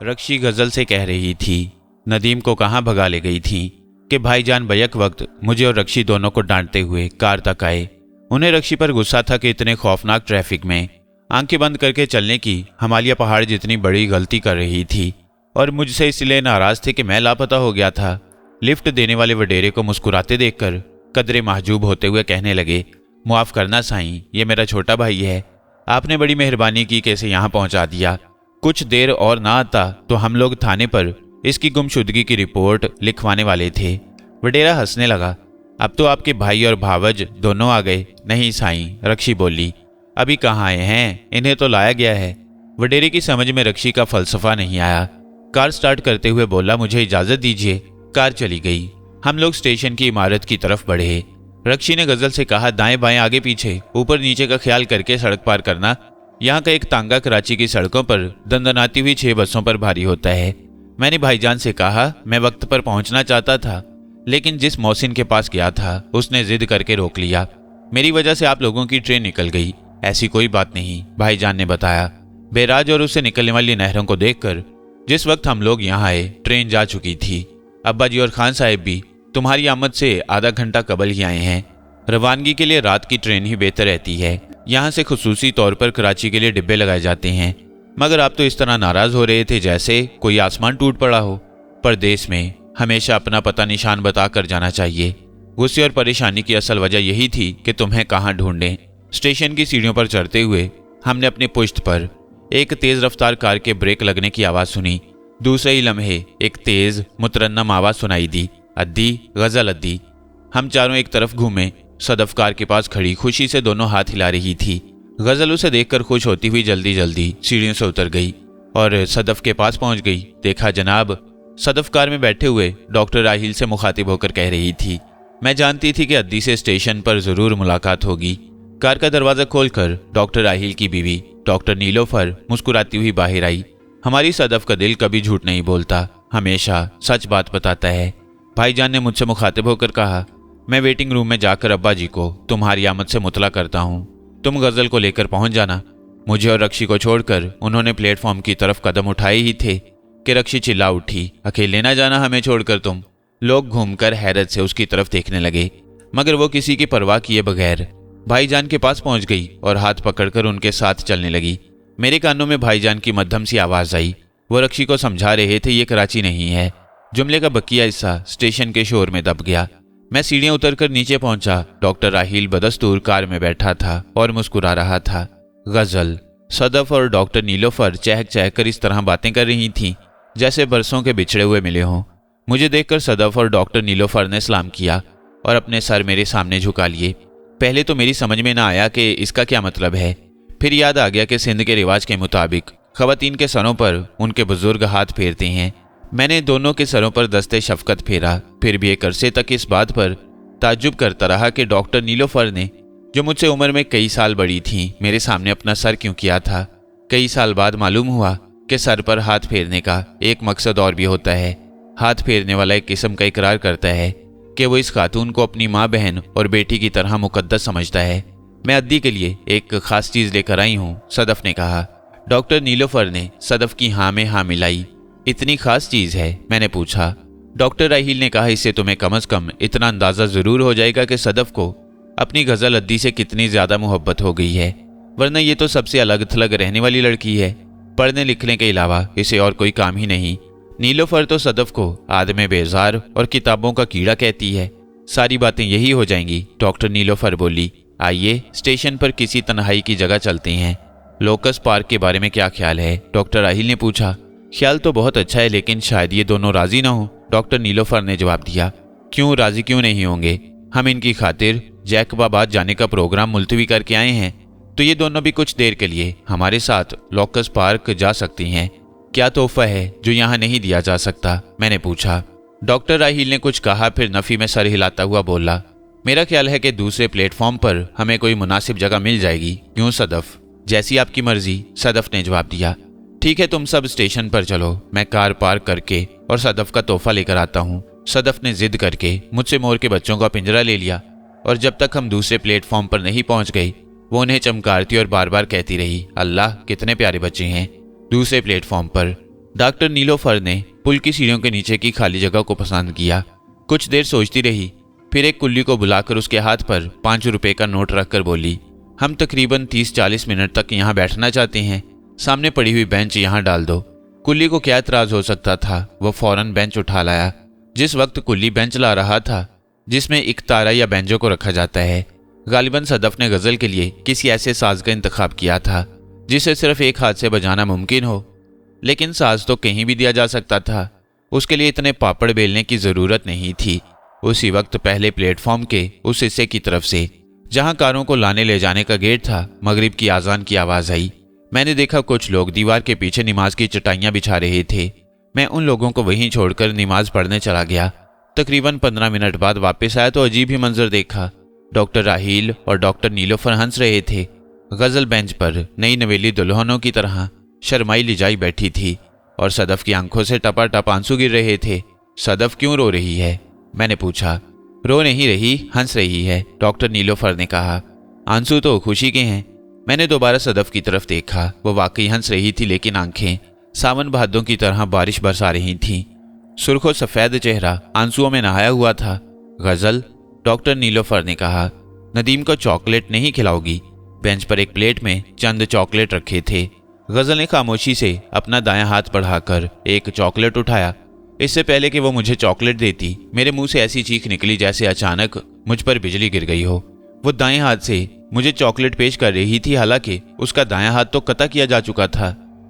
रक्षी गजल से कह रही थी। नदीम को कहाँ भगा ले गई थी कि भाईजान बैक वक्त मुझे और रक्षी दोनों को डांटते हुए कार तक आए। उन्हें रक्षी पर गुस्सा था कि इतने खौफनाक ट्रैफिक में आंखें बंद करके चलने की हिमालय पहाड़ जितनी बड़ी गलती कर रही थी, और मुझसे इसलिए नाराज थे कि मैं लापता हो गया था। लिफ्ट देने वाले वडेरे को मुस्कुराते देखकर कदरे महजूब होते हुए कहने लगे, मुआफ़ करना साईं, ये मेरा छोटा भाई है। आपने बड़ी मेहरबानी की कि इसे यहाँ पहुँचा दिया। कुछ देर और ना आता तो हम लोग थाने पर इसकी गुमशुदगी की रिपोर्ट लिखवाने वाले थे। वडेरा हंसने लगा। अब तो आपके भाई और भावज दोनों आ गए। नहीं साईं, रक्षी बोली, अभी कहाँ आए हैं, इन्हें तो लाया गया है। वडेरे की समझ में रक्षी का फलसफा नहीं आया। कार स्टार्ट करते हुए बोला, मुझे इजाज़त दीजिए। कार चली गई। हम लोग स्टेशन की इमारत की तरफ बढ़े। रक्षी ने गजल से कहा, दाएं बाएं आगे पीछे ऊपर नीचे का ख्याल करके सड़क पार करना। यहाँ का एक तांगा कराची की सड़कों पर दंदनाती हुई 6 बसों पर भारी होता है। मैंने भाईजान से कहा, मैं वक्त पर पहुंचना चाहता था, लेकिन जिस मौसिन के पास गया था उसने जिद करके रोक लिया। मेरी वजह से आप लोगों की ट्रेन निकल गई। ऐसी कोई बात नहीं, भाईजान ने बताया। बैराज और उससे निकलने वाली नहरों को देखकर जिस वक्त हम लोग यहाँ आए ट्रेन जा चुकी थी। अब्बा जी और खान साहब भी तुम्हारी आमद से आधा घंटा कबल ही आए हैं। रवानगी के लिए रात की ट्रेन ही बेहतर रहती है। यहाँ से खुसूसी तौर पर कराची के लिए डिब्बे लगाए जाते हैं। मगर आप तो इस तरह नाराज हो रहे थे जैसे कोई आसमान टूट पड़ा हो। परदेश में हमेशा अपना पता निशान बता कर जाना चाहिए। गुस्से और परेशानी की असल वजह यही थी कि तुम्हें कहाँ ढूंढें। स्टेशन की सीढ़ियों पर चढ़ते हुए हमने अपने पुश्त पर एक तेज रफ्तार कार के ब्रेक लगने की आवाज़ सुनी। दूसरे ही लम्हे एक तेज मुतरन्नम आवाज़ सुनाई दी, अद्दी, गजल अद्दी। हम चारों एक तरफ घूमे। सदफ कार के पास खड़ी खुशी से दोनों हाथ हिला रही थी। गजल उसे देखकर खुश होती हुई जल्दी जल्दी सीढ़ियों से उतर गई और सदफ के पास पहुंच गई। देखा जनाब, सदफ कार में बैठे हुए डॉक्टर राहिल से मुखातिब होकर कह रही थी, मैं जानती थी कि अद्दी से स्टेशन पर जरूर मुलाकात होगी। कार का दरवाजा खोलकर डॉक्टर राहिल की बीवी डॉक्टर नीलोफर मुस्कुराती हुई बाहर आई। हमारी सदफ का दिल कभी झूठ नहीं बोलता, हमेशा सच बात बताता है। भाईजान ने मुझसे मुखातिब होकर कहा, मैं वेटिंग रूम में जाकर अब्बा जी को तुम्हारी आमद से मुतला करता हूँ। तुम गजल को लेकर पहुंच जाना। मुझे और रक्षी को छोड़कर उन्होंने प्लेटफॉर्म की तरफ कदम उठाए ही थे कि रक्षी चिल्ला उठी, अकेले ना जाना हमें छोड़कर तुम। लोग घूमकर हैरत से उसकी तरफ देखने लगे, मगर वो किसी की परवाह किए बगैर भाईजान के पास पहुंच गई और हाथ पकड़कर उनके साथ चलने लगी। मेरे कानों में भाईजान की मध्यम सी आवाज़ आई। वो रक्षी को समझा रहे थे, ये कराची नहीं है। जुमले का बकिया हिस्सा स्टेशन के शोर में दब गया। मैं सीढ़ियां उतरकर नीचे पहुंचा। डॉक्टर राहिल बदस्तूर कार में बैठा था और मुस्कुरा रहा था। गजल, सदफ और डॉक्टर नीलोफर चहक चहक कर इस तरह बातें कर रही थीं जैसे बरसों के बिछड़े हुए मिले हों। मुझे देखकर सदफ और डॉक्टर नीलोफर ने सलाम किया और अपने सर मेरे सामने झुका लिए। पहले तो मेरी समझ में ना आया कि इसका क्या मतलब है। फिर याद आ गया कि सिंध के रिवाज के मुताबिक खवातीन के सरों पर उनके बुजुर्ग हाथ फेरते हैं। मैंने दोनों के सरों पर दस्ते शफकत फेरा। फिर भी एक अरसे तक इस बात पर ताज्जुब करता रहा कि डॉक्टर नीलोफर ने, जो मुझसे उम्र में कई साल बड़ी थी, मेरे सामने अपना सर क्यों किया था। कई साल बाद मालूम हुआ कि सर पर हाथ फेरने का एक मकसद और भी होता है। हाथ फेरने वाला एक किस्म का इकरार करता है कि वो इस खातून को अपनी माँ, बहन और बेटी की तरह मुकद्दस समझता है। मैं अद्दी के लिए एक खास चीज़ लेकर आई हूँ, सदफ ने कहा। डॉक्टर नीलोफर ने सदफ की हाँ में हाँ मिलाई। इतनी खास चीज़ है? मैंने पूछा। डॉक्टर राहिल ने कहा, इससे तुम्हें कम से कम इतना अंदाज़ा ज़रूर हो जाएगा कि सदफ को अपनी गज़ल अद्दी से कितनी ज़्यादा मोहब्बत हो गई है, वरना ये तो सबसे अलग थलग रहने वाली लड़की है। पढ़ने लिखने के अलावा इसे और कोई काम ही नहीं। नीलोफर तो सदफ को आदमे बेजार और किताबों का कीड़ा कहती है। सारी बातें यही हो जाएंगी। डॉक्टर नीलोफर बोली, आइए स्टेशन पर किसी तन्हाई की जगह चलते हैं। लोकस पार्क के बारे में क्या ख्याल है? डॉक्टर राहिल ने पूछा। ख्याल तो बहुत अच्छा है, लेकिन शायद ये दोनों राजी ना हो, डॉक्टर नीलोफर ने जवाब दिया। क्यों राजी क्यों नहीं होंगे? हम इनकी खातिर जैकबाबाद जाने का प्रोग्राम मुलतवी करके आए हैं, तो ये दोनों भी कुछ देर के लिए हमारे साथ लोकस पार्क जा सकती हैं। क्या तोहफा है जो यहाँ नहीं दिया जा सकता? मैंने पूछा। डॉक्टर राहिल ने कुछ कहा, फिर नफ़ी में सर हिलाता हुआ बोला, मेरा ख्याल है कि दूसरे प्लेटफॉर्म पर हमें कोई मुनासिब जगह मिल जाएगी। क्यों सदफ? जैसी आपकी मर्जी, सदफ ने जवाब दिया। ठीक है, तुम सब स्टेशन पर चलो, मैं कार पार्क करके और सदफ का तोहफा लेकर आता हूँ। सदफ ने जिद करके मुझसे मोर के बच्चों का पिंजरा ले लिया और जब तक हम दूसरे प्लेटफॉर्म पर नहीं पहुँच गए वो उन्हें चमकारती और बार बार कहती रही, अल्लाह कितने प्यारे बच्चे हैं। दूसरे प्लेटफॉर्म पर डॉक्टर नीलोफर ने पुल की सीढ़ियों के नीचे की खाली जगह को पसंद किया। कुछ देर सोचती रही, फिर एक कुल्ली को बुलाकर उसके हाथ पर 5 रुपए का नोट रखकर बोली, हम तकरीबन 30-40 मिनट तक यहाँ बैठना चाहते हैं, सामने पड़ी हुई बेंच यहाँ डाल दो। कुल्ली को क्या एतराज हो सकता था, वो फौरन बेंच उठा लाया। जिस वक्त कुल्ली बेंच ला रहा था जिसमें एक तारा या बैंजो को रखा जाता है, गालिबन सदफ ने गजल के लिए किसी ऐसे साज का इंतखाब किया था जिसे सिर्फ एक हाथ से बजाना मुमकिन हो। लेकिन साज तो कहीं भी दिया जा सकता था, उसके लिए इतने पापड़ बेलने की जरूरत नहीं थी। उसी वक्त पहले प्लेटफॉर्म के उस हिस्से की तरफ से जहां कारों को लाने ले जाने का गेट था, मगरिब की आजान की आवाज आई। मैंने देखा कुछ लोग दीवार के पीछे नमाज की चटाइयां बिछा रहे थे। मैं उन लोगों को वहीं छोड़कर नमाज पढ़ने चला गया। तकरीबन 15 मिनट बाद वापस आया तो अजीब ही मंजर देखा। डॉक्टर राहील और डॉक्टर नीलोफर हंस रहे थे। गजल बेंच पर नई नवेली दुल्हनों की तरह शर्माई लिजाई बैठी थी और सदफ की आंखों से टपाटप आंसू गिर रहे थे। सदफ क्यों रो रही है? मैंने पूछा। रो नहीं रही, हंस रही है, डॉक्टर नीलोफर ने कहा। आंसू तो खुशी के हैं। मैंने दोबारा सदफ की तरफ देखा। वो वाकई हंस रही थी, लेकिन आंखें सावन भादों की तरह बारिश बरसा रही थीं। सुर्खो सफेद चेहरा आंसुओं में नहाया हुआ था। गजल, डॉक्टर नीलोफर ने कहा, नदीम को चॉकलेट नहीं खिलाओगी? बेंच पर एक प्लेट में चंद चॉकलेट रखे थे। गजल ने खामोशी से अपना दायां हाथ बढ़ाकर एक चॉकलेट उठाया। इससे पहले कि वो मुझे चॉकलेट देती, मेरे मुंह से ऐसी चीख निकली जैसे अचानक मुझ पर बिजली गिर गई हो। वो दाएं हाथ से मुझे चॉकलेट पेश कर रही थी, हालांकि उसका दायां हाथ तो कतरा किया जा चुका था।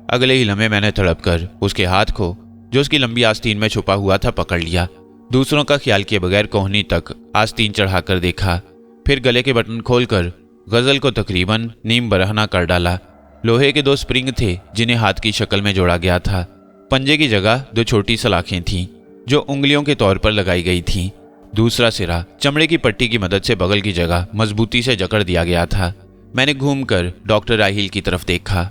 अगले ही लम्हे मैंने तड़प कर उसके हाथ को, जो उसकी लंबी आस्तीन में छुपा हुआ था, पकड़ लिया। दूसरों का ख्याल किए बगैर कोहनी तक आस्तीन चढ़ाकर देखा, फिर गले के बटन खोलकर गजल को तकरीबन नीम बरहना कर डाला। लोहे के 2 स्प्रिंग थे जिन्हें हाथ की शक्ल में जोड़ा गया था। पंजे की जगह 2 छोटी सलाखें थीं जो उंगलियों के तौर पर लगाई गई थीं। दूसरा सिरा चमड़े की पट्टी की मदद से बगल की जगह मजबूती से जकड़ दिया गया था। मैंने घूमकर डॉक्टर राहील की तरफ देखा।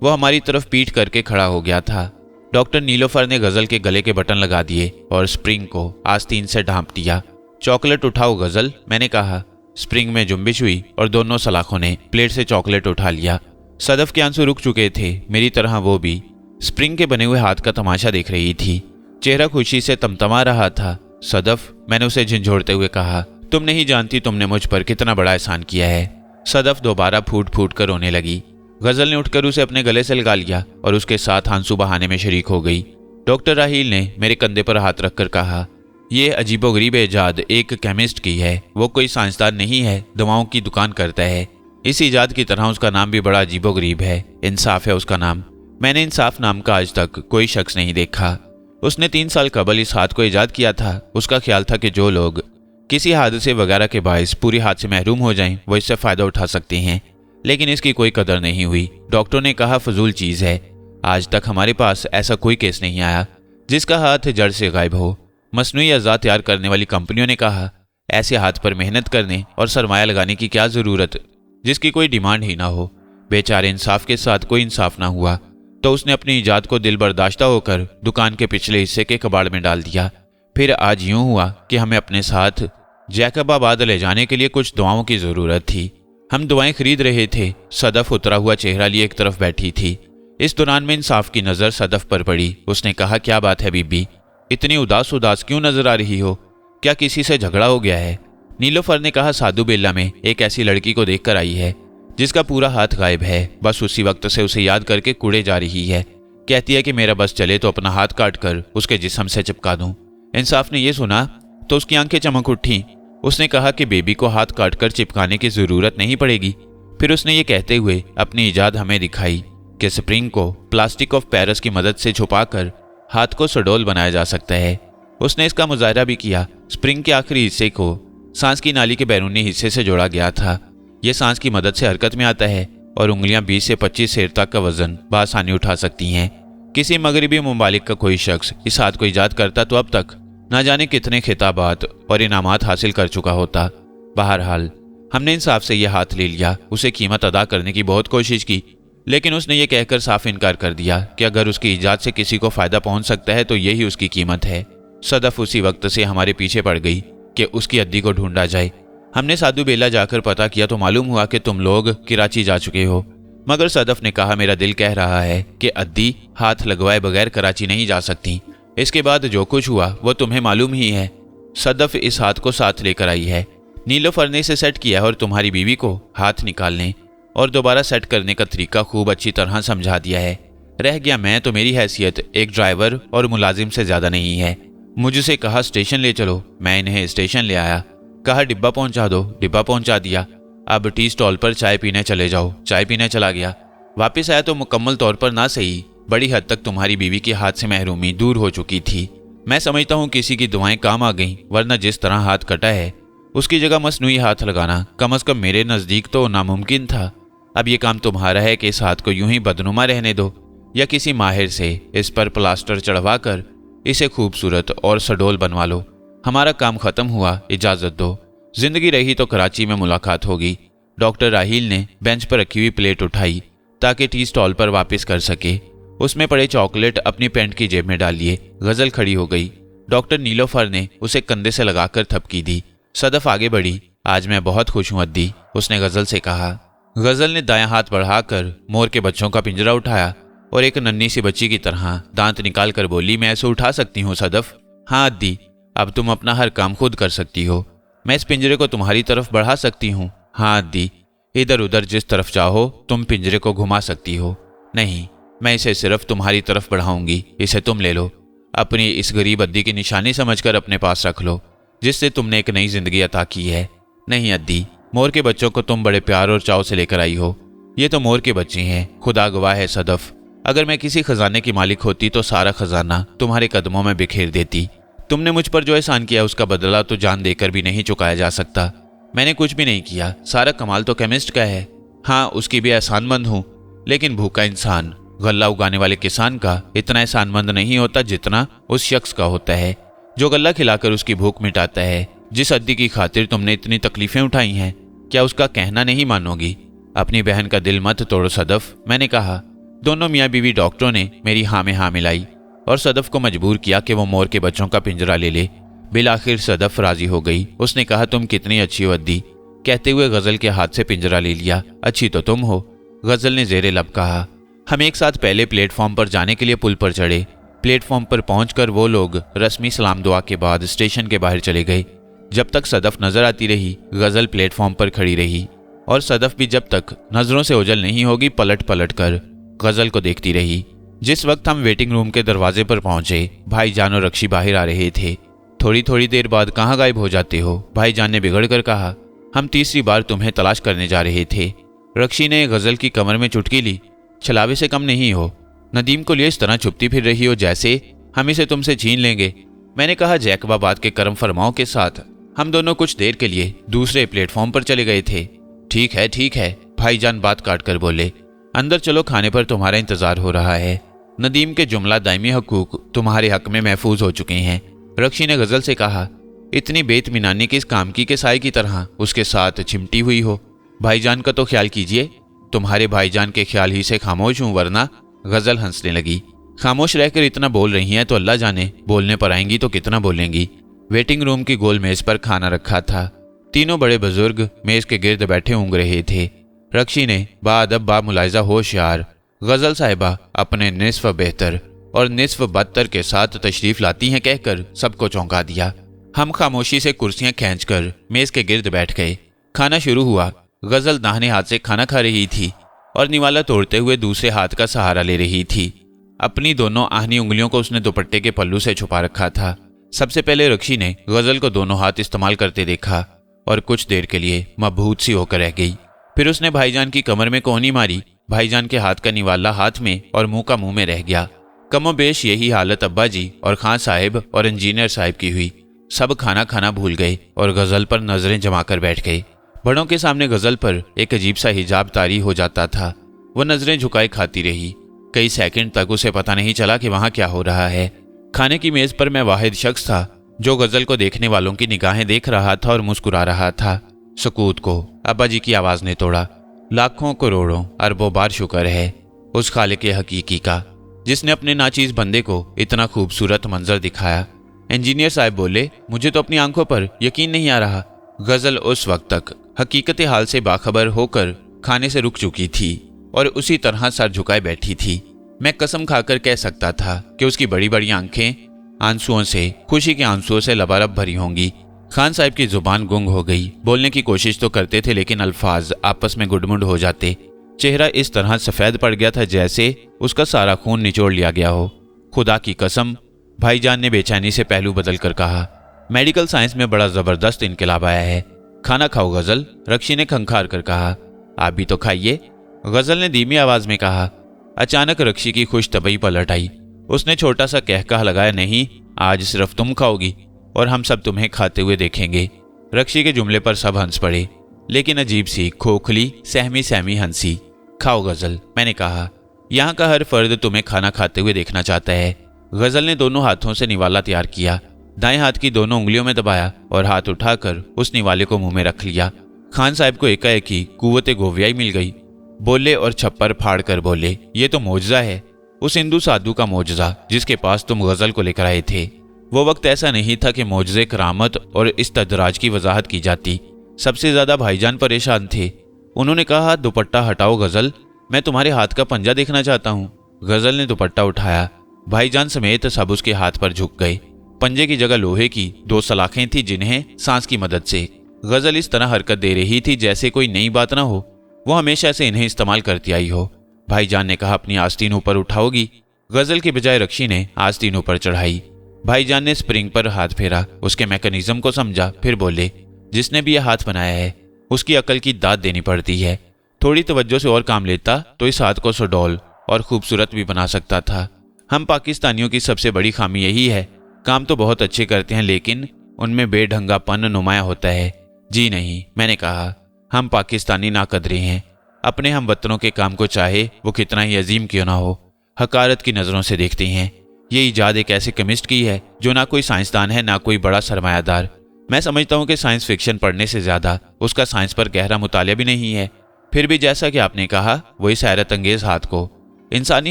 वो हमारी तरफ पीठ करके खड़ा हो गया था। डॉक्टर नीलोफर ने गजल के गले के बटन लगा दिए और स्प्रिंग को आस्तीन से ढांप दिया। चॉकलेट उठाओ गजल, मैंने कहा। स्प्रिंग में जुम्बिश हुई और दोनों सलाखों ने प्लेट से चॉकलेट उठा लिया। सदफ के आंसू रुक चुके थे। मेरी तरह वो भी स्प्रिंग के बने हुए हाथ का तमाशा देख रही थी। चेहरा खुशी से तमतमा रहा था। सदफ, मैंने उसे झंझोड़ते हुए कहा, तुम नहीं जानती तुमने मुझ पर कितना बड़ा एहसान किया है। सदफ दोबारा फूट फूट कर रोने लगी। गजल ने उठकर उसे अपने गले से लगा लिया और उसके साथ आंसू बहाने में शरीक हो गई। डॉक्टर राहील ने मेरे कंधे पर हाथ रखकर कहा, ये अजीबोगरीब इजाद एक केमिस्ट की है। वो कोई साइंसदान नहीं है, दवाओं की दुकान करता है। इस इजाद की तरह उसका नाम भी बड़ा अजीबोगरीब है। इंसाफ है उसका नाम। मैंने इंसाफ नाम का आज तक कोई शख्स नहीं देखा। उसने 3 साल कबल इस हाथ को ईजाद किया था। उसका ख्याल था कि जो लोग किसी हादसे वगैरह के बायस पूरी हाथ से महरूम हो जाएं, वो इससे फ़ायदा उठा सकते हैं, लेकिन इसकी कोई कदर नहीं हुई। डॉक्टरों ने कहा फजूल चीज़ है। आज तक हमारे पास ऐसा कोई केस नहीं आया जिसका हाथ जड़ से गायब हो। मसनूई अज़ा तैयार करने वाली कंपनियों ने कहा, ऐसे हाथ पर मेहनत करने और सरमाया लगाने की क्या ज़रूरत जिसकी कोई डिमांड ही ना हो। बेचारे इंसाफ के साथ कोई इंसाफ ना हुआ तो उसने अपनी ईजाद को दिल बर्दाश्ता होकर दुकान के पिछले हिस्से के कबाड़ में डाल दिया। फिर आज यूं हुआ कि हमें अपने साथ जैकबाबाद ले जाने के लिए कुछ दवाओं की ज़रूरत थी। हम दवाएं खरीद रहे थे। सदफ उतरा हुआ चेहरा लिए एक तरफ बैठी थी। इस दौरान में इंसाफ की नज़र सदफ पर पड़ी। उसने कहा, क्या बात है बीबी, इतनी उदास उदास क्यों नजर आ रही हो? क्या किसी से झगड़ा हो गया है? नीलोफर ने कहा, साधु बेल्ला में एक ऐसी लड़की को देखकर आई है जिसका पूरा हाथ गायब है। बस उसी वक्त से उसे याद करके कूड़े जा रही है। कहती है कि मेरा बस चले तो अपना हाथ काट कर उसके जिस्म से चिपका दूं। इंसाफ ने यह सुना तो उसकी आंखें चमक उठी। उसने कहा कि बेबी को हाथ काट कर चिपकाने की जरूरत नहीं पड़ेगी। फिर उसने ये कहते हुए अपनी ईजाद हमें दिखाई कि स्प्रिंग को प्लास्टिक ऑफ पेरिस की मदद से छुपाकर हाथ को सडोल बनाया जा सकता है। उसने इसका मुजाहरा भी किया। स्प्रिंग के आखिरी हिस्से को सांस की नाली के बैरूनी हिस्से से जोड़ा गया था। यह सांस की मदद से हरकत में आता है और उंगलियां 20 से 25 सेर तक का वजन बआसानी उठा सकती हैं। किसी मगरबी मुमालिक का कोई शख्स इस हाथ को ईजाद करता तो अब तक ना जाने कितने खिताबात और इनामात हासिल कर चुका होता। बहरहाल हमने इंसाफ से यह हाथ ले लिया। उसे कीमत अदा करने की बहुत कोशिश की, लेकिन उसने ये कहकर साफ इनकार कर दिया कि अगर उसकी ईजाद से किसी को फ़ायदा पहुंच सकता है तो यही उसकी कीमत है। सदफ उसी वक्त से हमारे पीछे पड़ गई कि उसकी अद्दी को ढूंढा जाए। हमने साधु बेला जाकर पता किया तो मालूम हुआ कि तुम लोग कराची जा चुके हो। मगर सदफ ने कहा, मेरा दिल कह रहा है कि अद्दी हाथ लगवाए बगैर कराची नहीं जा सकती। इसके बाद जो कुछ हुआ वो तुम्हें मालूम ही है। सदफ इस हाथ को साथ लेकर आई है, नीलोफर ने इसे सेट किया है और तुम्हारी बीवी को हाथ निकालने और दोबारा सेट करने का तरीका खूब अच्छी तरह समझा दिया है। रह गया मैं तो मेरी हैसियत एक ड्राइवर और मुलाजिम से ज़्यादा नहीं है। मुझसे कहा स्टेशन ले चलो, मैं इन्हें स्टेशन ले आया। कहा डिब्बा पहुंचा दो, डिब्बा पहुंचा दिया। अब टी स्टॉल पर चाय पीने चले जाओ, चाय पीने चला गया। वापस आया तो मुकम्मल तौर पर ना सही, बड़ी हद तक तुम्हारी बीवी के हाथ से महरूमी दूर हो चुकी थी। मैं समझता हूँ किसी की दुआएं काम आ गईं, वरना जिस तरह हाथ कटा है उसकी जगह मसनूई हाथ लगाना कम अज़ कम मेरे नज़दीक तो नामुमकिन था। अब ये काम तुम्हारा है कि इस हाथ को यूं ही बदनुमा रहने दो या किसी माहिर से इस पर प्लास्टर चढ़वा कर इसे खूबसूरत और सडोल बनवा लो। हमारा काम ख़त्म हुआ, इजाज़त दो। जिंदगी रही तो कराची में मुलाकात होगी। डॉक्टर राहील ने बेंच पर रखी हुई प्लेट उठाई ताकि टी स्टॉल पर वापस कर सके। उसमें पड़े चॉकलेट अपनी पैंट की जेब में डाल लिए। गज़ल खड़ी हो गई। डॉक्टर नीलोफर ने उसे कंधे से लगाकर थपकी दी। सदफ आगे बढ़ी। आज मैं बहुत खुश हूँ अद्दी, उसने गज़ल से कहा। गज़ल ने दायां हाथ बढ़ाकर मोर के बच्चों का पिंजरा उठाया और एक नन्ही सी बच्ची की तरह दांत निकाल कर बोली, मैं इसे उठा सकती हूँ सदफ? हाँ अद्दी, अब तुम अपना हर काम खुद कर सकती हो। मैं इस पिंजरे को तुम्हारी तरफ बढ़ा सकती हूँ। हाँ अद्दी, इधर उधर जिस तरफ चाहो तुम पिंजरे को घुमा सकती हो। नहीं, मैं इसे सिर्फ तुम्हारी तरफ बढ़ाऊंगी, इसे तुम ले लो। अपनी इस गरीब अद्दी की निशानी समझकर अपने पास रख लो, जिससे तुमने एक नई जिंदगी अता की है। नहीं अद्दी, मोर के बच्चों को तुम बड़े प्यार और चाव से लेकर आई हो। ये तो मोर के बच्चे हैं, खुदा गवाह है सदफ। अगर मैं किसी खजाने की मालिक होती तो सारा खजाना तुम्हारे कदमों में बिखेर देती। तुमने मुझ पर जो एहसान किया उसका बदला तो जान देकर भी नहीं चुकाया जा सकता। मैंने कुछ भी नहीं किया, सारा कमाल तो केमिस्ट का है। हाँ, उसकी भी एहसानमंद हूँ, लेकिन भूखा इंसान, गल्ला उगाने वाले किसान का इतना एहसानमंद नहीं होता जितना उस शख्स का होता है जो गल्ला खिलाकर उसकी भूख मिटाता है। जिस अद्दी की खातिर तुमने इतनी तकलीफें उठाई हैं, क्या उसका कहना नहीं मानोगी? अपनी बहन का दिल मत तोड़ो सदफ, मैंने कहा। दोनों मियाँ बीवी डॉक्टरों ने मेरी हाँ में हाँ मिलाई और सदफ को मजबूर किया कि वो मोर के बच्चों का पिंजरा ले ले। बिलाखिर सदफ राजी हो गई। उसने कहा, तुम कितनी अच्छी हो अद्दी। कहते हुए गज़ल के हाथ से पिंजरा ले लिया। अच्छी तो तुम हो, गज़ल ने ज़ेरे लब कहा। हम एक साथ पहले प्लेटफॉर्म पर जाने के लिए पुल पर चढ़े। प्लेटफॉर्म पर पहुंचकर वो लोग रस्मी सलाम दुआ के बाद स्टेशन के बाहर चले गए। जब तक सदफ नजर आती रही, गज़ल प्लेटफॉर्म पर खड़ी रही और सदफ भी जब तक नजरों से ओझल नहीं होगी पलट पलट कर गज़ल को देखती रही। जिस वक्त हम वेटिंग रूम के दरवाजे पर पहुंचे, भाईजान और रक्षी बाहर आ रहे थे। थोड़ी थोड़ी देर बाद कहाँ गायब हो जाते हो? भाईजान ने बिगड़ कर कहा। हम तीसरी बार तुम्हें तलाश करने जा रहे थे। रक्षी ने गज़ल की कमर में चुटकी ली। छलावे से कम नहीं हो, नदीम को लिए इस तरह छुपती फिर रही हो जैसे हम इसे तुमसे छीन लेंगे। मैंने कहा, जैकबा बात के करम फरमाओं के साथ हम दोनों कुछ देर के लिए दूसरे प्लेटफॉर्म पर चले गए थे। ठीक है, भाईजान बात काट कर बोले। अंदर चलो, खाने पर तुम्हारा इंतजार हो रहा है। नदीम के जुमला दायमी हकूक तुम्हारे हक में महफूज हो चुके हैं। रक्षी ने गज़ल से कहा। इतनी बेतमीनानी किस काम की के साए की तरह उसके साथ चिमटी हुई हो? भाईजान का तो ख्याल कीजिए। तुम्हारे भाईजान के ख्याल ही से खामोश हूं, वरना। गज़ल हंसने लगी। खामोश रहकर इतना बोल रही हैं तो अल्लाह जाने बोलने पर आएंगी तो कितना बोलेंगी। वेटिंग रूम की गोल मेज पर खाना रखा था। तीनों बड़े बुजुर्ग मेज के गिर्द बैठे ऊँग रहे थे। रक्षी ने बाअदब बामुलाइजा होशियार, गज़ल साहिबा अपने निस्फ बेहतर और निस्फ बदतर के साथ तशरीफ लाती हैं कहकर सबको चौंका दिया। हम खामोशी से कुर्सियां खींचकर मेज के गिर्द बैठ गए। खाना शुरू हुआ। गज़ल दाहिने हाथ से खाना खा रही थी और निवाला तोड़ते हुए दूसरे हाथ का सहारा ले रही थी। अपनी दोनों आहनी उंगलियों को उसने दुपट्टे के पल्लू से छुपा रखा था। सबसे पहले रक्षी ने गज़ल को दोनों हाथ इस्तेमाल करते देखा और कुछ देर के लिए मबहूत सी होकर रह गई। फिर उसने भाईजान की कमर में कोहनी मारी। भाईजान के हाथ का निवाला हाथ में और मुंह का मुंह में रह गया। कमोबेश यही हालत अब्बा जी और खान साहिब और इंजीनियर साहिब की हुई। सब खाना खाना भूल गए और गज़ल पर नजरें जमा कर बैठ गए। बड़ों के सामने गज़ल पर एक अजीब सा हिजाब तारी हो जाता था। वो नजरें झुकाए खाती रही। कई सेकंड तक उसे पता नहीं चला कि वहां क्या हो रहा है। खाने की मेज पर मैं वाहिद शख्स था जो गज़ल को देखने वालों की निगाहें देख रहा था और मुस्कुरा रहा था। सुकूत को अब्बा जी की आवाज ने तोड़ा। लाखों करोड़ों अरबों बार शुक्र है उस खालिक हकीकी का जिसने अपने नाचीज बंदे को इतना खूबसूरत मंजर दिखाया। इंजीनियर साहब बोले, मुझे तो अपनी आंखों पर यकीन नहीं आ रहा। गज़ल उस वक्त तक हकीकत हाल से बाखबर होकर खाने से रुक चुकी थी। और उसी तरह सर झुकाए बैठी थी। मैं कसम खाकर कह सकता था कि उसकी बड़ी बड़ी आंखें आंसुओं से, खुशी के आंसुओं से लबालब भरी होंगी। खान साहब की जुबान गुंग हो गई। बोलने की कोशिश तो करते थे लेकिन अल्फाज आपस में गुडमुड हो जाते। चेहरा इस तरह सफ़ेद पड़ गया था जैसे उसका सारा खून निचोड़ लिया गया हो। खुदा की कसम, भाईजान ने बेचैनी से पहलू बदल कर कहा, मेडिकल साइंस में बड़ा ज़बरदस्त इनकलाब आया है। खाना खाओ गज़ल, रक्षी ने खंखार कर कहा। आप भी तो खाइए, गज़ल ने धीमी आवाज़ में कहा। अचानक रक्षी की खुश तबई पलट आई। उसने छोटा सा कहका लगाया, नहीं, आज सिर्फ तुम खाओगी और हम सब तुम्हें खाते हुए देखेंगे। रक्षी के जुमले पर सब हंस पड़े, लेकिन अजीब सी खोखली सहमी सहमी हंसी। खाओ गज़ल, मैंने कहा, यहाँ का हर फर्द तुम्हें खाना खाते हुए देखना चाहता है। गज़ल ने दोनों हाथों से निवाला तैयार किया, दाएं हाथ की दोनों उंगलियों में दबाया और हाथ उठाकर उस निवाले को मुंह में रख लिया। खान साहब को एकाएक ही कुव्वते गोवियाई मिल गई। बोले और छप्पर फाड़ कर बोले, ये तो मोजज़ा है, उस हिंदू साधु का मोजज़ा जिसके पास तुम गज़ल को लेकर आए थे। वो वक्त ऐसा नहीं था कि मोजज़े करामत और इस्तदराज की वजाहत की जाती। सबसे ज्यादा भाईजान परेशान थे। उन्होंने कहा, दुपट्टा हटाओ गज़ल, मैं तुम्हारे हाथ का पंजा देखना चाहता हूँ। गज़ल ने दुपट्टा उठाया। भाईजान समेत सब उसके हाथ पर झुक गए। पंजे की जगह लोहे की 2 सलाखें थी जिन्हें सांस की मदद से गज़ल इस तरह हरकत दे रही थी जैसे कोई नई बात ना हो। वो हमेशा से इन्हें इस्तेमाल करती आई हो। भाईजान ने कहा, अपनी आस्तीन ऊपर उठाओगी। गज़ल के बजाय रक्षी ने आस्तीन ऊपर चढ़ाई। भाईजान ने स्प्रिंग पर हाथ फेरा, उसके मैकेनिज्म को समझा, फिर बोले, जिसने भी यह हाथ बनाया है उसकी अकल की दाद देनी पड़ती है। थोड़ी तवज्जो से और काम लेता तो इस हाथ को सुडौल और खूबसूरत भी बना सकता था। हम पाकिस्तानियों की सबसे बड़ी खामी यही है, काम तो बहुत अच्छे करते हैं लेकिन उनमें बेढंगापन नुमाया होता है। जी नहीं, मैंने कहा, हम पाकिस्तानी नाकदरे हैं। अपने हम वतनों के काम को चाहे वो कितना ही अजीम क्यों ना हो, हकारत की नज़रों से देखते हैं। ये इजाद एक ऐसे केमिस्ट की है जो ना कोई साइंसदान है ना कोई बड़ा सरमायादार। मैं समझता हूँ कि साइंस फिक्शन पढ़ने से ज़्यादा उसका साइंस पर गहरा मुतालिया भी नहीं है। फिर भी जैसा कि आपने कहा, वो इस हैरत अंगेज हाथ को इंसानी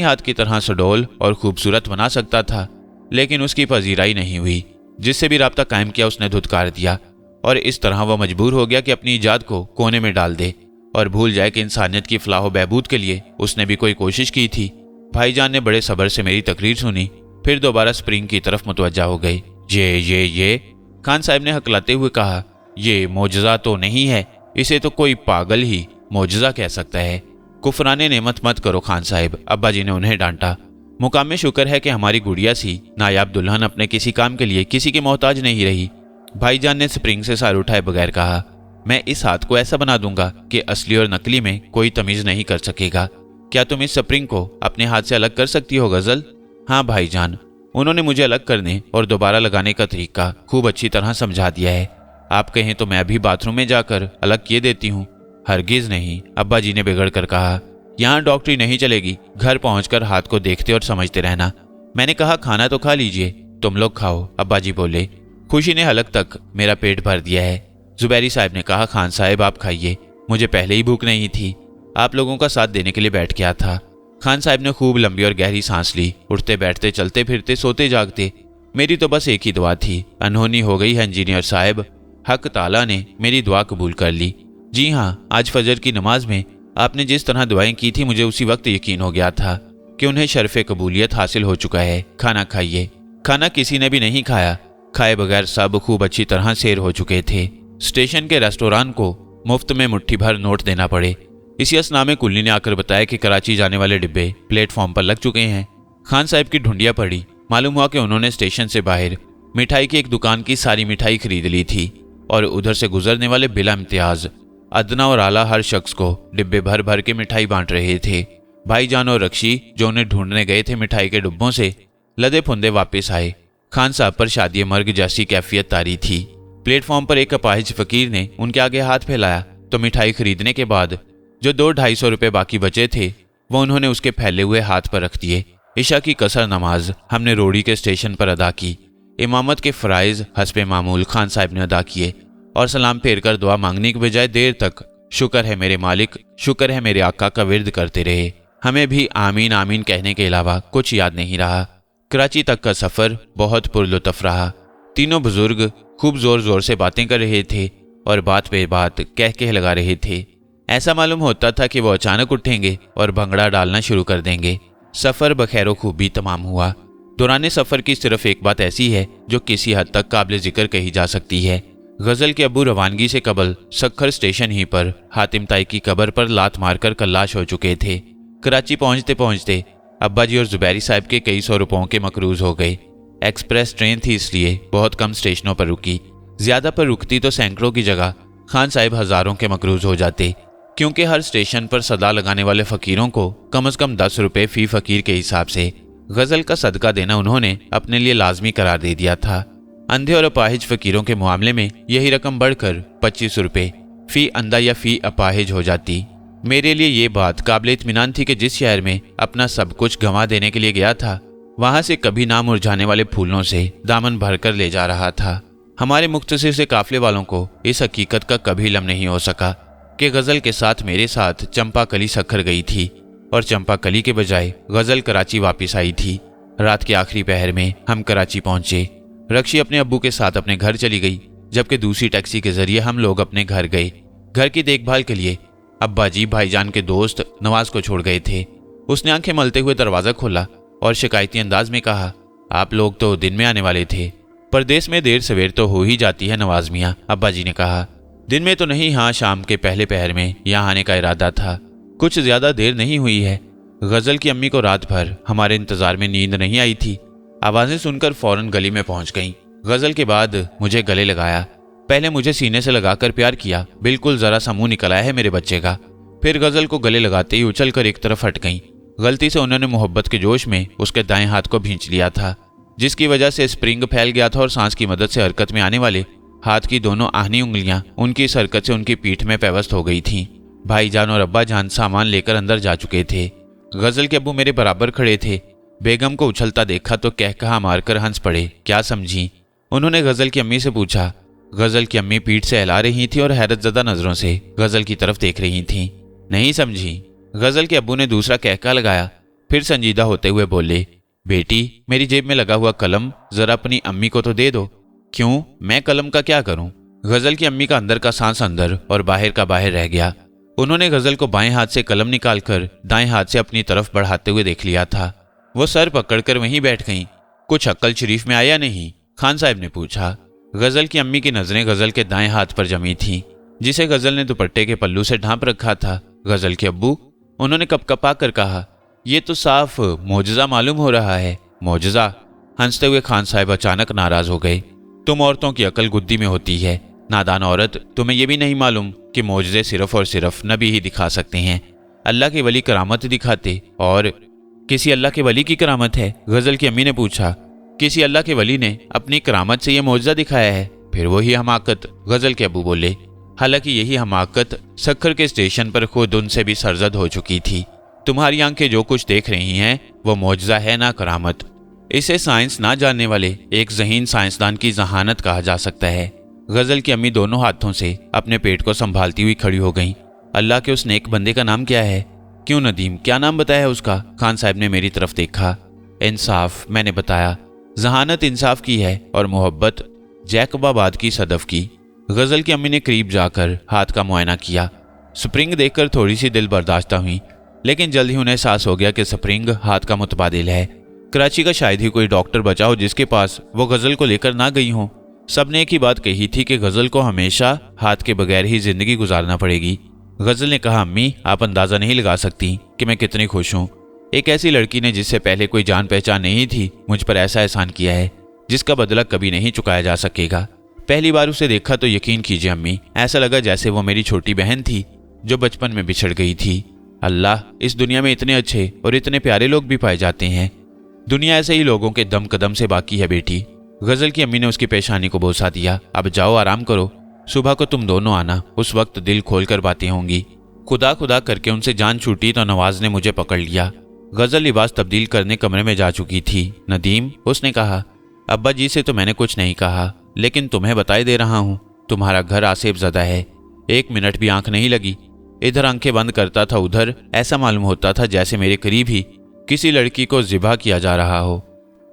हाथ की तरह सुडौल और खूबसूरत बना सकता था, लेकिन उसकी पजीराई नहीं हुई। जिससे भी राब्ता कायम किया उसने धुतकार दिया और इस तरह वह मजबूर हो गया कि अपनी इजाद को कोने में डाल दे और भूल जाए कि इंसानियत की फलाह बहबूद के लिए उसने भी कोई कोशिश की थी। भाईजान ने बड़े सब्र से मेरी तकरीर सुनी, फिर दोबारा स्प्रिंग की तरफ मुतवज्जा हो गई। ये खान साहब ने हकलाते हुए कहा, ये मोजज़ा तो नहीं है, इसे तो कोई पागल ही मोजज़ा कह सकता है। कुफराने नेमत मत करो खान साहब, अब्बा जी ने उन्हें डांटा। मुकाम शुक्र है कि हमारी गुड़िया सी नायाब दुल्हन अपने किसी काम के लिए किसी की मोहताज नहीं रही। भाईजान ने स्प्रिंग से सर उठाए बगैर कहा, मैं इस हाथ को ऐसा बना दूंगा कि असली और नकली में कोई तमीज नहीं कर सकेगा। क्या तुम इस स्प्रिंग को अपने हाथ से अलग कर सकती हो गज़ल? हाँ भाईजान, उन्होंने मुझे अलग करने और दोबारा लगाने का तरीका खूब अच्छी तरह समझा दिया है। आप कहें तो मैं अभी बाथरूम में जाकर अलग किए देती हूँ। हरगिज नहीं, अब्बा जी ने बिगड़ कर कहा, यहाँ डॉक्टरी नहीं चलेगी, घर पहुंचकर हाथ को देखते और समझते रहना। मैंने कहा, खाना तो खा लीजिए। तुम लोग खाओ, अब्बा जी बोले। खुशी ने हलक तक मेरा पेट भर दिया है। जुबैरी साहब ने कहा, खान साहब आप खाइए, मुझे पहले ही भूख नहीं थी, आप लोगों का साथ देने के लिए बैठ गया था। खान साहब ने खूब लंबी और गहरी सांस ली। उठते बैठते, चलते फिरते, सोते जागते मेरी तो बस एक ही दुआ थी, अनहोनी हो गई है इंजीनियर साहब। हक ताला ने मेरी दुआ कबूल कर ली। जी हाँ, आज फजर की नमाज में आपने जिस तरह दुआएं की थी मुझे उसी वक्त यकीन हो गया था कि उन्हें शर्फ़े कबूलियत हासिल हो चुका है। खाना खाइए। खाना किसी ने भी नहीं खाया, खाए बगैर सब खूब अच्छी तरह सैर हो चुके थे। स्टेशन के रेस्टोरेंट को मुफ्त में मुट्ठी भर नोट देना पड़े। इसी असना में कुल्ली ने आकर बताया कि कराची जाने वाले डिब्बे प्लेटफॉर्म पर लग चुके हैं। खान साहब की ढूंढिया पड़ी। मालूम हुआ कि उन्होंने स्टेशन से बाहर मिठाई की एक दुकान की सारी मिठाई खरीद ली थी और उधर से गुजरने वाले बिला इम्तियाज अदना और आला हर शख्स को डिब्बे भर भर के मिठाई बांट रहे थे। भाईजान और रक्षी जो उन्हें ढूंढने गए थे मिठाई के डिब्बों से लदे फुंदे वापस आए। खान साहब पर शादी मर्ग जैसी कैफियत तारी थी। प्लेटफॉर्म पर एक अपाहिज फकीर ने उनके आगे हाथ फैलाया तो मिठाई खरीदने के बाद जो 200-250 रुपए बाकी बचे थे वो उन्होंने उसके फैले हुए हाथ पर रख दिए। इशा की कसर नमाज हमने रोड़ी के स्टेशन पर अदा की। इमामत के फ़राइज़ हस्बे मामूल खान साहब ने अदा किए और सलाम फेर कर दुआ मांगने के बजाय देर तक शुक्र है मेरे मालिक, शुक्र है मेरे आका का विर्द करते रहे। हमें भी आमीन आमीन कहने के अलावा कुछ याद नहीं रहा। कराची तक का सफ़र बहुत पुरलुत्फ़ रहा। तीनों बुजुर्ग खूब ज़ोर ज़ोर से बातें कर रहे थे और बात पे बात कह लगा रहे थे। ऐसा मालूम होता था कि वो अचानक उठेंगे और भंगड़ा डालना शुरू कर देंगे। सफ़र बखैर खूबी तमाम हुआ। दौरान सफ़र की सिर्फ एक बात ऐसी है जो किसी हद तक काबिल जिक्र कही जा सकती है। गज़ल के अब्बू रवानगी से कबल सक्खर स्टेशन ही पर हातिम ताई की कब्र पर लात मारकर कल्लाश हो चुके थे। कराची पहुंचते पहुंचते अब्बा जी और जुबैरी साहब के कई सौ रुपयों के मकरूज हो गए। एक्सप्रेस ट्रेन थी इसलिए बहुत कम स्टेशनों पर रुकी। ज्यादा पर रुकती तो सैकड़ों की जगह खान साहब हजारों के मकरूज हो जाते, क्योंकि हर स्टेशन पर सदा लगाने वाले फकीरों को कम से कम 10 रुपये फी फकीर के हिसाब से गजल का सदका देना उन्होंने अपने लिए लाजमी करार दे दिया था। अंधे और अपाहिज फकीरों के मामले में यही रकम बढ़कर 25 रुपये फी अंधा या फी अपाहिज हो जाती। मेरे लिए ये बात काबिल इत्मीनान थी कि जिस शहर में अपना सब कुछ गंवा देने के लिए गया था, वहां से कभी ना मुरझाने वाले फूलों से दामन भरकर ले जा रहा था। हमारे मुख्तसर से काफले वालों को इस हकीकत का कभी इल्म नहीं हो सका कि गजल के साथ मेरे साथ चंपा कली सक्खर गई थी और चंपा कली के बजाय गजल कराची वापस आई थी। रात के आखिरी पहर में हम कराची पहुंचे। रक्षी अपने अब्बू के साथ अपने घर चली गई, जबकि दूसरी टैक्सी के जरिए हम लोग अपने घर गए। घर की देखभाल के लिए अब्बा जी भाईजान के दोस्त नवाज को छोड़ गए थे। उसने आंखें मलते हुए दरवाजा खोला और शिकायती अंदाज में कहा, आप लोग तो दिन में आने वाले थे, परदेश में देर सवेर तो हो ही जाती है नवाज मियाँ। अब्बा जी ने कहा, दिन में तो नहीं, हाँ शाम के पहले पहर में यहाँ आने का इरादा था। कुछ ज्यादा देर नहीं हुई है। गजल की अम्मी को रात भर हमारे इंतजार में नींद नहीं आई थी। आवाजें सुनकर फौरन गली में पहुंच गईं। गजल के बाद मुझे गले लगाया। पहले मुझे सीने से लगाकर प्यार किया, बिल्कुल जरा सा मुंह निकल आया है मेरे बच्चे का। फिर गजल को गले लगाते ही उछलकर एक तरफ हट गईं। गलती से उन्होंने मोहब्बत के जोश में उसके दाएं हाथ को भींच लिया था, जिसकी वजह से स्प्रिंग फैल गया था और सांस की मदद से हरकत में आने वाले हाथ की दोनों आहनी उंगलियां उनकी इस हरकत से उनकी पीठ में पेवस्त हो गई थीं। भाईजान और अब्बा जान सामान लेकर अंदर जा चुके थे। गजल के अब्बू मेरे बराबर खड़े थे। बेगम को उछलता देखा तो कहकहा मारकर हंस पड़े। क्या समझी? उन्होंने गजल की अम्मी से पूछा। गजल की अम्मी पीठ से हिला रही थी और हैरतजदा नजरों से गजल की तरफ देख रही थीं। नहीं समझी? गजल के अब्बू ने दूसरा कहका लगाया। फिर संजीदा होते हुए बोले, बेटी मेरी जेब में लगा हुआ कलम जरा अपनी अम्मी को तो दे दो। क्यों, मैं कलम का क्या करूं? गजल की अम्मी का अंदर का सांस अंदर और बाहर का बाहर रह गया। उन्होंने गजल को बाएं हाथ से कलम निकालकर दाएं हाथ से अपनी तरफ बढ़ाते हुए देख लिया था। वो सर पकड़कर वहीं बैठ गईं। कुछ अक्ल शरीफ में आया नहीं? खान साहब ने पूछा। गजल की अम्मी की नजरें गजल के दाएं हाथ पर जमी थीं, जिसे गजल ने दुपट्टे के पल्लू से ढांप रखा था। गजल के अब्बू, उन्होंने कपकपा कर कहा, ये तो साफ मोजज़ा मालूम हो रहा है। मोजज़ा? हंसते हुए खान साहब अचानक नाराज हो गए। तुम औरतों की अकल गुद्दी में होती है। नादान औरत, तुम्हें यह भी नहीं मालूम कि मोजज़े सिर्फ और सिर्फ नबी ही दिखा सकते हैं। अल्लाह के वली करामत दिखाते। और किसी अल्लाह के वली की करामत है? गजल की अम्मी ने पूछा। किसी अल्लाह के वली ने अपनी करामत से यह मोजज़ा दिखाया है? फिर वही हमाकत। गजल के अब्बू बोले। हालांकि यही हमाकत सक्खर के स्टेशन पर खुद उनसे भी सरजद हो चुकी थी। तुम्हारी आंखें जो कुछ देख रही हैं वो मोजज़ा है ना करामत। इसे साइंस ना जानने वाले एक ज़हीन साइंसदान की जहानत कहा जा सकता है। गजल की अम्मी दोनों हाथों से अपने पेट को संभालती हुई खड़ी हो गईं। अल्लाह के उस नेक बंदे का नाम क्या है? क्यों नदीम, क्या नाम बताया है उसका? खान साहब ने मेरी तरफ देखा। इंसाफ, मैंने बताया। जहानत इंसाफ की है और मोहब्बत जैकबाबाद की सदफ की। गजल की अम्मी ने करीब जाकर हाथ का मुआयना किया। स्प्रिंग देखकर थोड़ी सी दिल बर्दाश्त हुई, लेकिन जल्द ही उन्हें एहसास हो गया कि स्प्रिंग हाथ का मुतबादिल है। कराची का शायद ही कोई डॉक्टर बचा हो जिसके पास वो गजल को लेकर ना गई हो। सबने एक ही बात कही थी कि गजल को हमेशा हाथ के बगैर ही जिंदगी गुजारना पड़ेगी। गजल ने कहा, अम्मी आप अंदाजा नहीं लगा सकती कि मैं कितनी खुश हूँ। एक ऐसी लड़की ने जिससे पहले कोई जान पहचान नहीं थी मुझ पर ऐसा एहसान किया है जिसका बदला कभी नहीं चुकाया जा सकेगा। पहली बार उसे देखा तो यकीन कीजिए अम्मी, ऐसा लगा जैसे वो मेरी छोटी बहन थी जो बचपन में बिछड़ गई थी। अल्लाह, इस दुनिया में इतने अच्छे और इतने प्यारे लोग भी पाए जाते हैं। दुनिया ऐसे ही लोगों के दम कदम से बाकी है बेटी। गजल की अम्मी ने उसकी पेशानी को बोसा दिया। अब जाओ आराम करो, सुबह को तुम दोनों आना, उस वक्त दिल खोलकर बातें होंगी। खुदा खुदा करके उनसे जान छूटी तो नवाज ने मुझे पकड़ लिया। गजल लिबास तब्दील करने कमरे में जा चुकी थी। नदीम, उसने कहा, अब्बा जी से तो मैंने कुछ नहीं कहा, लेकिन तुम्हें बताए दे रहा हूँ, तुम्हारा घर आसेब ज़दा है। 1 मिनट भी आंख नहीं लगी। इधर आंखें बंद करता था, उधर ऐसा मालूम होता था जैसे मेरे करीब ही किसी लड़की को ज़िबा किया जा रहा हो।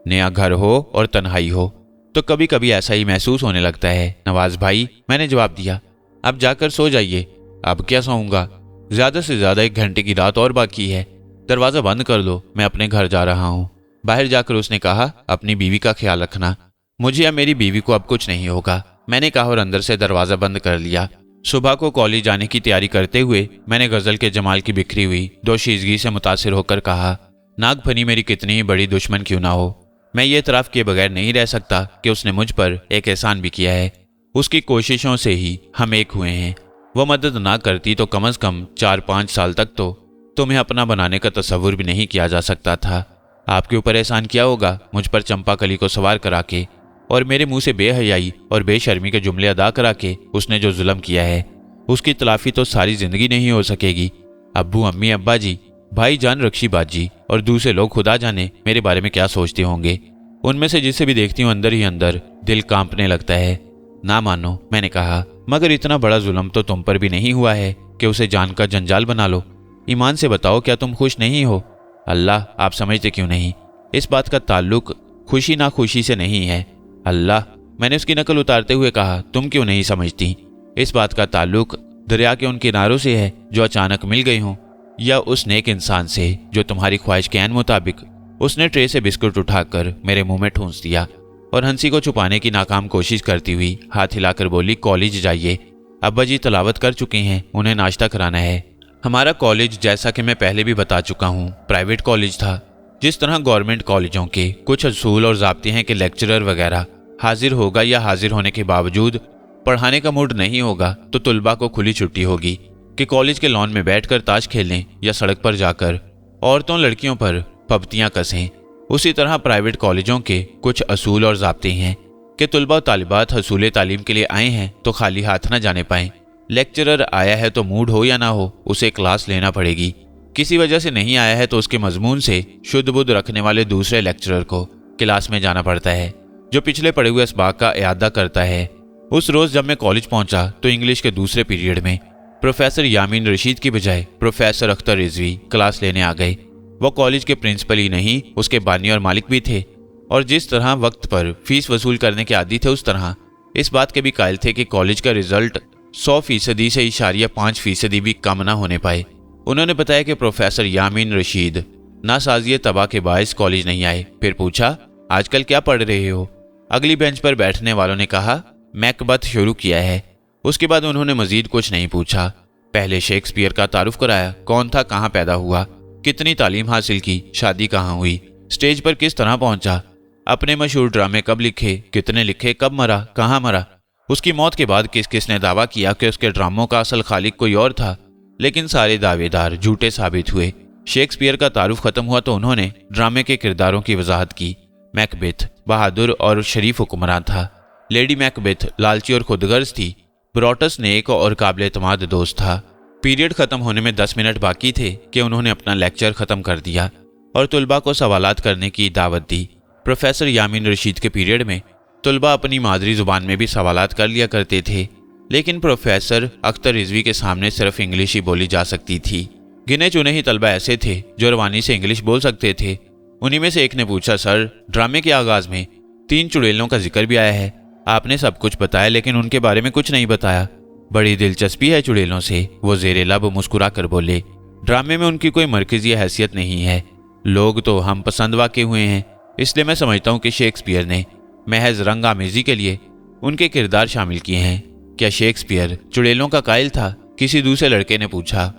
नया घर हो और तन्हाई हो तो कभी कभी ऐसा ही महसूस होने लगता है। नवाज भाई, मैंने जवाब दिया, अब जाकर सो जाइए। अब क्या सोऊंगा? ज्यादा से ज्यादा 1 घंटे की रात और बाकी है। दरवाजा बंद कर दो, मैं अपने घर जा रहा हूँ। बाहर जाकर उसने कहा, अपनी बीवी का ख्याल रखना। मुझे या मेरी बीवी को अब कुछ नहीं होगा, मैंने कहा और अंदर से दरवाजा बंद कर लिया। सुबह को कॉलेज जाने की तैयारी करते हुए मैंने गजल के जमाल की बिखरी हुई दोशीज़गी से मुतासिर होकर कहा, नागफनी मेरी कितनी ही बड़ी दुश्मन क्यों ना हो, मैं ये इतराफ़ किए बगैर नहीं रह सकता कि उसने मुझ पर एक एहसान भी किया है। उसकी कोशिशों से ही हम एक हुए हैं। वो मदद ना करती तो कम से कम 4-5 साल तक तो तुम्हें अपना बनाने का तसव्वुर भी नहीं किया जा सकता था। आपके ऊपर एहसान किया होगा, मुझ पर चंपाकली को सवार करा के और मेरे मुंह से बेहयाई और बेशर्मी के जुमले अदा करा के उसने जो जुल्म किया है, उसकी तलाफी तो सारी जिंदगी नहीं हो सकेगी। अब्बू, अम्मी, अब्बा जी, भाई जान, रक्षी बाजी और दूसरे लोग खुदा जाने मेरे बारे में क्या सोचते होंगे। उनमें से जिसे भी देखती हूँ अंदर ही अंदर दिल कांपने लगता है। ना मानो, मैंने कहा, मगर इतना बड़ा जुल्म तो तुम पर भी नहीं हुआ है कि उसे जान का जंजाल बना लो। ईमान से बताओ, क्या तुम खुश नहीं हो? अल्लाह, आप समझते क्यों नहीं? इस बात का ताल्लुक खुशी ना खुशी से नहीं है। अल्लाह, मैंने उसकी नकल उतारते हुए कहा, तुम क्यों नहीं समझती? इस बात का ताल्लुक दरिया के उन किनारों से है जो अचानक मिल गई हों, या उस नेक इंसान से जो तुम्हारी ख्वाहिश के ऐन मुताबिक। उसने ट्रे से बिस्कुट उठाकर मेरे मुंह में ठूंस दिया और हंसी को छुपाने की नाकाम कोशिश करती हुई हाथ हिलाकर बोली, कॉलेज जाइए, अब्बा जी तलावत कर चुके हैं, उन्हें नाश्ता कराना है। हमारा कॉलेज, जैसा कि मैं पहले भी बता चुका हूँ, प्राइवेट कॉलेज था। जिस तरह गवर्नमेंट कॉलेजों के कुछ असूल और ज़ाब्ते हैं कि लेक्चरर वगैरह हाजिर होगा या हाजिर होने के बावजूद पढ़ाने का मूड नहीं होगा तो तुलबा को खुली छुट्टी होगी कि कॉलेज के लॉन में बैठकर ताश खेलें या सड़क पर जाकर औरतों लड़कियों पर पबतियाँ कसें। उसी तरह प्राइवेट कॉलेजों के कुछ असूल और ज़ाब्ते हैं कि तुलबा और तालिबात हसूल तालीम के लिए आए हैं तो खाली हाथ न जाने पाएं। लेक्चरर आया है तो मूड हो या ना हो उसे क्लास लेना पड़ेगी। किसी वजह से नहीं आया है तो उसके मजमून से शुद्ध बुद्ध रखने वाले दूसरे लेक्चरर को क्लास में जाना पड़ता है, जो पिछले पढ़े हुए इसबाक का इयादा करता है। उस रोज़ जब मैं कॉलेज पहुंचा तो इंग्लिश के दूसरे पीरियड में प्रोफेसर यामीन रशीद की बजाय प्रोफेसर अख्तर रिजवी क्लास लेने आ गए। वो कॉलेज के प्रिंसिपल ही नहीं, उसके बानी और मालिक भी थे, और जिस तरह वक्त पर फीस वसूल करने के आदी थे उस तरह इस बात के भी कायल थे कि कॉलेज का रिजल्ट 100% से 5% भी कम ना होने पाए। उन्होंने बताया कि प्रोफेसर यामीन रशीद नासाजिय तबाह के बायस कॉलेज नहीं आए। फिर पूछा, आजकल क्या पढ़ रहे हो? अगली बेंच पर बैठने वालों ने कहा, मैकबथ शुरू किया है। उसके बाद उन्होंने मजीद कुछ नहीं पूछा। पहले शेक्सपियर का तारुफ कराया, कौन था, कहाँ पैदा हुआ, कितनी तालीम हासिल की, शादी कहाँ हुई, स्टेज पर किस तरह पहुंचा, अपने मशहूर ड्रामे कब लिखे, कितने लिखे, कब मरा, कहाँ मरा, उसकी मौत के बाद किस किस ने दावा किया कि उसके ड्रामों का असल खालिक कोई और था, लेकिन सारे दावेदार झूठे साबित हुए। शेक्सपियर का तारुफ खत्म हुआ तो उन्होंने ड्रामे के किरदारों की वजाहत की। मैकबेथ बहादुर और शरीफ हुक्मरान था। लेडी मैकबेथ लालची और खुदगर्ज थी। ब्रॉटस नेक और काबिल एतमाद दोस्त था। पीरियड खत्म होने में 10 मिनट बाकी थे कि उन्होंने अपना लेक्चर खत्म कर दिया और तुलबा को सवालात करने की दावत दी। प्रोफेसर यामीन रशीद के पीरियड में तुलबा अपनी मादरी जुबान में भी सवालात कर लिया करते थे, लेकिन प्रोफेसर अख्तर रिजवी के सामने सिर्फ इंग्लिश ही बोली जा सकती थी। गिने चुने ही तलबा ऐसे थे जो रवानी से इंग्लिश बोल सकते थे। उन्हीं में से एक ने पूछा, सर, ड्रामे के आगाज में 3 चुड़ैलों का जिक्र भी आया है, आपने सब कुछ बताया लेकिन उनके बारे में कुछ नहीं बताया। बड़ी दिलचस्पी है चुड़ैलों से, वो जेरे लब मुस्कुरा कर बोले। ड्रामे में उनकी कोई मरकजी हैसियत नहीं है, लोग तो हम पसंद वाक़े हुए हैं, इसलिए मैं समझता हूँ कि शेक्सपियर ने महज रंग आमेजी के लिए उनके किरदार शामिल किए हैं। क्या शेक्सपियर चुड़ैलों का कायल था? किसी दूसरे लड़के ने पूछा।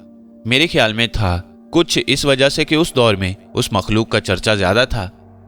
मेरे ख्याल में था, कुछ इस वजह से कि उस दौर में उस मखलूक का चर्चा ज्यादा था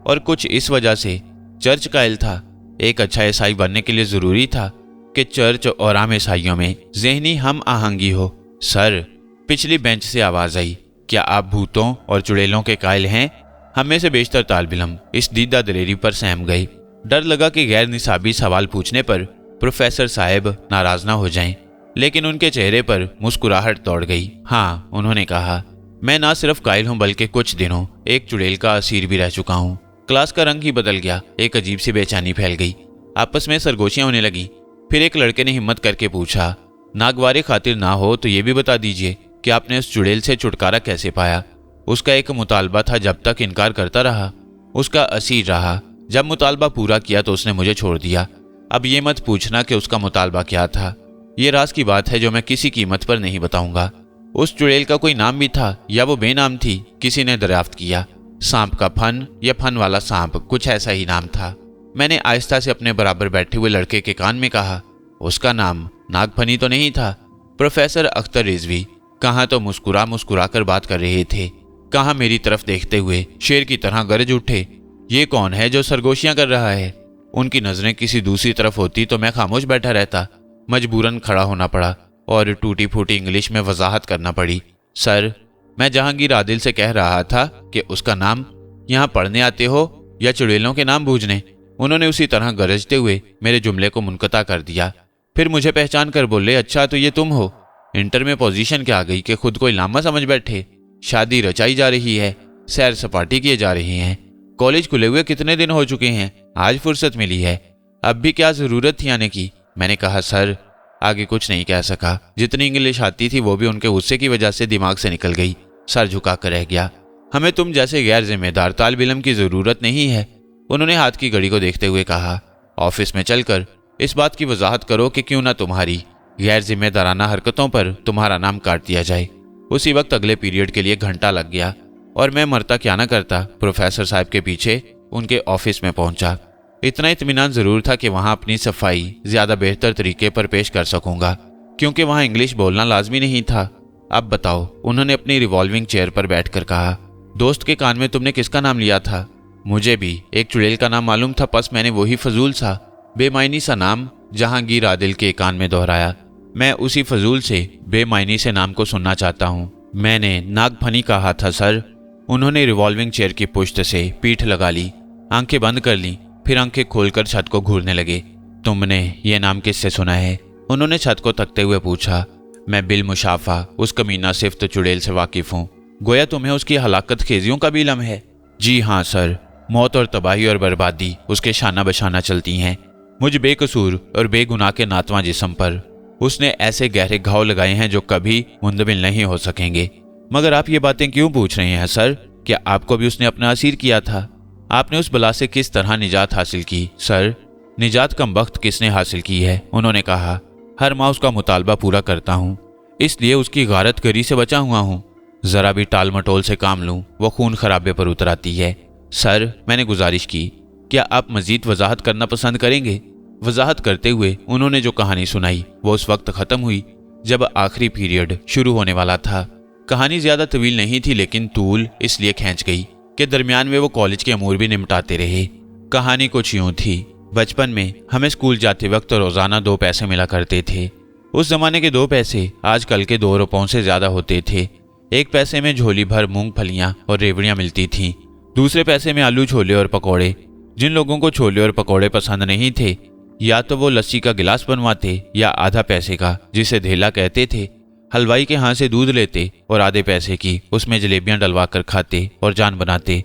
और कुछ इस वजह से चर्च कायल था। एक अच्छा ईसाई बनने के लिए जरूरी था कि चर्च और आम ईसाइयों में ज़हनी हम आहंगी हो। सर, पिछली बेंच से आवाज आई, क्या आप भूतों और चुड़ैलों के कायल हैं? हम में से बेशतर तालिब-इल्म इस दीदा दलेरी पर सहम गई। डर लगा कि गैर निसाबी सवाल पूछने पर प्रोफेसर साहब नाराज ना हो जाएं, लेकिन उनके चेहरे पर मुस्कुराहट दौड़ गई। हाँ, उन्होंने कहा, मैं ना सिर्फ कायल हूं बल्कि कुछ दिनों एक चुड़ैल का असीर भी रह चुका हूं। क्लास का रंग ही बदल गया। एक अजीब सी बेचैनी फैल गई। आपस में सरगोशियां होने लगी। फिर एक लड़के ने हिम्मत करके पूछा, नागवारे खातिर ना हो तो ये भी बता दीजिए कि आपने उस चुड़ैल से छुटकारा कैसे पाया? उसका एक मुतालबा था, जब तक इनकार करता रहा उसका असीर रहा। जब मुतालबा पूरा किया तो उसने मुझे छोड़ दिया। अब ये मत पूछना कि उसका मुतालबा क्या था। ये राज की बात है जो मैं किसी कीमत पर नहीं बताऊंगा। उस चुड़ैल का कोई नाम भी था या वो बेनाम थी, किसी ने दरियाफ्त किया। सांप का फन या फन वाला सांप, कुछ ऐसा ही नाम था। मैंने आहिस्ता से अपने बराबर बैठे हुए लड़के के कान में कहा, उसका नाम नागफनी तो नहीं था? प्रोफेसर अख्तर रिजवी कहाँ तो मुस्कुरा मुस्कुरा कर बात कर रहे थे, कहाँ मेरी तरफ देखते हुए शेर की तरह गरज उठे, ये कौन है जो सरगोशियां कर रहा है? उनकी नजरें किसी दूसरी तरफ होती तो मैं खामोश बैठा रहता। मजबूरन खड़ा होना पड़ा और टूटी फूटी इंग्लिश में वजाहत करना पड़ी। सर, मैं जहांगीर आदिल से कह रहा था कि उसका नाम। यहाँ पढ़ने आते हो या चुड़ैलों के नाम बूझने? उन्होंने उसी तरह गरजते हुए मेरे जुमले को मुनक़ता कर दिया। फिर मुझे पहचान कर बोले, अच्छा तो ये तुम हो? इंटर में पोजीशन क्या आ गई कि खुद को इलामा समझ बैठे? शादी रचाई जा रही है, सैर सपाटी किए जा रही हैं, कॉलेज खुले हुए कितने दिन हो चुके हैं, आज फुर्सत मिली है, अब भी क्या जरूरत थी आने की? मैंने कहा, सर। आगे कुछ नहीं कह सका। जितनी इंग्लिश आती थी वो भी उनके गुस्से की वजह से दिमाग से निकल गई। सर झुका कर रह गया। हमें तुम जैसे गैर जिम्मेदार तालिब इल्म की जरूरत नहीं है। उन्होंने हाथ की घड़ी को देखते हुए कहा, ऑफिस में चलकर इस बात की वजाहत करो कि क्यों ना तुम्हारी गैर जिम्मेदाराना हरकतों पर तुम्हारा नाम काट दिया जाए। उसी वक्त अगले पीरियड के लिए घंटा लग गया और मैं मरता क्या ना करता प्रोफेसर साहब के पीछे उनके ऑफिस में पहुंचा। इतना इत्मीनान जरूर था कि वहां अपनी सफाई ज्यादा बेहतर तरीके पर पेश कर सकूंगा, क्योंकि वहां इंग्लिश बोलना लाजमी नहीं था। अब बताओ, उन्होंने अपनी रिवॉल्विंग चेयर पर बैठकर कहा, दोस्त के कान में तुमने किसका नाम लिया था? मुझे भी एक चुड़ैल का नाम मालूम था, बस मैंने वही फजूल सा बेमायनी सा नाम जहांगीर आदिल के कान में दोहराया। मैं उसी फजूल से बेमायनी से नाम को सुनना चाहता हूँ। मैंने नागफनी कहा था सर। उन्होंने रिवॉल्विंग चेयर की पुश्त से पीठ लगा ली, आंखें बंद कर ली, फिर आंखें खोलकर छत को घूरने लगे। तुमने ये नाम किससे सुना है? उन्होंने छत को तकते हुए पूछा। मैं बिल मुशाफा उस कमीना सिफ्त चुड़ैल से वाकिफ हूँ। गोया तुम्हें उसकी हलाकत खेजियों का भी इल्म है? जी हाँ सर, मौत और तबाही और बर्बादी उसके शाना बशाना चलती हैं। मुझ बेकसूर और बेगुनाह के नातवा जिस्म पर उसने ऐसे गहरे घाव लगाए हैं जो कभी मुंदमिल नहीं हो सकेंगे। मगर आप ये बातें क्यों पूछ रहे हैं सर? क्या आपको भी उसने अपना असीर किया था? आपने उस बला से किस तरह निजात हासिल की? सर, निजात कमबख्त किसने हासिल की है? उन्होंने कहा, हर माह उसका मुतालबा पूरा करता हूँ, इसलिए उसकी गारतगरी से बचा हुआ हूँ। जरा भी टाल मटोल से काम लूँ वो खून खराबे पर उतर आती है। सर, मैंने गुजारिश की, क्या आप मजीद वजाहत करना पसंद करेंगे? वजाहत करते हुए उन्होंने जो कहानी सुनाई वो उस वक्त ख़त्म हुई जब आखिरी पीरियड शुरू होने वाला था। कहानी ज़्यादा तवील नहीं थी, लेकिन तूल इसलिए खींच गई कि दरमियान में वो कॉलेज के अमूर भी निपटाते रहे। कहानी कुछ यूँ थी। बचपन में हमें स्कूल जाते वक्त रोज़ाना 2 पैसे मिला करते थे। उस जमाने के 2 पैसे आजकल के 2 रुपयों से ज़्यादा होते थे। 1 पैसे में झोली भर मूंगफलियाँ और रेवड़ियाँ मिलती थीं। दूसरे पैसे में आलू छोले और पकौड़े। जिन लोगों को छोले और पकौड़े पसंद नहीं थे, या तो वो लस्सी का गिलास बनवाते या आधा पैसे का, जिसे धेला कहते थे, हलवाई के हाथ से दूध लेते और आधे पैसे की उसमें जलेबियां डलवा कर खाते और जान बनाते।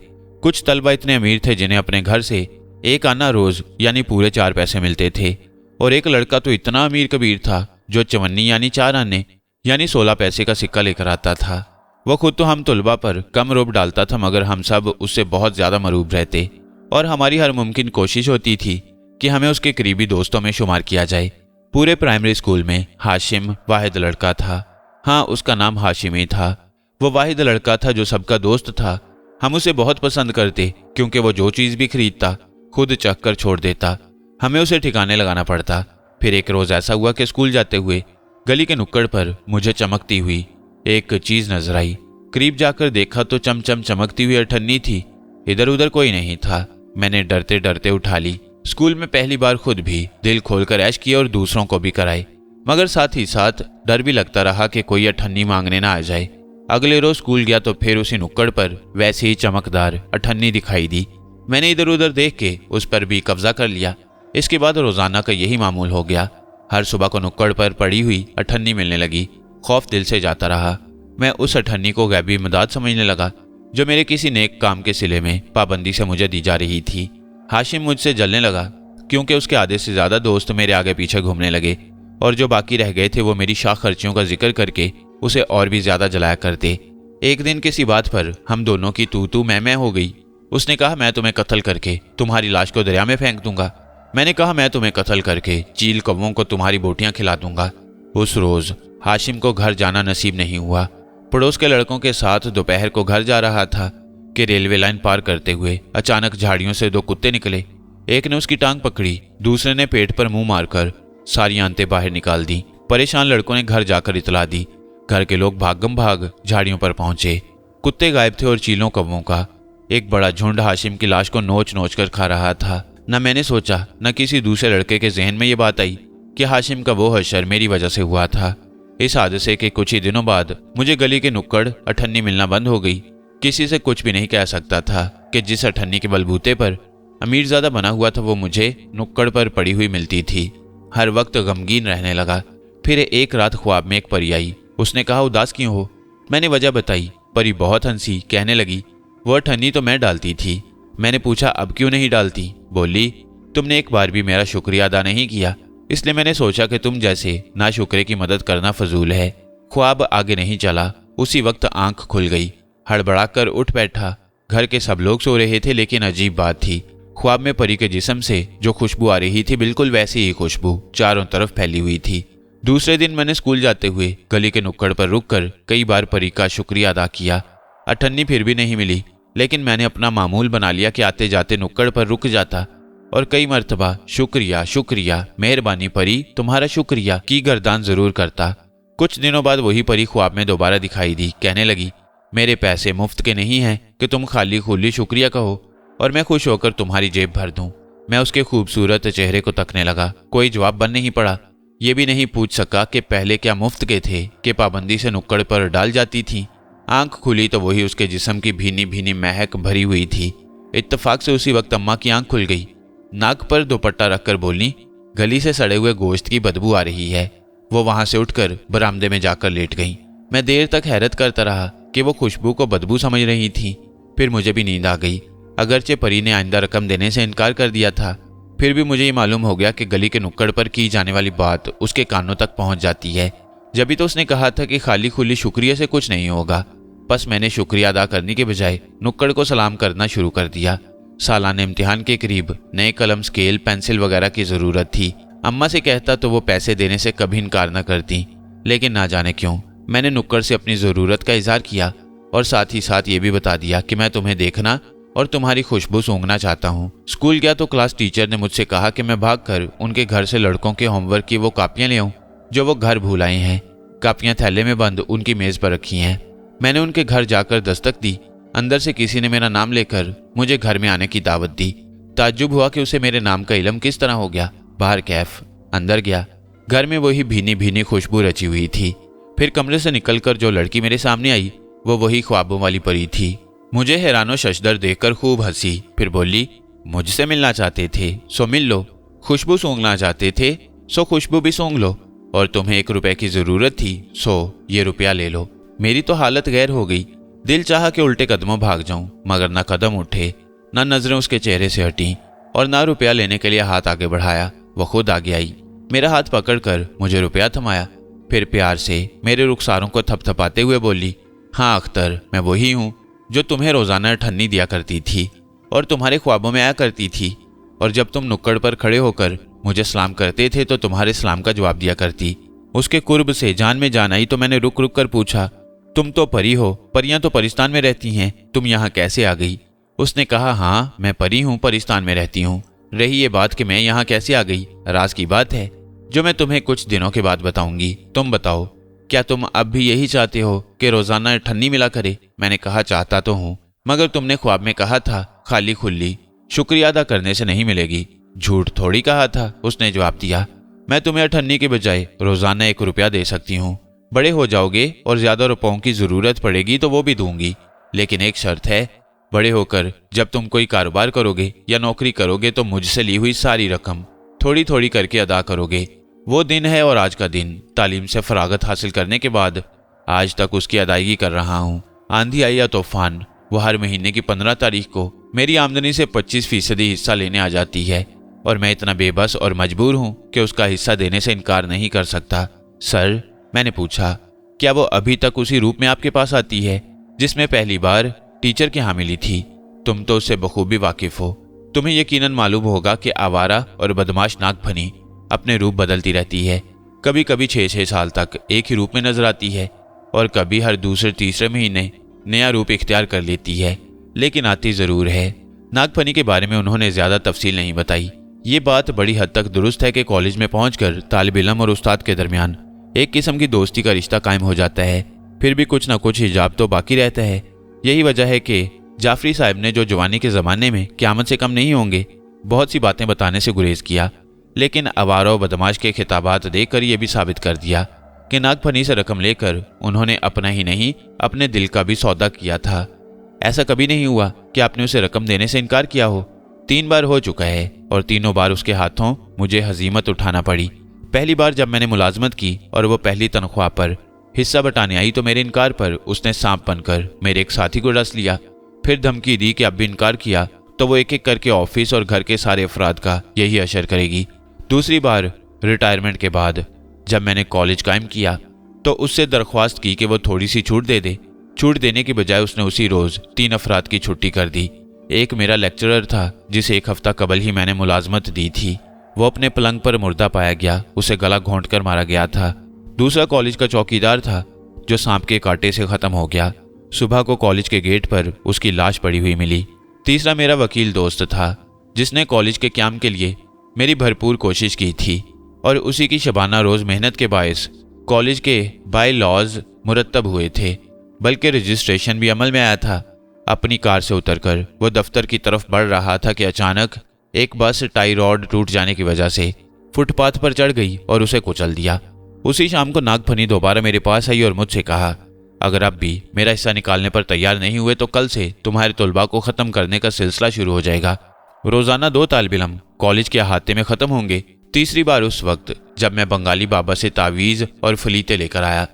कुछ तलबा इतने अमीर थे जिन्हें अपने घर से 1 आना रोज यानी पूरे 4 पैसे मिलते थे, और एक लड़का तो इतना अमीर कबीर था जो 54 यानी 4 आने यानी 16 पैसे का सिक्का लेकर आता था। वो खुद तो हम तलबा पर कम रोब डालता था, मगर हम सब उससे बहुत ज्यादा मरूब रहते और हमारी हर मुमकिन कोशिश होती थी कि हमें उसके करीबी दोस्तों में शुमार किया जाए। पूरे प्राइमरी स्कूल में हाशिम वाहिद लड़का था। हाँ, उसका नाम हाशिम ही था। वो वाहिद लड़का था जो सबका दोस्त था। हम उसे बहुत पसंद करते क्योंकि वो जो चीज़ भी खरीदता खुद चख कर छोड़ देता। हमें उसे ठिकाने लगाना पड़ता। फिर एक रोज़ ऐसा हुआ कि स्कूल जाते हुए गली के नुक्कड़ पर मुझे चमकती हुई एक चीज़ नजर आई। करीब जाकर देखा तो चमचम चमकती हुई अठन्नी थी। इधर उधर कोई नहीं था। मैंने डरते डरते उठा ली। स्कूल में पहली बार खुद भी दिल खोलकर ऐश किया और दूसरों को भी कराए, मगर साथ ही साथ डर भी लगता रहा कि कोई अठन्नी मांगने ना आ जाए। अगले रोज स्कूल गया तो फिर उसी नुक्कड़ पर वैसे ही चमकदार अठन्नी दिखाई दी। मैंने इधर उधर देख के उस पर भी कब्जा कर लिया। इसके बाद रोजाना का यही मामूल हो गया। हर सुबह को नुक्कड़ पर पड़ी हुई अठन्नी मिलने लगी। खौफ दिल से जाता रहा। मैं उस अठन्नी को गैबी मदद समझने लगा जो मेरे किसी नेक काम के सिले में पाबंदी से मुझे दी जा रही थी। हाशिम मुझसे जलने लगा क्योंकि उसके आधे से ज्यादा दोस्त मेरे आगे पीछे घूमने लगे और जो बाकी रह गए थे वो मेरी शाख खर्चियों का जिक्र करके उसे और भी ज्यादा जलाया करते। एक दिन किसी बात पर हम दोनों की तू मैं हो गई। उसने कहा, मैं तुम्हें कत्ल करके तुम्हारी लाश को दरिया में फेंक दूंगा। मैंने कहा, मैं तुम्हें कत्ल करके चील कौवों को तुम्हारी बोटियां खिला दूंगा। उस रोज हाशिम को घर जाना नसीब नहीं हुआ। पड़ोस के लड़कों के साथ दोपहर को घर जा रहा था कि रेलवे लाइन पार करते हुए अचानक झाड़ियों से 2 कुत्ते निकले। एक ने उसकी टांग पकड़ी, दूसरे ने पेट पर मुंह मारकर सारी आंतें बाहर निकाल दी। परेशान लड़कों ने घर जाकर इतला दी। घर के लोग भागम भाग झाड़ियों पर पहुंचे। कुत्ते गायब थे और चीलों कौवों का एक बड़ा झुंड हाशिम की लाश को नोच नोच कर खा रहा था। न मैंने सोचा न किसी दूसरे लड़के के जहन में ये बात आई कि हाशिम का वो हशर मेरी वजह से हुआ था। इस हादसे के कुछ ही दिनों बाद मुझे गली के नुक्कड़ अठन्नी मिलना बंद हो गई। किसी से कुछ भी नहीं कह सकता था कि जिस अठन्नी के बलबूते पर अमीरजादा बना हुआ था वो मुझे नुक्कड़ पर पड़ी हुई मिलती थी। हर वक्त गमगीन रहने लगा। फिर एक रात ख्वाब में एक परी आई। उसने कहा, उदास क्यों हो? मैंने वजह बताई। परी बहुत हंसी, कहने लगी, वो अठन्नी तो मैं डालती थी। मैंने पूछा, अब क्यों नहीं डालती? बोली, तुमने एक बार भी मेरा शुक्रिया अदा नहीं किया, इसलिए मैंने सोचा कि तुम जैसे नाशुक्रे की मदद करना फजूल है। ख्वाब आगे नहीं चला। उसी वक्त आंख खुल गई। हड़बड़ाकर उठ बैठा। घर के सब लोग सो रहे थे, लेकिन अजीब बात थी, ख्वाब में परी के जिस्म से जो खुशबू आ रही थी बिल्कुल वैसी ही खुशबू चारों तरफ फैली हुई थी। दूसरे दिन मैंने स्कूल जाते हुए गली के नुक्कड़ पर रुककर कई बार परी का शुक्रिया अदा किया। अठन्नी फिर भी नहीं मिली, लेकिन मैंने अपना मामूल बना लिया कि आते जाते नुक्कड़ पर रुक जाता और कई मर्तबा शुक्रिया शुक्रिया, मेहरबानी परी, तुम्हारा शुक्रिया की गर्दान जरूर करता। कुछ दिनों बाद वही परी ख्वाब में दोबारा दिखाई दी। कहने लगी, मेरे पैसे मुफ्त के नहीं हैं कि तुम खाली खुली शुक्रिया कहो और मैं खुश होकर तुम्हारी जेब भर दूं। मैं उसके खूबसूरत चेहरे को तकने लगा। कोई जवाब बन नहीं पड़ा। ये भी नहीं पूछ सका कि पहले क्या मुफ्त के थे कि पाबंदी से नुक्कड़ पर डाल जाती थी। आंख खुली तो वही उसके जिस्म की भीनी भीनी महक भरी हुई थी। इत्तेफाक से उसी वक्त अम्मा की आंख खुल गई। नाक पर दुपट्टा रखकर बोली, गली से सड़े हुए गोश्त की बदबू आ रही है। वो वहां से उठकर बरामदे में जाकर लेट गई। मैं देर तक हैरत करता रहा कि वो खुशबू को बदबू समझ रही थी। फिर मुझे भी नींद आ गई। अगरचे परी ने आइंदा रकम देने से इनकार कर दिया था, फिर भी मुझे ये मालूम हो गया कि गली के नुक्कड़ पर की जाने वाली बात उसके कानों तक पहुंच जाती है। जब भी तो उसने कहा था कि खाली खुली शुक्रिया से कुछ नहीं होगा। बस मैंने शुक्रिया अदा करने के बजाय नुक्कड़ को सलाम करना शुरू कर दिया। सालाना इम्तिहान के करीब नए कलम, स्केल, पेंसिल वगैरह की जरूरत थी। अम्मा से कहता तो वो पैसे देने से कभी इनकार न करती, लेकिन ना जाने क्यों मैंने नुक्कड़ से अपनी जरूरत का इजहार किया और साथ ही साथ ये भी बता दिया कि मैं तुम्हें देखना और तुम्हारी खुशबू सूंघना चाहता हूँ। स्कूल गया तो क्लास टीचर ने मुझसे कहा कि मैं भागकर उनके घर से लड़कों के होमवर्क की वो कापियां ले आऊं जो वो घर भूल आए हैं। कापियां थैले में बंद उनकी मेज पर रखी हैं। मैंने उनके घर जाकर दस्तक दी। अंदर से किसी ने मेरा नाम लेकर मुझे घर में आने की दावत दी। ताज्जुब हुआ कि उसे मेरे नाम का इल्म किस तरह हो गया। बाहर कैफ। अंदर गया। घर में वही भीनी भीनी खुशबू रची हुई थी। फिर कमरे से निकलकर जो लड़की मेरे सामने आई वो वही ख्वाबों वाली परी थी। मुझे हैरानो शशदर देखकर खूब हंसी। फिर बोली, मुझसे मिलना चाहते थे सो मिल लो, खुशबू सूंघना चाहते थे सो खुशबू भी सूंघ लो, और तुम्हें 1 रुपए की जरूरत थी सो ये रुपया ले लो। मेरी तो हालत गैर हो गई। दिल चाहा कि उल्टे कदमों भाग जाऊं, मगर ना कदम उठे, ना नजरें उसके चेहरे से हटी और ना रुपया लेने के लिए हाथ आगे बढ़ाया। वो खुद आगे आई, मेरा हाथ पकड़कर मुझे रुपया थमाया। फिर प्यार से मेरे रुखसारों को थपथपाते हुए बोली, हाँ अख्तर, मैं वही हूँ जो तुम्हें रोजाना ठन्नी दिया करती थी और तुम्हारे ख्वाबों में आया करती थी, और जब तुम नुक्कड़ पर खड़े होकर मुझे सलाम करते थे तो तुम्हारे सलाम का जवाब दिया करती। उसके कुर्ब से जान में जान आई तो मैंने रुक रुक कर पूछा, तुम तो परी हो, परियां तो परिस्तान में रहती हैं, तुम यहाँ कैसे आ गई? उसने कहा, हाँ मैं परी हूँ, परिस्तान में रहती हूँ। रही ये बात कि मैं यहाँ कैसे आ गई, राज की बात है जो मैं तुम्हें कुछ दिनों के बाद बताऊंगी। तुम बताओ, क्या तुम अब भी यही चाहते हो कि रोजाना ठन्नी मिला करे? मैंने कहा, चाहता तो हूँ, मगर तुमने ख्वाब में कहा था खाली खुली शुक्रिया अदा करने से नहीं मिलेगी। झूठ थोड़ी कहा था, उसने जवाब दिया। मैं तुम्हें अठन्नी के बजाय रोजाना 1 रुपया दे सकती हूँ। बड़े हो जाओगे और ज्यादा रुपयों की जरूरत पड़ेगी तो वो भी दूंगी, लेकिन एक शर्त है, बड़े होकर जब तुम कोई कारोबार करोगे या नौकरी करोगे तो मुझसे ली हुई सारी रकम थोड़ी थोड़ी करके अदा करोगे। वो दिन है और आज का दिन। तालीम से फरागत हासिल करने के बाद आज तक उसकी अदायगी कर रहा हूँ। आंधी आई या तूफान, वो हर महीने की 15 तारीख को मेरी आमदनी से 25% हिस्सा लेने आ जाती है और मैं इतना बेबस और मजबूर हूँ कि उसका हिस्सा देने से इनकार नहीं कर सकता। सर, मैंने पूछा, क्या वो अभी तक उसी रूप में आपके पास आती है जिसमें पहली बार टीचर के यहाँ मिली थी? तुम तो उससे बखूबी वाकिफ हो। तुम्हें यकीनन मालूम होगा कि आवारा और बदमाश नागफनी अपने रूप बदलती रहती है। कभी कभी 6-6 साल तक एक ही रूप में नजर आती है और कभी हर दूसरे तीसरे महीने नया रूप इख्तियार कर लेती है, लेकिन आती ज़रूर है। नागफनी के बारे में उन्होंने ज़्यादा तफसील नहीं बताई। ये बात बड़ी हद तक दुरुस्त है कि कॉलेज में पहुंचकर तालिब इल्म और उस्ताद के दरमियान एक किस्म की दोस्ती का रिश्ता कायम हो जाता है, फिर भी कुछ ना कुछ हिजाब तो बाकी रहता है। यही वजह है कि जाफरी साहब ने, जो जवानी के ज़माने में क़यामत से कम नहीं होंगे, बहुत सी बातें बताने से गुरेज किया, लेकिन आवारा व बदमाश के खिताबात देकर यह भी साबित कर दिया कि नागफनी से रकम लेकर उन्होंने अपना ही नहीं अपने दिल का भी सौदा किया था। ऐसा कभी नहीं हुआ कि आपने उसे रकम देने से इनकार किया हो। 3 बार हो चुका है और तीनों बार उसके हाथों मुझे हजीमत उठाना पड़ी। पहली बार जब मैंने मुलाजमत की और वो पहली तनख्वाह पर हिस्सा बटाने आई तो मेरे इनकार पर उसने सांप बनकर मेरे एक साथी को डस लिया। फिर धमकी दी कि अब भी इनकार किया तो वो एक एक करके ऑफिस और घर के सारे अफराद का यही असर करेगी। दूसरी बार रिटायरमेंट के बाद जब मैंने कॉलेज कायम किया तो उससे दरख्वास्त की कि वो थोड़ी सी छूट दे दे। छूट देने की बजाय उसने उसी रोज़ 3 अफराद की छुट्टी कर दी। एक मेरा लेक्चरर था जिसे 1 हफ्ता कबल ही मैंने मुलाजमत दी थी। वो अपने पलंग पर मुर्दा पाया गया, उसे गला घोंट कर मारा गया था। दूसरा कॉलेज का चौकीदार था जो सांप के कांटे से ख़त्म हो गया। सुबह को कॉलेज के गेट पर उसकी लाश पड़ी हुई मिली। तीसरा मेरा वकील दोस्त था जिसने कॉलेज के क़याम के लिए मेरी भरपूर कोशिश की थी और उसी की शबाना रोज़ मेहनत के बायस कॉलेज के बाय लॉज मुरतब हुए थे, बल्कि रजिस्ट्रेशन भी अमल में आया था। अपनी कार से उतरकर वो दफ्तर की तरफ बढ़ रहा था कि अचानक एक बस टाई रॉड टूट जाने की वजह से फुटपाथ पर चढ़ गई और उसे कुचल दिया। उसी शाम को नागफनी दोबारा मेरे पास आई और मुझसे कहा, अगर अब भी मेरा हिस्सा निकालने पर तैयार नहीं हुए तो कल से तुम्हारे तलबा को ख़त्म करने का सिलसिला शुरू हो जाएगा। रोज़ाना 2 तालिब इल्म कॉलेज के अहाते में ख़त्म होंगे। तीसरी बार उस वक्त जब मैं बंगाली बाबा से तावीज़ और फलीते लेकर आया।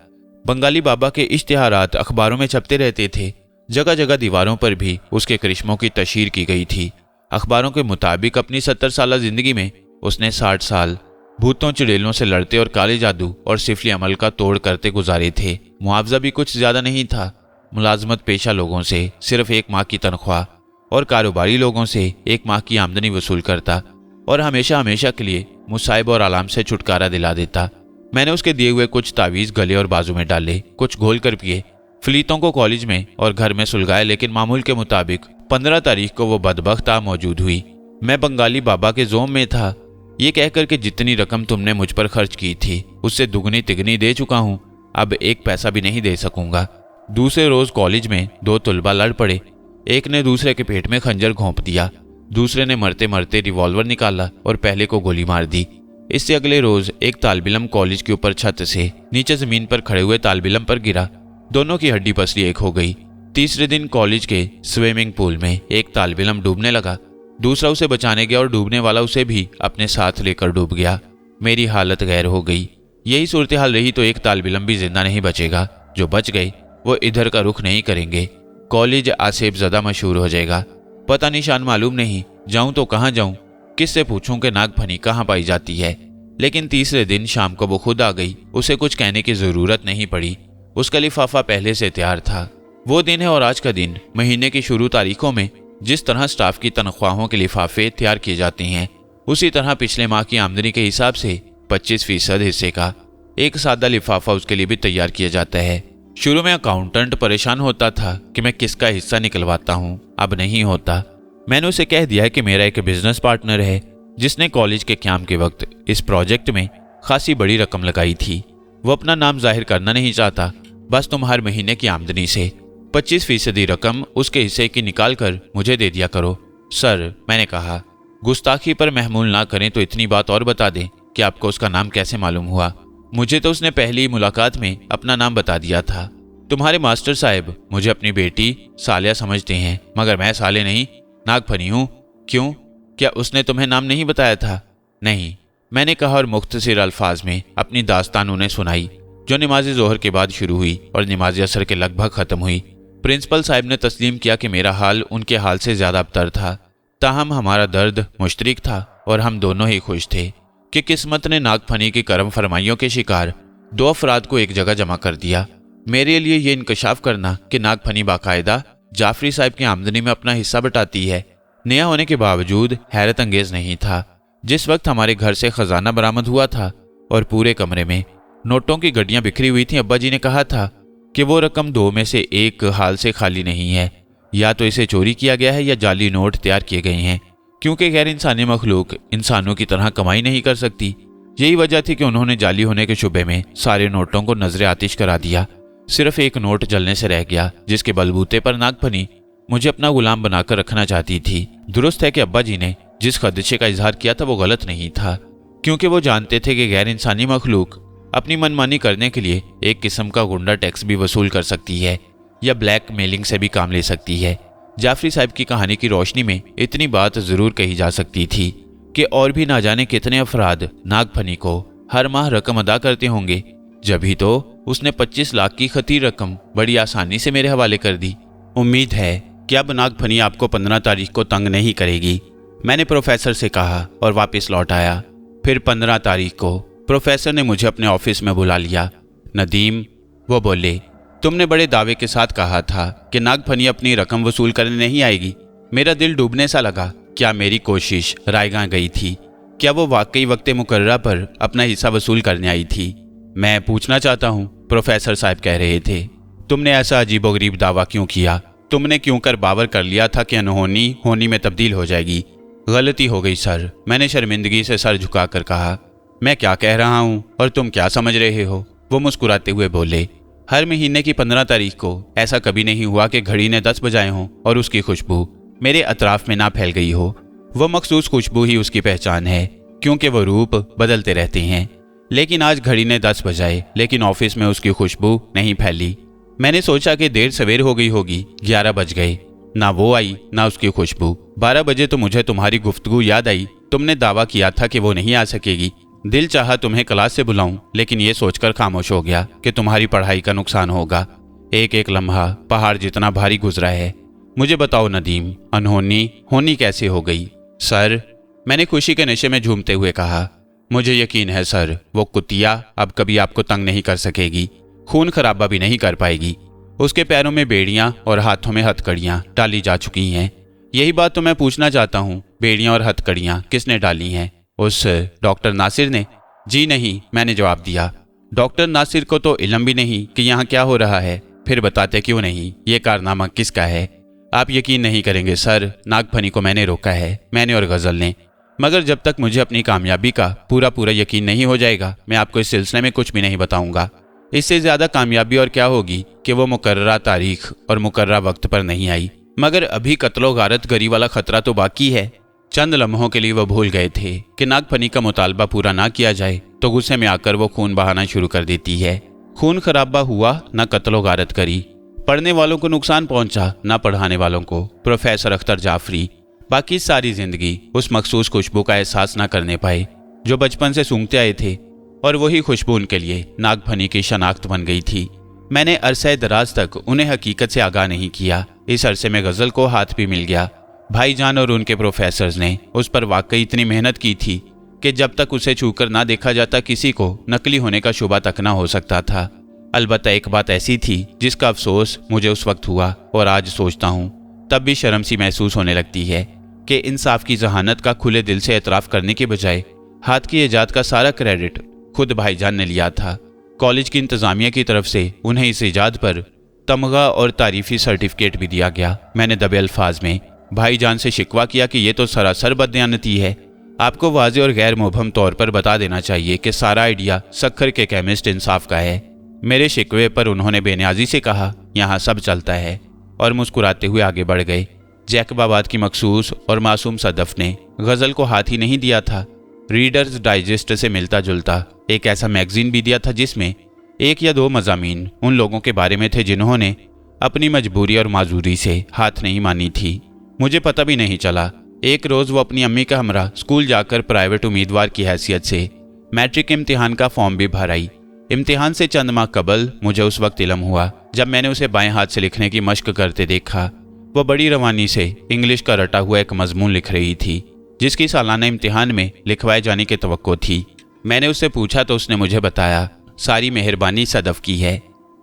बंगाली बाबा के इश्तिहारात अखबारों में छपते रहते थे। जगह जगह दीवारों पर भी उसके करिश्मों की तशहीर की गई थी। अखबारों के मुताबिक अपनी 70 साल ज़िंदगी में उसने 60 साल भूतों चुड़ैलों से लड़ते और काले जादू और सिफली अमल का तोड़ करते गुजारे थे। मुआवजा भी कुछ ज़्यादा नहीं था। मुलाजमत पेशा लोगों से सिर्फ 1 माह की तनख्वाह और कारोबारी लोगों से 1 माह की आमदनी वसूल करता और हमेशा हमेशा के लिए मुसाइब और आलाम से छुटकारा दिला देता। मैंने उसके दिए हुए कुछ तावीज़ गले और बाजू में डाले, कुछ घोल कर पिए, फलीतों को कॉलेज में और घर में सुलगाए, लेकिन मामूल के मुताबिक 15 तारीख को वो बदबख्त मौजूद हुई। मैं बंगाली बाबा के जोम में था, ये कहकर कि जितनी रकम तुमने मुझ पर खर्च की थी उससे दुगनी तिगनी दे चुका हूँ, अब 1 पैसा भी नहीं दे सकूंगा। दूसरे रोज़ कॉलेज में 2 तलबा लड़ पड़े। एक ने दूसरे के पेट में खंजर घोंप दिया, दूसरे ने मरते मरते रिवॉल्वर निकाला और पहले को गोली मार दी। इससे अगले रोज़ एक तालिब इल्म कॉलेज के ऊपर छत से नीचे ज़मीन पर खड़े हुए तालिब इल्म पर गिरा, दोनों की हड्डी पसली एक हो गई। तीसरे दिन कॉलेज के स्विमिंग पूल में एक तालिब इल्म डूबने लगा, दूसरा उसे बचाने गया और डूबने वाला उसे भी अपने साथ लेकर डूब गया। मेरी हालत गैर हो गई। यही सूरत हाल रही तो एक तालिब इल्म भी जिंदा नहीं बचेगा। जो बच गए वो इधर का रुख नहीं करेंगे। कॉलेज आसेब ज़्यादा मशहूर हो जाएगा। पता निशान मालूम नहीं, जाऊं तो कहाँ जाऊं, किससे पूछूं कि नागफनी कहाँ पाई जाती है। लेकिन तीसरे दिन शाम को वो खुद आ गई। उसे कुछ कहने की ज़रूरत नहीं पड़ी, उसका लिफाफा पहले से तैयार था। वो दिन है और आज का दिन महीने की शुरू तारीखों में जिस तरह स्टाफ की तनख्वाहों के लिफाफे तैयार किए जाते हैं, उसी तरह पिछले माह की आमदनी के हिसाब से 25% हिस्से का एक सादा लिफाफा उसके लिए भी तैयार किया जाता है। शुरू में अकाउंटेंट परेशान होता था कि मैं किसका हिस्सा निकलवाता हूँ, अब नहीं होता। मैंने उसे कह दिया कि मेरा एक बिजनेस पार्टनर है जिसने कॉलेज के क़याम के वक्त इस प्रोजेक्ट में खासी बड़ी रकम लगाई थी। वो अपना नाम जाहिर करना नहीं चाहता, बस तुम हर महीने की आमदनी से 25% रकम उसके हिस्से की निकाल कर मुझे दे दिया करो। सर, मैंने कहा, गुस्ताखी पर महमूल ना करें तो इतनी बात और बता दें कि आपको उसका नाम कैसे मालूम हुआ। मुझे तो उसने पहली मुलाकात में अपना नाम बता दिया था। तुम्हारे मास्टर साहब मुझे अपनी बेटी सालिया समझते हैं, मगर मैं साले नहीं, नागफनी हूँ। क्यों, क्या उसने तुम्हें नाम नहीं बताया था? नहीं, मैंने कहा और मुख्तसर अल्फाज में अपनी दास्तान उन्हें सुनाई, जो नमाज ज़ोहर के बाद शुरू हुई और नमाज असर के लगभग ख़त्म हुई। प्रिंसिपल साहब ने तस्लीम किया कि मेरा हाल उनके हाल से ज़्यादा अबतर था, ताहम हमारा दर्द मुश्तरक था और हम दोनों ही खुश थे कि किस्मत ने नागफनी की करम फरमाइयों के शिकार 2 अफराद को एक जगह जमा कर दिया। मेरे लिए ये इंकशाफ करना कि नागफनी बाकायदा जाफरी साहब की आमदनी में अपना हिस्सा बटाती है, नया होने के बावजूद हैरत अंगेज नहीं था। जिस वक्त हमारे घर से खजाना बरामद हुआ था और पूरे कमरे में नोटों की गड्डियां बिखरी हुई थी, अब्बा जी ने कहा था, कि वो रकम दो में से एक हाल से खाली नहीं है, या तो इसे चोरी किया गया है या जाली नोट तैयार किए गए हैं, क्योंकि गैर इंसानी मखलूक इंसानों की तरह कमाई नहीं कर सकती। यही वजह थी कि उन्होंने जाली होने के शुबे में सारे नोटों को नजरे आतिश करा दिया। सिर्फ एक नोट जलने से रह गया, जिसके बलबूते पर नागफनी मुझे अपना गुलाम बनाकर रखना चाहती थी। दुरुस्त है कि अब्बा जी ने जिस खदशे का इजहार किया था वो गलत नहीं था, क्योंकि वो जानते थे कि गैर इंसानी मखलूक अपनी मनमानी करने के लिए एक किस्म का गुंडा टैक्स भी वसूल कर सकती है या ब्लैक मेलिंग से भी काम ले सकती है। जाफरी साहब की कहानी की रोशनी में इतनी बात जरूर कही जा सकती थी कि और भी ना जाने कितने अफराद नागफनी को हर माह रकम अदा करते होंगे। जब ही तो उसने 25 लाख की खती रकम बड़ी आसानी से मेरे हवाले कर दी। उम्मीद है कि अब नागफनी आपको 15 तारीख को तंग नहीं करेगी, मैंने प्रोफेसर से कहा और वापस लौट आया। फिर 15 तारीख को प्रोफेसर ने मुझे अपने ऑफिस में बुला लिया। नदीम, वो बोले, तुमने बड़े दावे के साथ कहा था कि नागफनी अपनी रकम वसूल करने नहीं आएगी। मेरा दिल डूबने सा लगा। क्या मेरी कोशिश रायगां गई थी? क्या वो वाकई वक्त मुकर्ररा पर अपना हिस्सा वसूल करने आई थी? मैं पूछना चाहता हूँ, प्रोफेसर साहब कह रहे थे, तुमने ऐसा अजीबोगरीब दावा क्यों किया? तुमने क्यों कर बावर कर लिया था कि अनहोनी होनी में तब्दील हो जाएगी? गलती हो गई सर, मैंने शर्मिंदगी से सर झुकाकर कहा। मैं क्या कह रहा हूँ और तुम क्या समझ रहे हो? वो मुस्कुराते हुए बोले, हर महीने की 15 तारीख को ऐसा कभी नहीं हुआ कि घड़ी ने 10 बजाए हों और उसकी खुशबू मेरे अतराफ में ना फैल गई हो। वो मखसूस खुशबू ही उसकी पहचान है, क्योंकि वो रूप बदलते रहते हैं। लेकिन आज घड़ी ने 10 बजाए, लेकिन ऑफिस में उसकी खुशबू नहीं फैली। मैंने सोचा कि देर सवेर हो गई होगी, 11 बज गए, ना वो आई ना उसकी खुशबू। 12 बजे तो मुझे तुम्हारी गुफ्तगू याद आई। तुमने दावा किया था कि वो नहीं आ सकेगी। दिल चाहा तुम्हें क्लास से बुलाऊं, लेकिन ये सोचकर खामोश हो गया कि तुम्हारी पढ़ाई का नुकसान होगा। एक एक लम्हा पहाड़ जितना भारी गुजरा है। मुझे बताओ नदीम, अनहोनी होनी कैसे हो गई? सर, मैंने खुशी के नशे में झूमते हुए कहा, मुझे यकीन है सर, वो कुतिया अब कभी आपको तंग नहीं कर सकेगी, खून खराबा भी नहीं कर पाएगी। उसके पैरों में बेड़ियां और हाथों में हथकड़ियां डाली जा चुकी हैं। यही बात तो मैं पूछना चाहता हूँ, बेड़ियां और हथकड़ियां किसने डाली हैं? उस डॉक्टर नासिर ने? जी नहीं, मैंने जवाब दिया। डॉक्टर नासिर को तो इल्म भी नहीं कि यहाँ क्या हो रहा है। फिर बताते क्यों नहीं, ये कारनामा किसका है? आप यकीन नहीं करेंगे सर, नागफनी को मैंने रोका है, मैंने और गजल ने। मगर जब तक मुझे अपनी कामयाबी का पूरा पूरा यकीन नहीं हो जाएगा, मैं आपको इस सिलसिले में कुछ भी नहीं बताऊंगा। इससे ज्यादा कामयाबी और क्या होगी कि वो मुकर्ररा तारीख और मुकर्ररा वक्त पर नहीं आई। मगर अभी कत्लो गारत गरी वाला खतरा तो बाकी है। चंद लम्हों के लिए वो भूल गए थे कि नागफनी का मुतालबा पूरा ना किया जाए तो गुस्से में आकर वो खून बहाना शुरू कर देती है। खून खराबा हुआ ना कत्लो गारत करी। पढ़ने वालों को नुकसान पहुंचा ना पढ़ाने वालों को। प्रोफेसर अख्तर जाफरी बाकी सारी जिंदगी उस मखसूस खुशबू का एहसास ना करने पाए जो बचपन से सूंघते आए थे, और वही खुशबू उनके लिए नागफनी की शनाख्त बन गई थी। मैंने अरसे दराज तक उन्हें हकीकत से आगाह नहीं किया। इस अरसे में गजल को हाथ भी मिल गया। भाईजान और उनके प्रोफेसर्स ने उस पर वाकई इतनी मेहनत की थी कि जब तक उसे छूकर ना देखा जाता किसी को नकली होने का शुबा तक ना हो सकता था। अलबत्ता एक बात ऐसी थी जिसका अफसोस मुझे उस वक्त हुआ और आज सोचता हूँ तब भी शर्म सी महसूस होने लगती है कि इंसाफ की जहानत का खुले दिल से एतराफ़ करने के बजाय हाथ की ईजाद का सारा क्रेडिट खुद भाईजान ने लिया था। कॉलेज की इंतज़ामिया की तरफ से उन्हें इस ईजाद पर तमगा और तारीफी सर्टिफिकेट भी दिया गया। मैंने दबे अल्फाज में भाईजान से शिकवा किया कि ये तो सरासर बदयानती है। आपको वाज़े और गैर मुबहम तौर पर बता देना चाहिए कि सारा आइडिया सक्खर के केमिस्ट इंसाफ का है। मेरे शिकवे पर उन्होंने बेनियाजी से कहा, यहाँ सब चलता है, और मुस्कुराते हुए आगे बढ़ गए। जैकबाबाद की मखसूस और मासूम सदफ ने गज़ल को हाथ ही नहीं दिया था, रीडर्स डाइजेस्ट से मिलता जुलता एक ऐसा मैगजीन भी दिया था जिसमें 1 या 2 मज़ामीन उन लोगों के बारे में थे जिन्होंने अपनी मजबूरी और माजूरी से हाथ नहीं मानी थी। मुझे पता भी नहीं चला। एक रोज़ वो अपनी अम्मी का हमरा स्कूल जाकर प्राइवेट उम्मीदवार की हैसियत से मैट्रिक इम्तिहान का फॉर्म भी भर आई। इम्तिहान से चंद माह कबल मुझे उस वक्त इल्म हुआ जब मैंने उसे बाएं हाथ से लिखने की मश्क करते देखा। वह बड़ी रवानी से इंग्लिश का रटा हुआ एक मजमून लिख रही थी जिसकी सालाना इम्तिहान में लिखवाए जाने की तवक्को थी। मैंने उससे पूछा तो उसने मुझे बताया, सारी मेहरबानी सदफ की है।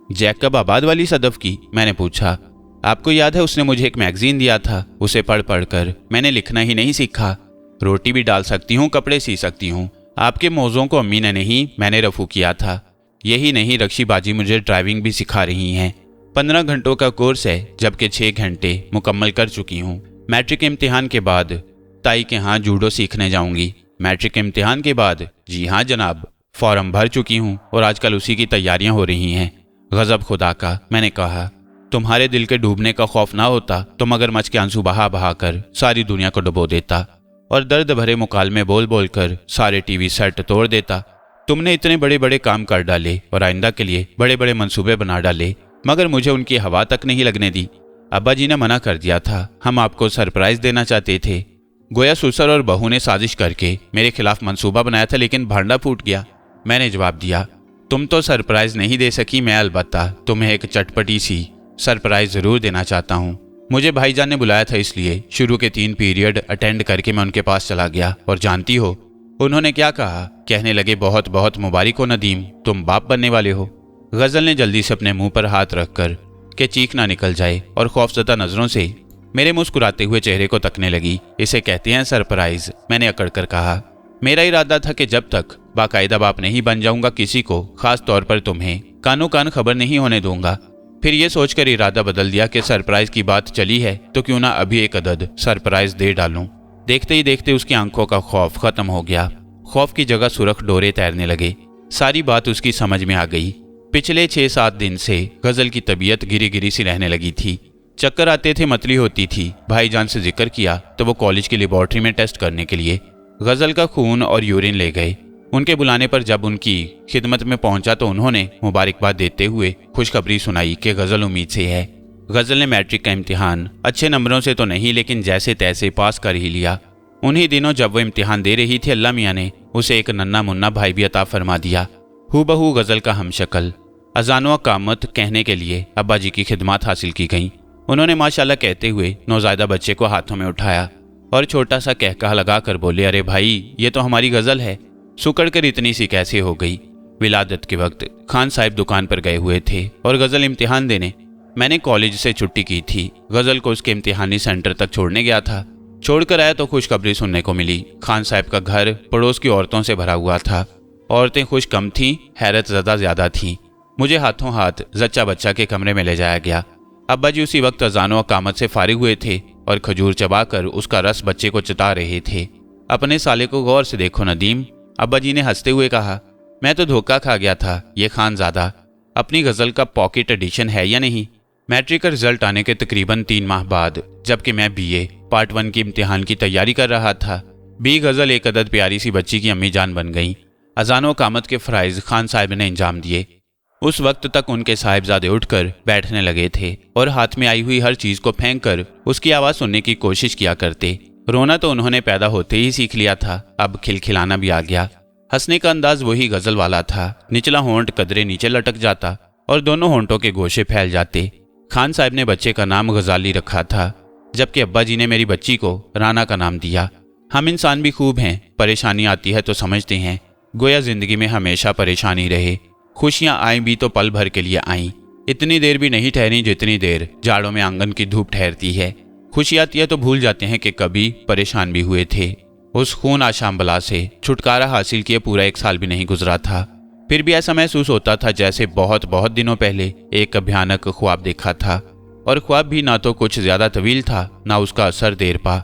जैकबाबाद वाली सदफ की? मैंने पूछा। आपको याद है उसने मुझे एक मैगजीन दिया था, उसे पढ़ पढ़ कर मैंने लिखना ही नहीं सीखा। रोटी भी डाल सकती हूँ, कपड़े सी सकती हूँ। आपके मौज़ों को अम्मी ने नहीं मैंने रफू किया था। यही नहीं, रक्षी बाजी मुझे ड्राइविंग भी सिखा रही हैं। 15 घंटों का कोर्स है, जबकि 6 घंटे मुकम्मल कर चुकी हूँ। मैट्रिक इम्तिहान के बाद ताई के यहाँ जूडो सीखने जाऊंगी। मैट्रिक इम्तिहान के बाद? जी हाँ जनाब, फॉर्म भर चुकी हूँ और आजकल उसी की तैयारियां हो रही हैं। गजब खुदा का, मैंने कहा। तुम्हारे दिल के डूबने का खौफ ना होता तो मगरमच्छ के आंसू बहा बहा कर सारी दुनिया को डुबो देता और दर्द भरे मुकालमे बोल बोल कर सारे टीवी सेट तोड़ देता। तुमने इतने बड़े बड़े काम कर डाले और आइंदा के लिए बड़े बड़े मंसूबे बना डाले, मगर मुझे उनकी हवा तक नहीं लगने दी। अब्बा जी ने मना कर दिया था, हम आपको सरप्राइज देना चाहते थे। गोया ससुर और बहू ने साजिश करके मेरे खिलाफ मंसूबा बनाया था, लेकिन भांडा फूट गया। मैंने जवाब दिया, तुम तो सरप्राइज नहीं दे सकी, मैं अलबत्ता तुम्हें एक चटपटी सी सरप्राइज जरूर देना चाहता हूँ। मुझे भाईजान ने बुलाया था, इसलिए शुरू के 3 पीरियड अटेंड करके मैं उनके पास चला गया। और जानती हो उन्होंने क्या कहा? कहने लगे, बहुत बहुत मुबारक हो नदीम, तुम बाप बनने वाले हो। गजल ने जल्दी से अपने मुंह पर हाथ रखकर कि चीख ना निकल जाए और खौफजदा नजरों से मेरे मुस्कुराते हुए चेहरे को तकने लगी। इसे कहते हैं सरप्राइज, मैंने अकड़ कर कहा। मेरा इरादा था कि जब तक बाकायदा बाप नहीं बन जाऊंगा, किसी को, खास तौर पर तुम्हें, कानो कान खबर नहीं होने दूंगा। फिर ये सोचकर इरादा बदल दिया कि सरप्राइज की बात चली है तो क्यों ना अभी एक अदद सरप्राइज दे डालूं। देखते ही देखते उसकी आंखों का खौफ खत्म हो गया। खौफ की जगह सुरख डोरे तैरने लगे। सारी बात उसकी समझ में आ गई। पिछले 6-7 दिन से गजल की तबीयत गिरी गिरी सी रहने लगी थी। चक्कर आते थे, मतली होती थी। भाईजान से जिक्र किया तो वो कॉलेज की लेबोरेटरी में टेस्ट करने के लिए गजल का खून और यूरिन ले गए। उनके बुलाने पर जब उनकी खिदमत में पहुंचा तो उन्होंने मुबारकबाद देते हुए खुशखबरी सुनाई कि गजल उम्मीद से है। गजल ने मैट्रिक का इम्तिहान अच्छे नंबरों से तो नहीं, लेकिन जैसे तैसे पास कर ही लिया। उन्हीं दिनों जब वो इम्तिहान दे रही थी, अल्लाह मियाँ ने उसे एक नन्ना मुन्ना भाई भी अता फरमा दिया, हूबहू गजल का हमशक्ल। अजानो कामत कहने के लिए अब्बा जी की खिदमत हासिल की गई। उन्होंने माशाल्लाह कहते हुए नौज़ायदा बच्चे को हाथों में उठाया और छोटा सा कहकहा लगा कर बोले, अरे भाई, ये तो हमारी गजल है। सुकड़ कर इतनी सी कैसे हो गई? विलादत के वक्त खान साहब दुकान पर गए हुए थे और गजल इम्तिहान देने। मैंने कॉलेज से छुट्टी की थी। गजल को उसके इम्तिहानी सेंटर तक छोड़ने गया था। छोड़कर आया तो खुशखबरी सुनने को मिली। खान साहब का घर पड़ोस की औरतों से भरा हुआ था। औरतें खुश कम थीं, हैरत ज़्यादा थीं। मुझे हाथों हाथ जच्चा बच्चा के कमरे में ले जाया गया। अब्बा जी उसी वक्त अजानो अकामत से फारिग हुए थे और खजूर चबाकर उसका रस बच्चे को चटा रहे थे। अपने साले को गौर से देखो नदीम, अब्बा जी ने हंसते हुए कहा। मैं तो धोखा खा गया था। ये खानजादा अपनी गजल का पॉकेट एडिशन है या नहीं? मैट्रिक का रिजल्ट आने के तकरीबन 3 माह बाद, जबकि मैं BA पार्ट 1 की इम्तिहान की तैयारी कर रहा था, बी गजल एक अदद प्यारी सी बच्ची की अम्मी जान बन गई। अजानो कामत के फ़राइज़ खान साहब ने इंजाम दिए। उस वक्त तक उनके साहिबजादे उठकर बैठने लगे थे और हाथ में आई हुई हर चीज को फेंक कर उसकी आवाज सुनने की कोशिश किया करते। रोना तो उन्होंने पैदा होते ही सीख लिया था, अब खिलखिलाना भी आ गया। हंसने का अंदाज वही गजल वाला था। निचला होंठ कदरे नीचे लटक जाता और दोनों होंठों के गोशे फैल जाते। खान साहब ने बच्चे का नाम गजाली रखा था, जबकि अब्बा जी ने मेरी बच्ची को राना का नाम दिया। हम इंसान भी खूब हैं, परेशानी आती है तो समझते हैं, गोया जिंदगी में हमेशा परेशानी रहे। खुशियां आईं भी तो पल भर के लिए आईं, इतनी देर भी नहीं ठहरी जितनी देर जाड़ों में आंगन की धूप ठहरती है। खुशी आती है तो भूल जाते हैं कि कभी परेशान भी हुए थे। उस खून आशाम बला से छुटकारा हासिल किए पूरा 1 साल भी नहीं गुजरा था, फिर भी ऐसा महसूस होता था जैसे बहुत बहुत दिनों पहले एक भयानक ख्वाब देखा था। और ख्वाब भी ना तो कुछ ज्यादा तवील था, ना उसका असर देर पा।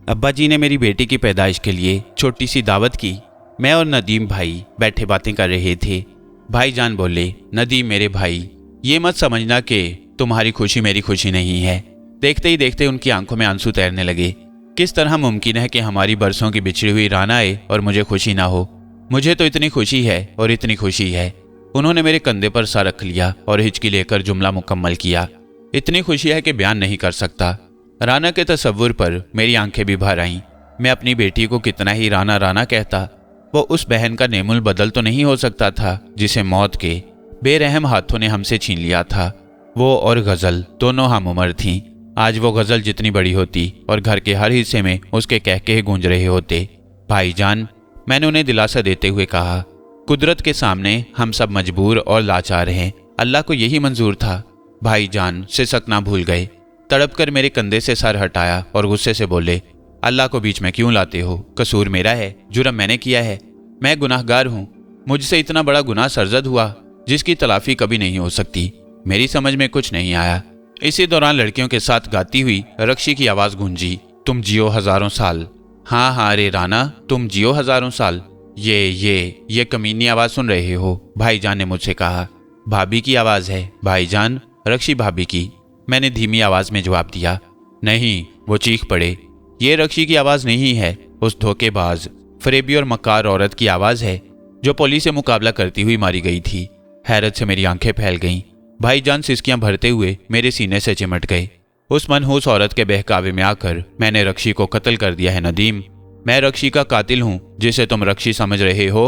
अब्बा जी ने मेरी बेटी की पैदाइश के लिए छोटी सी दावत की। मैं और नदीम भाई बैठे बातें कर रहे थे। भाईजान बोले, नदीम मेरे भाई, ये मत समझना कि तुम्हारी खुशी मेरी खुशी नहीं है। देखते ही देखते उनकी आंखों में आंसू तैरने लगे। किस तरह मुमकिन है कि हमारी बरसों की बिछड़ी हुई राना आए और मुझे खुशी ना हो? मुझे तो इतनी खुशी है और इतनी खुशी है। उन्होंने मेरे कंधे पर सर रख लिया और हिचकी लेकर जुमला मुकम्मल किया। इतनी खुशी है कि बयान नहीं कर सकता। राना के तसव्वुर पर मेरी आंखें भी भर आईं। मैं अपनी बेटी को कितना ही राना राना कहता, वो उस बहन का नेमुल बदल तो नहीं हो सकता था जिसे मौत के बेरहम हाथों ने हमसे छीन लिया था। वो और गजल दोनों हम उम्र थीं। आज वो गजल जितनी बड़ी होती और घर के हर हिस्से में उसके कहके गूंज रहे होते। भाईजान, मैंने उन्हें दिलासा देते हुए कहा, कुदरत के सामने हम सब मजबूर और लाचार हैं। अल्लाह को यही मंजूर था। भाईजान सिसक ना भूल गए। तड़प कर मेरे कंधे से सर हटाया और गुस्से से बोले, अल्लाह को बीच में क्यों लाते हो? कसूर मेरा है, जुर्म मैंने किया है, मैं गुनाहगार हूँ। मुझसे इतना बड़ा गुनाह सरजद हुआ, जिसकी तलाफी कभी नहीं हो सकती। मेरी समझ में कुछ नहीं आया। इसी दौरान लड़कियों के साथ गाती हुई रक्षी की आवाज गूंजी, तुम जियो हजारों साल। हाँ हाँ रे राना, तुम जियो हजारों साल। ये कमीनी आवाज सुन रहे हो? भाईजान ने मुझसे कहा। भाभी की आवाज है भाईजान, रक्षी भाभी की, मैंने धीमी आवाज में जवाब दिया। नहीं, वो चीख पड़े, ये रक्षी की आवाज नहीं है, उस धोखेबाज, फरेबी और मक्कार औरत की आवाज है जो पुलिस से मुकाबला करती हुई मारी गई थी। हैरत से मेरी आंखें फैल गईं। भाईजान सिसकियां भरते हुए मेरे सीने से चिमट गए। उस मनहूस औरत के बहकावे में आकर मैंने रक्षी को कत्ल कर दिया है नदीम। मैं रक्षी का कातिल हूं, जिसे तुम रक्षी समझ रहे हो।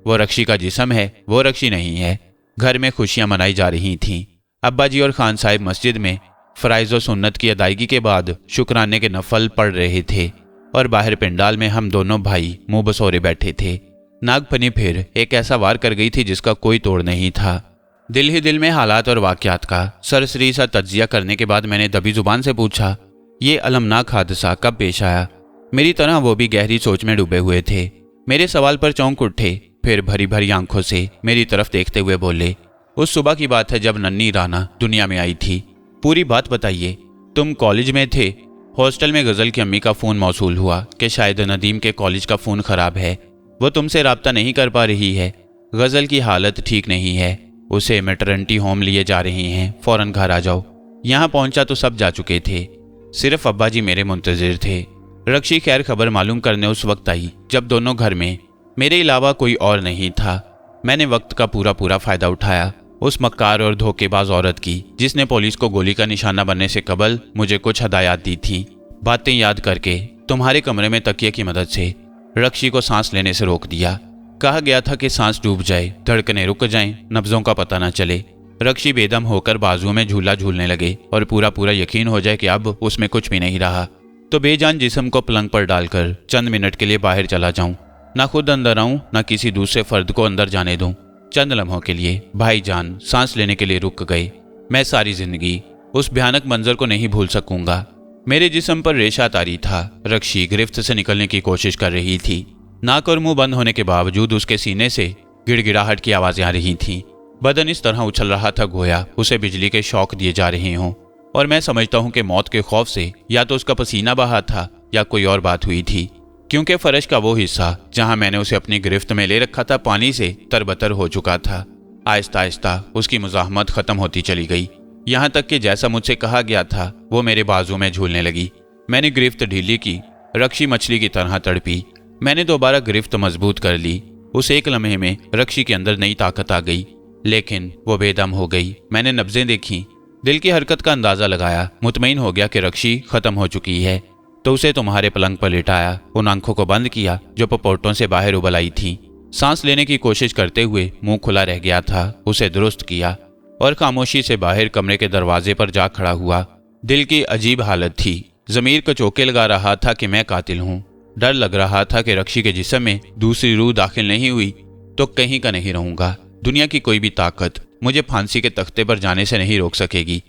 वो रक्षी का जिस्म है, वो रक्षी नहीं है। घर में खुशियां मनाई जा रही थीं। अब्बा जी और खान साहिब मस्जिद में फराइज़ व सुन्नत की अदायगी के बाद शुक्राने के नफल पढ़ रहे थे और बाहर पंडाल में हम दोनों भाई मुंह बसोरे बैठे थे। नागफनी फिर एक ऐसा वार कर गई थी जिसका कोई तोड़ नहीं था। दिल ही दिल में हालात और वाक़यात का सरसरी सा तज्जिया करने के बाद मैंने दबी जुबान से पूछा, ये अलमनाक हादसा कब पेश आया? मेरी तरह वो भी गहरी सोच में डूबे हुए थे। मेरे सवाल पर चौंक उठे, फिर भरी भरी आंखों से मेरी तरफ देखते हुए बोले, उस सुबह की बात है जब नन्ही राना दुनिया में आई थी। पूरी बात बताइए। तुम कॉलेज में थे। हॉस्टल में गजल की अम्मी का फ़ोन मौसूल हुआ कि शायद नदीम के कॉलेज का फ़ोन ख़राब है, वो तुमसे राब्ता नहीं कर पा रही है। गजल की हालत ठीक नहीं है, उसे मैटरनिटी होम लिए जा रहे हैं, फ़ौरन घर आ जाओ। यहाँ पहुँचा तो सब जा चुके थे, सिर्फ अब्बा जी मेरे मुंतज़िर थे। रक्षी खैर खबर मालूम करने उस वक्त आई जब दोनों घर में मेरे अलावा कोई और नहीं था। मैंने वक्त का पूरा फ़ायदा उठाया उस मक्कार और धोखेबाज औरत की, जिसने पुलिस को गोली का निशाना बनने से कबल मुझे कुछ हदायत दी थी। बातें याद करके तुम्हारे कमरे में तकिए की मदद से रक्षी को सांस लेने से रोक दिया। कहा गया था कि सांस डूब जाए, धड़कनें रुक जाएं, नब्जों का पता न चले। रक्षी बेदम होकर बाजुओं में झूला झूलने लगे और पूरा यकीन हो जाए कि अब उसमें कुछ भी नहीं रहा, तो बेजान जिस्म को पलंग पर डालकर चंद मिनट के लिए बाहर चला जाऊं। ना खुद अंदर आऊं, ना किसी दूसरे फर्द को अंदर जाने दूं। चंद लम्हों के लिए भाईजान सांस लेने के लिए रुक गए। मैं सारी जिंदगी उस भयानक मंजर को नहीं भूल सकूंगा। मेरे जिस्म पर रेशा तारी था। रक्षी गिरफ्त से निकलने की कोशिश कर रही थी। नाक और मुंह बंद होने के बावजूद उसके सीने से गिड़गिड़ाहट की आवाजें आ रही थीं। बदन इस तरह उछल रहा था गोया उसे बिजली के शौक दिए जा रहे हों। और मैं समझता हूं कि मौत के खौफ से या तो उसका पसीना बहा था या कोई और बात हुई थी, क्योंकि फर्श का वो हिस्सा जहां मैंने उसे अपनी गिरफ्त में ले रखा था पानी से तरबतर हो चुका था। आहिस्ता आहिस्ता उसकी मुज़ाहमत खत्म होती चली गई, यहाँ तक कि जैसा मुझसे कहा गया था वो मेरे बाजू में झूलने लगी। मैंने गिरफ्त ढीली की। रक्षी मछली की तरह तड़पी। मैंने दोबारा गिरफ्त मजबूत कर ली। उस एक लम्हे में रक्षी के अंदर नई ताकत आ गई, लेकिन वो बेदम हो गई। मैंने नब्जें देखी, दिल की हरकत का अंदाजा लगाया, मुतमईन हो गया कि रक्षी खत्म हो चुकी है, तो उसे तुम्हारे पलंग पर लिटाया, उन आंखों को बंद किया जो पपोटों से बाहर उबल आई थी। सांस लेने की कोशिश करते हुए मुंह खुला रह गया था, उसे दुरुस्त किया और खामोशी से बाहर कमरे के दरवाजे पर जा खड़ा हुआ। दिल की अजीब हालत थी। ज़मीर को चौके लगा रहा था कि मैं कातिल हूँ। डर लग रहा था कि रक्षी के जिस्म में दूसरी रूह दाखिल नहीं हुई तो कहीं का नहीं रहूंगा। दुनिया की कोई भी ताकत मुझे फांसी के तख्ते पर जाने से नहीं रोक सकेगी।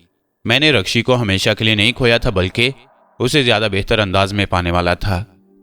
मैंने रक्षी को हमेशा के लिए नहीं खोया था, बल्कि उसे ज्यादा बेहतर अंदाज में पाने वाला था।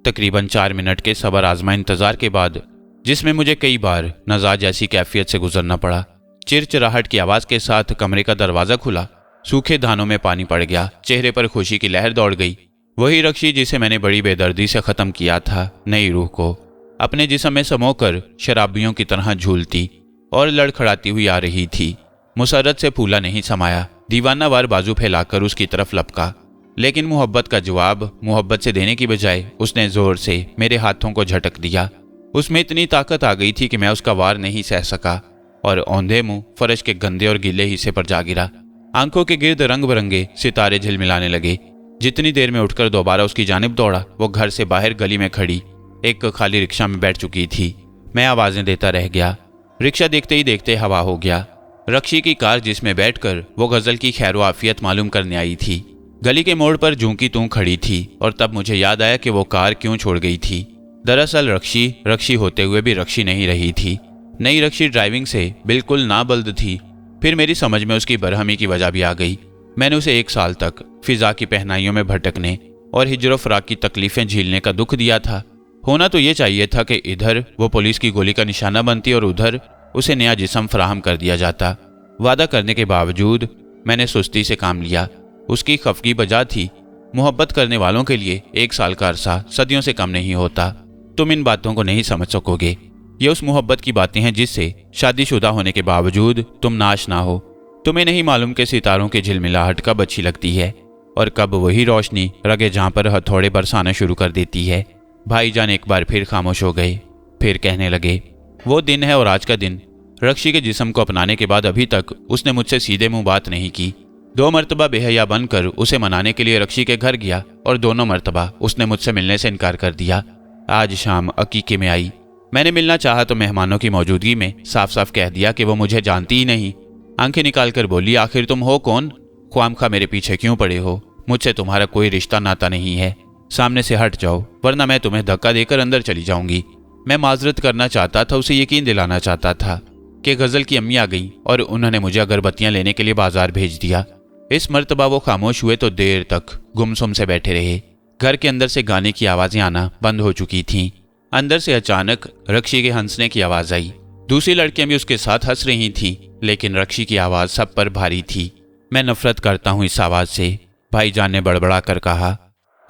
तकरीबन 4 मिनट के सबर आजमा इंतजार के बाद, जिसमें मुझे कई बार नजाज जैसी कैफियत से गुजरना पड़ा, चिरचिराहट की आवाज के साथ कमरे का दरवाजा खुला। सूखे धानों में पानी पड़ गया। चेहरे पर खुशी की लहर दौड़ गई। वही रक्षी जिसे मैंने बड़ी बेदर्दी से खत्म किया था, नई रूह को अपने जिस्म में समोकर शराबियों की तरह झूलती और लड़खड़ाती हुई आ रही थी। मुसरत से फूला नहीं समाया। दीवानावार बाजू फैलाकर उसकी तरफ लपका, लेकिन मोहब्बत का जवाब मोहब्बत से देने की बजाय उसने जोर से मेरे हाथों को झटक दिया। उसमें इतनी ताकत आ गई थी कि मैं उसका वार नहीं सह सका और औंधे मुंह फर्श के गंदे और गीले हिस्से पर जा गिरा। आंखों के गिर्द रंग बिरंगे सितारे झिलमिलाने लगे। जितनी देर में उठकर दोबारा उसकी जानिब दौड़ा, वो घर से बाहर गली में खड़ी एक खाली रिक्शा में बैठ चुकी थी। मैं आवाजें देता रह गया। रिक्शा देखते ही देखते हवा हो गया। रक्षी की कार जिसमें बैठकर वो गजल की खैर आफियत मालूम करने आई थी, गली के मोड़ पर जूं की तूं खड़ी थी। और तब मुझे याद आया कि वो कार क्यों छोड़ गई थी। दरअसल रक्षी होते हुए भी रक्षी नहीं रही थी। नई रक्षी ड्राइविंग से बिल्कुल नाबल्द थी। फिर मेरी समझ में उसकी बरहमी की वजह भी आ गई। मैंने उसे 1 साल तक फिजा की पहनाइयों में भटकने और हिजरो फराक की तकलीफें झेलने का दुख दिया था। होना तो ये चाहिए था कि इधर वो पुलिस की गोली का निशाना बनती और उधर उसे नया जिस्म फराहम कर दिया जाता। वादा करने के बावजूद मैंने सुस्ती से काम लिया। उसकी खफगी बजा थी। मोहब्बत करने वालों के लिए 1 साल का अरसा सदियों से कम नहीं होता। तुम इन बातों को नहीं समझ सकोगे। ये उस मोहब्बत की बातें हैं जिससे शादीशुदा होने के बावजूद तुम नाश ना हो। तुम्हें नहीं मालूम कि सितारों की झिलमिलाहट कब अच्छी लगती है और कब वही रोशनी रगे जहां पर हथौड़े बरसाना शुरू कर देती है। भाईजान एक बार फिर खामोश हो गए। फिर कहने लगे, वो दिन है और आज का दिन। रक्षी के जिस्म को अपनाने के बाद अभी तक उसने मुझसे सीधे मुंह बात नहीं की। 2 मरतबा बेहया बनकर उसे मनाने के लिए रक्षी के घर गया और दोनों मरतबा उसने मुझसे मिलने से इनकार कर दिया। आज शाम अकीके में आई। मैंने मिलना चाहा तो मेहमानों की मौजूदगी में साफ साफ कह दिया कि वो मुझे जानती ही नहीं। आंखें निकाल कर बोली, आखिर तुम हो कौन? ख्वामखा मेरे पीछे क्यों पड़े हो? मुझसे तुम्हारा कोई रिश्ता नाता नहीं है। सामने से हट जाओ वरना मैं तुम्हें धक्का देकर अंदर चली जाऊंगी। मैं माजरत करना चाहता था, उसे यकीन दिलाना चाहता था कि गजल की अम्मी आ गई और उन्होंने मुझे अगरबत्तियां लेने के लिए बाजार भेज दिया। इस मर्तबा वो खामोश हुए तो देर तक गुमसुम से बैठे रहे। घर के अंदर से गाने की आवाजें आना बंद हो चुकी थीं। अंदर से अचानक रक्षी के हंसने की आवाज आई। दूसरी लड़कियां भी उसके साथ हंस रही थीं, लेकिन रक्षी की आवाज सब पर भारी थी। मैं नफरत करता हूं इस आवाज से, भाईजान ने बड़बड़ा कर कहा।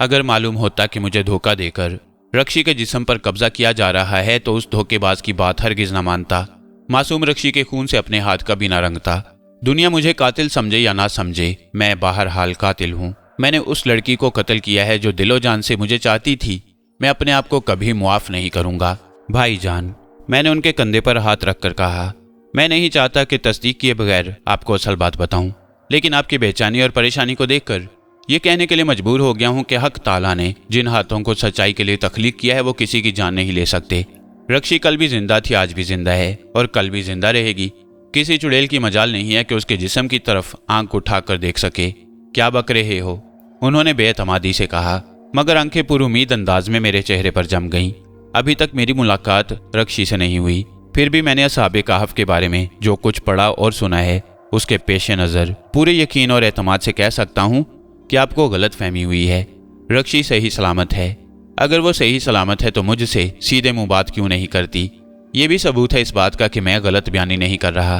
अगर मालूम होता कि मुझे धोखा देकर रक्षी के जिस्म पर कब्जा किया जा रहा है तो उस धोखेबाज की बात हरगिज न मानता। मासूम रक्षी के खून से अपने हाथ कभी न रंगता। दुनिया मुझे कातिल समझे या ना समझे, मैं बहरहाल कातिल हूं। मैंने उस लड़की को कत्ल किया है जो दिलो जान से मुझे चाहती थी। मैं अपने आप को कभी मुआफ नहीं करूंगा। भाईजान, मैंने उनके कंधे पर हाथ रखकर कहा, मैं नहीं चाहता कि तस्दीक किए बगैर आपको असल बात बताऊं, लेकिन आपकी बेचैनी और परेशानी को देखकर ये कहने के लिए मजबूर हो गया हूं कि हक ताला ने जिन हाथों को सच्चाई के लिए तख्लीक किया है वो किसी की जान नहीं ले सकते। रक्षी कल भी जिंदा थी, आज भी जिंदा है और कल भी जिंदा रहेगी। किसी चुड़ैल की मजाल नहीं है कि उसके जिस्म की तरफ आंख उठाकर देख सके। क्या बक रहे हो? उन्होंने बेएतमादी से कहा, मगर आंखें पुरुमीद अंदाज में मेरे चेहरे पर जम गईं। अभी तक मेरी मुलाकात रक्षी से नहीं हुई, फिर भी मैंने असहाबे कहफ के बारे में जो कुछ पढ़ा और सुना है उसके पेश नज़र पूरे यकीन और एतमाद से कह सकता हूँ कि आपको गलत फहमी हुई है। रक्षी सही सलामत है। अगर वो सही सलामत है तो मुझसे सीधे मुंह बात क्यों नहीं करती? ये भी सबूत है इस बात का कि मैं गलत बयानी नहीं कर रहा।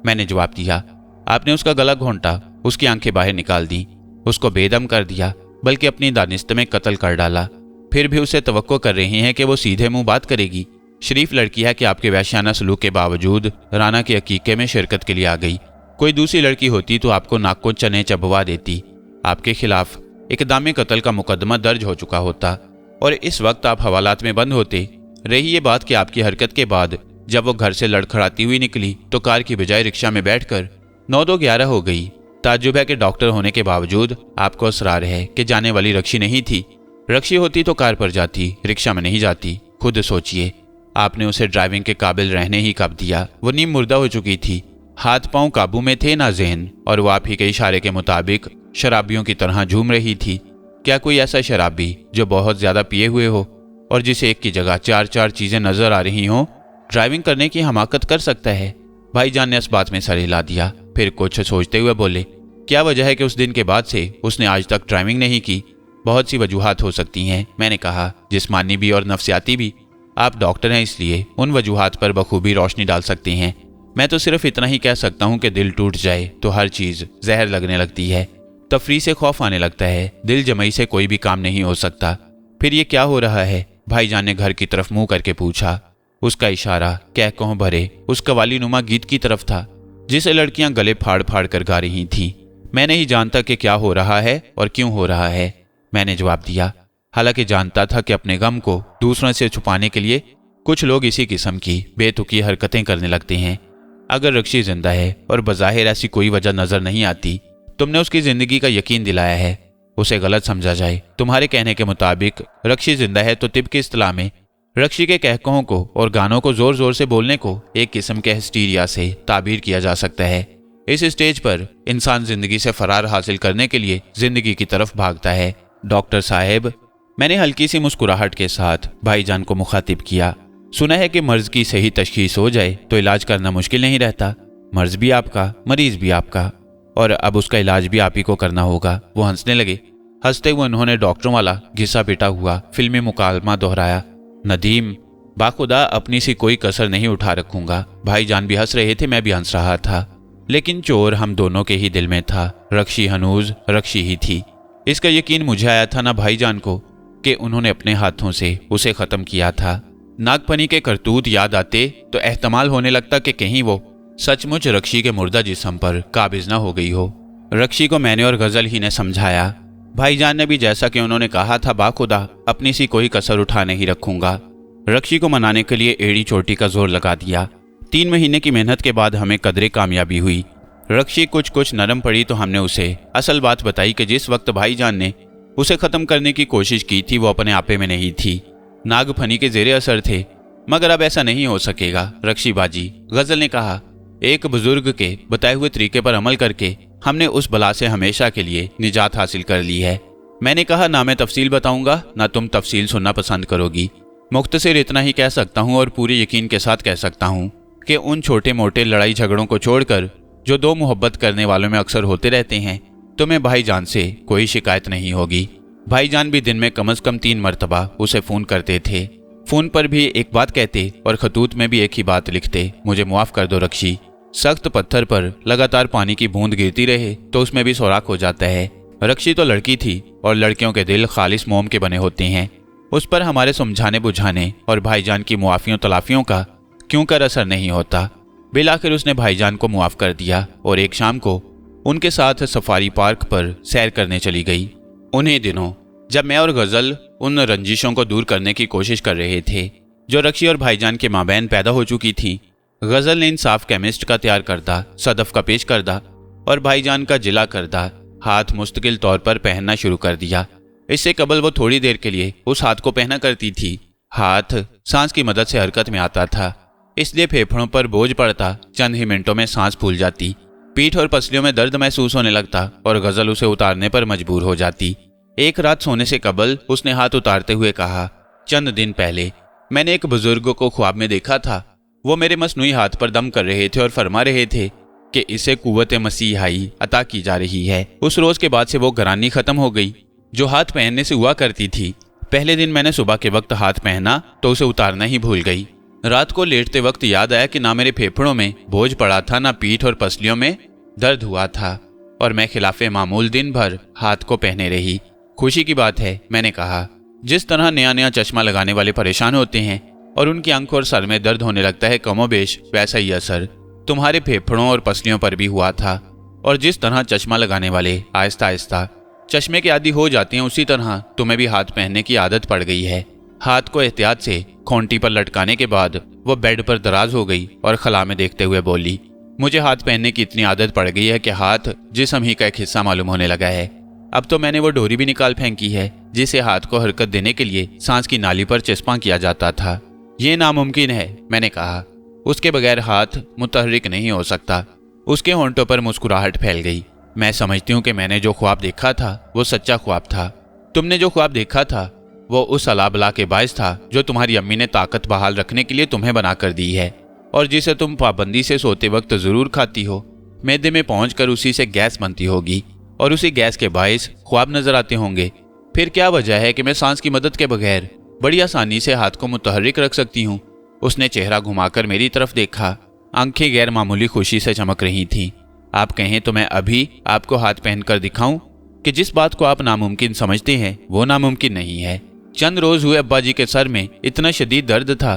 मैंने जवाब दिया। आपने उसका गला घोंटा, उसकी आंखें बाहर निकाल दी, उसको बेदम कर दिया, बल्कि अपनी दानिस्त में कत्ल कर डाला। फिर भी उसे तवक्को कर रही हैं कि वो सीधे मुंह बात करेगी। शरीफ लड़की है कि आपके वैश्याना सलूक के बावजूद राना के अकीके में शिरकत के लिए आ गई। कोई दूसरी लड़की होती तो आपको नाक को चने चबवा देती। आपके खिलाफ इक़दाम कत्ल का मुकदमा दर्ज हो चुका होता और इस वक्त आप हवालात में बंद होते। रही ये बात कि आपकी हरकत के बाद जब वो घर से लड़खड़ाती हुई निकली तो कार की बजाय रिक्शा में बैठकर 9-2-11 हो गई। ताज्जुब है कि डॉक्टर होने के बावजूद आपको असरार है कि जाने वाली रक्षी नहीं थी। रक्षी होती तो कार पर जाती, रिक्शा में नहीं जाती। खुद सोचिए, आपने उसे ड्राइविंग के काबिल रहने ही कब दिया? वो नीम मुर्दा हो चुकी थी, हाथ पांव काबू में थे ना ज़हन, और वो आप ही के इशारे के मुताबिक शराबियों की तरह झूम रही थी। क्या कोई ऐसा शराबी जो बहुत ज्यादा पिए हुए हो और जिसे एक की जगह 4-4 चीजें नजर आ रही हों ड्राइविंग करने की हमाकत कर सकता है? भाईजान ने इस बात में सर हिला दिया। फिर कुछ सोचते हुए बोले, क्या वजह है कि उस दिन के बाद से उसने आज तक ड्राइविंग नहीं की? बहुत सी वजूहात हो सकती हैं, मैंने कहा, जिस्मानी भी और नफ्सियाती भी। आप डॉक्टर हैं इसलिए उन वजूहात पर बखूबी रोशनी डाल सकते हैं। मैं तो सिर्फ इतना ही कह सकता हूँ कि दिल टूट जाए तो हर चीज जहर लगने लगती है, तफरी से खौफ आने लगता है, दिल जमई से कोई भी काम नहीं हो सकता। फिर ये क्या हो रहा है? भाईजान ने घर की तरफ मुंह करके पूछा। उसका इशारा कह कहों भरे उस कवाली नुमा गीत की तरफ था जिसे लड़कियां गले फाड़ फाड़ कर गा रही थीं। मैं नहीं जानता कि क्या हो रहा है और क्यों हो रहा है, मैंने जवाब दिया। हालांकि जानता था कि अपने गम को दूसरों से छुपाने के लिए कुछ लोग इसी किस्म की बेतुकी हरकतें करने लगते हैं। अगर रक्षी जिंदा है और बज़ाहिर ऐसी कोई वजह नजर नहीं आती, तुमने उसकी जिंदगी का यकीन दिलाया है, उसे गलत समझा जाए। तुम्हारे कहने के मुताबिक रक्षी जिंदा है तो तिब की इस्तिलाह में रक्षी के कहकों को और गानों को जोर जोर से बोलने को एक किस्म के हिस्टीरिया से ताबीर किया जा सकता है। इस स्टेज पर इंसान जिंदगी से फरार हासिल करने के लिए जिंदगी की तरफ भागता है। डॉक्टर साहब, मैंने हल्की सी मुस्कुराहट के साथ भाईजान को मुखातिब किया। सुना है कि मर्ज की सही तशखीस हो जाए तो इलाज करना मुश्किल नहीं रहता। मर्ज भी आपका, मरीज भी आपका, और अब उसका इलाज भी आप ही को करना होगा। वो हंसने लगे। हंसते हुए उन्होंने डॉक्टरों वाला घिसा पिटा हुआ फिल्मी मुकालमा दोहराया। नदीम, बाखुदा अपनी सी कोई कसर नहीं उठा रखूंगा। भाईजान भी हंस रहे थे, मैं भी हंस रहा था, लेकिन चोर हम दोनों के ही दिल में था। रक्षी हनूज रक्षी ही थी। इसका यकीन मुझे आया था ना भाईजान को कि उन्होंने अपने हाथों से उसे खत्म किया था। नागफनी के करतूत याद आते तो एहतमाल होने लगता कि कहीं वो सचमुच रक्षी के मुर्दा जिस्म पर काबिज न हो गई हो। रक्षी को मैंने और गजल ही ने समझाया। भाईजान ने भी जैसा कि उन्होंने कहा था, बाखुदा अपनी सी कोई कसर उठा नहीं रखूंगा। रक्षी को मनाने के लिए एड़ी चोटी का जोर लगा दिया। 3 महीने की मेहनत के बाद हमें कदरे कामयाबी हुई। रक्षी कुछ नरम पड़ी तो हमने उसे असल बात बताई कि जिस वक्त भाईजान ने उसे खत्म करने की कोशिश की थी वो अपने आपे में नहीं थी, नागफनी के जेरे असर थे। मगर अब ऐसा नहीं हो सकेगा रक्षी बाजी, गजल ने कहा। एक बुजुर्ग के बताए हुए तरीके पर अमल करके हमने उस बला से हमेशा के लिए निजात हासिल कर ली है। मैंने कहा, ना मैं तफसील बताऊंगा ना तुम तफसील सुनना पसंद करोगी। मुख्तसर इतना ही कह सकता हूँ और पूरे यकीन के साथ कह सकता हूँ कि उन छोटे मोटे लड़ाई झगड़ों को छोड़कर जो दो मोहब्बत करने वालों में अक्सर होते रहते हैं, तुम्हें भाईजान से कोई शिकायत नहीं होगी। भाईजान भी दिन में कम से कम 3 मरतबा उसे फ़ोन करते थे। फ़ोन पर भी एक बात कहते और खतूत में भी एक ही बात लिखते, मुझे मुआफ़ कर दो रक्षी। सख्त पत्थर पर लगातार पानी की बूंद गिरती रहे तो उसमें भी सुराख हो जाता है। रक्षी तो लड़की थी और लड़कियों के दिल खालिस मोम के बने होते हैं। उस पर हमारे समझाने बुझाने और भाईजान की मुआफ़ियों तलाफियों का क्यों कर असर नहीं होता। बिलाखिर उसने भाईजान को मुआफ़ कर दिया और एक शाम को उनके साथ सफारी पार्क पर सैर करने चली गई। उन्हीं दिनों जब मैं और गजल उन रंजिशों को दूर करने की कोशिश कर रहे थे जो रक्षी और भाईजान के माबैन पैदा हो चुकी थी, गजल ने इंसाफ केमिस्ट का तैयार करदा, सदफ का पेश करदा और भाईजान का जिला करदा हाथ मुस्तकिल तौर पर पहनना शुरू कर दिया। इससे कबल वो थोड़ी देर के लिए उस हाथ को पहना करती थी। हाथ सांस की मदद से हरकत में आता था, इसलिए फेफड़ों पर बोझ पड़ता, चंद ही मिनटों में सांस फूल जाती, पीठ और पसलियों में दर्द महसूस होने लगता और गजल उसे उतारने पर मजबूर हो जाती। एक रात सोने से कबल उसने हाथ उतारते हुए कहा, चंद दिन पहले मैंने एक बुजुर्ग को ख्वाब में देखा था। वो मेरे मसनूई हाथ पर दम कर रहे थे और फरमा रहे थे कि इसे कुव्वत मसीहाई अता की जा रही है। उस रोज के बाद से वो घरानी खत्म हो गई जो हाथ पहनने से हुआ करती थी। पहले दिन मैंने सुबह के वक्त हाथ पहना तो उसे उतारना ही भूल गई। रात को लेटते वक्त याद आया कि ना मेरे फेफड़ों में बोझ पड़ा था, ना पीठ और पसलियों में दर्द हुआ था और मैं खिलाफे मामूल दिन भर हाथ को पहने रही। खुशी की बात है, मैंने कहा, जिस तरह नया नया चश्मा लगाने वाले परेशान होते हैं और उनकी आंख और सर में दर्द होने लगता है, कमोबेश वैसा ही असर तुम्हारे फेफड़ों और पसलियों पर भी हुआ था। और जिस तरह चश्मा लगाने वाले आहिस्ता आहिस्ता चश्मे के आदी हो जाते हैं, उसी तरह तुम्हें भी हाथ पहनने की आदत पड़ गई है। हाथ को एहतियात से खोंटी पर लटकाने के बाद वो बेड पर दराज हो गई और खला में देखते हुए बोली, मुझे हाथ पहनने की इतनी आदत पड़ गई है कि हाथ जिस्म ही का एक हिस्सा मालूम होने लगा है। अब तो मैंने वो डोरी भी निकाल फेंकी है जिसे हाथ को हरकत देने के लिए सांस की नाली पर चस्पा किया जाता था। ये नामुमकिन है, मैंने कहा, उसके बगैर हाथ मुतहर्रिक नहीं हो सकता। उसके होंठों पर मुस्कुराहट फैल गई। मैं समझती हूँ कि मैंने जो ख्वाब देखा था वो सच्चा ख्वाब था। तुमने जो ख्वाब देखा था वो उस अलाबला के बायस था जो तुम्हारी अम्मी ने ताकत बहाल रखने के लिए तुम्हें बना कर दी है और जिसे तुम पाबंदी से सोते वक्त जरूर खाती हो। मैदे में पहुंचकर उसी से गैस बनती होगी और उसी गैस के बायस ख्वाब नजर आते होंगे। फिर क्या वजह है कि मैं सांस की मदद के बगैर बड़ी आसानी से हाथ को मुतहर्रिक रख सकती हूँ? उसने चेहरा घुमाकर मेरी तरफ देखा। आंखें गैर मामूली खुशी से चमक रही थीं। आप कहें तो मैं अभी आपको हाथ पहनकर दिखाऊं कि जिस बात को आप नामुमकिन समझते हैं वो नामुमकिन नहीं है। चंद रोज हुए अब्बा जी के सर में इतना शदीद दर्द था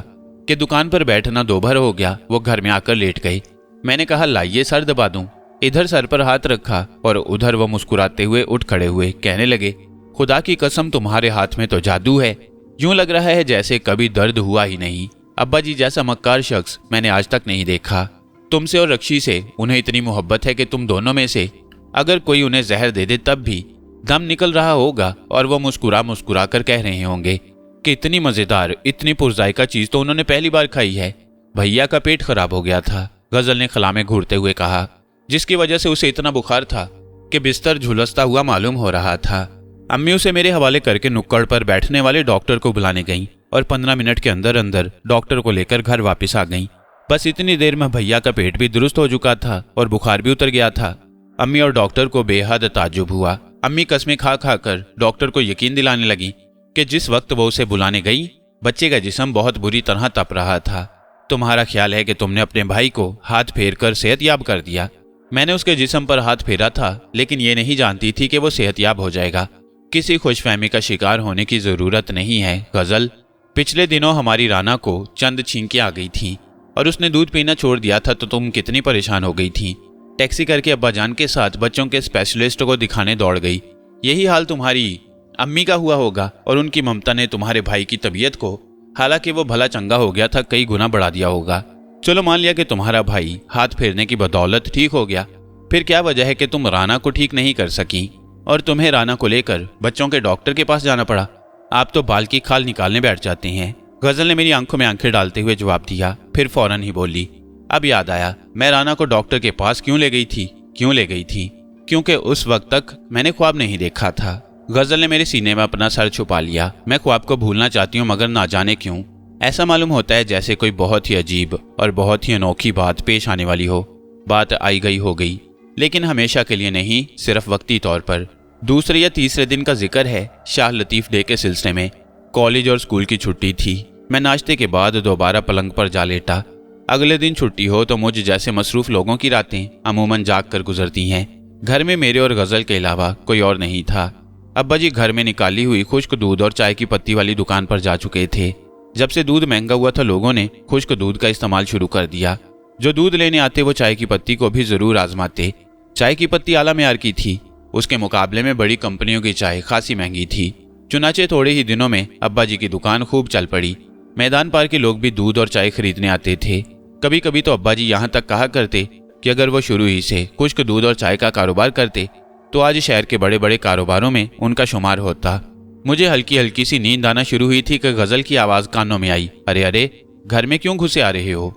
कि दुकान पर बैठना दोभर हो गया। वो घर में आकर लेट गई। मैंने कहा, लाइए सर दबा दूं। इधर सर पर हाथ रखा और उधर वो मुस्कुराते हुए उठ खड़े हुए कहने लगे, खुदा की कसम तुम्हारे हाथ में तो जादू है। यूं लग रहा है जैसे कभी दर्द हुआ ही नहीं। अब्बा जी जैसा मक्कार शख्स मैंने आज तक नहीं देखा। तुमसे और रक्षी से उन्हें इतनी मोहब्बत है कि तुम दोनों में से अगर कोई उन्हें जहर दे दे तब भी दम निकल रहा होगा और वो मुस्कुरा मुस्कुरा कर कह रहे होंगे कि इतनी मजेदार, इतनी पुरजायका चीज तो उन्होंने पहली बार खाई है। भैया का पेट खराब हो गया था, गजल ने खला में घूरते हुए कहा, जिसकी वजह से उसे इतना बुखार था कि बिस्तर झुलसता हुआ मालूम हो रहा था। अम्मी उसे मेरे हवाले करके नुक्कड़ पर बैठने वाले डॉक्टर को बुलाने गईं और 15 मिनट के अंदर अंदर डॉक्टर को लेकर घर वापस आ गईं। बस इतनी देर में भैया का पेट भी दुरुस्त हो चुका था और बुखार भी उतर गया था। अम्मी और डॉक्टर को बेहद ताज्जुब हुआ। अम्मी कस्में खा खा कर डॉक्टर को यकीन दिलाने लगी कि जिस वक्त वो उसे बुलाने गई बच्चे का जिस्म बहुत बुरी तरह तप रहा था। तुम्हारा ख्याल है कि तुमने अपने भाई को हाथ फेर कर सेहतयाब कर दिया। मैंने उसके जिस्म पर हाथ फेरा था, लेकिन ये नहीं जानती थी कि वो सेहतयाब हो जाएगा। किसी खुशफहमी का शिकार होने की जरूरत नहीं है गजल। पिछले दिनों हमारी राना को चंद छींकें आ गई थी और उसने दूध पीना छोड़ दिया था, तो तुम कितनी परेशान हो गई थी। टैक्सी करके अब्बा जान के साथ बच्चों के स्पेशलिस्ट को दिखाने दौड़ गई। यही हाल तुम्हारी अम्मी का हुआ होगा और उनकी ममता ने तुम्हारे भाई की तबीयत को, हालांकि वो भला चंगा हो गया था, कई गुना बढ़ा दिया होगा। चलो मान लिया कि तुम्हारा भाई हाथ फेरने की बदौलत ठीक हो गया, फिर क्या वजह है कि तुम राना को ठीक नहीं कर सकी और तुम्हें राना को लेकर बच्चों के डॉक्टर के पास जाना पड़ा। आप तो बाल की खाल निकालने बैठ जाते हैं। गजल ने मेरी आंखों में आंखें डालते हुए जवाब दिया, फिर फौरन ही बोली, अब याद आया, मैं राना को डॉक्टर के पास क्यों ले गई थी? क्योंकि उस वक्त तक मैंने ख्वाब नहीं देखा था। गजल ने मेरे सीने में अपना सर छुपा लिया। मैं ख्वाब को भूलना चाहती हूँ, मगर ना जाने क्यों ऐसा मालूम होता है जैसे कोई बहुत ही अजीब और बहुत ही अनोखी बात पेश आने वाली हो। बात आई गई हो गई, लेकिन हमेशा के लिए नहीं, सिर्फ वक्ती तौर पर। दूसरे या तीसरे दिन का जिक्र है, शाह लतीफ़ डे के सिलसिले में। कॉलेज और स्कूल की छुट्टी थी। मैं नाश्ते के बाद दोबारा पलंग पर जा लेटा। अगले दिन छुट्टी हो तो मुझ जैसे मसरूफ लोगों की रातें अमूमन जाग कर गुजरती हैं। घर में मेरे और गजल के अलावा कोई और नहीं था। अब्बा जी घर में निकाली हुई खुश्क दूध और चाय की पत्ती वाली दुकान पर जा चुके थे। जब से दूध महंगा हुआ था, लोगों ने खुश्क दूध का इस्तेमाल शुरू कर दिया। जो दूध लेने आते वो चाय की पत्ती को भी जरूर आजमाते। चाय की पत्ती आला मेयार की थी, उसके मुकाबले में बड़ी कंपनियों की चाय खासी महंगी थी। चुनाचे थोड़े ही दिनों में अब्बा जी की दुकान खूब चल पड़ी। मैदान पार के लोग भी दूध और चाय खरीदने आते थे। कभी कभी तो अब्बा जी यहाँ तक कहा करते कि अगर वो शुरू ही से खुश्क दूध और चाय का कारोबार करते तो आज शहर के बड़े बड़े कारोबारों में उनका शुमार होता। मुझे हल्की हल्की सी नींद आना शुरू हुई थी कि गजल की आवाज कानों में आई, अरे अरे, घर में क्यों घुसे आ रहे हो?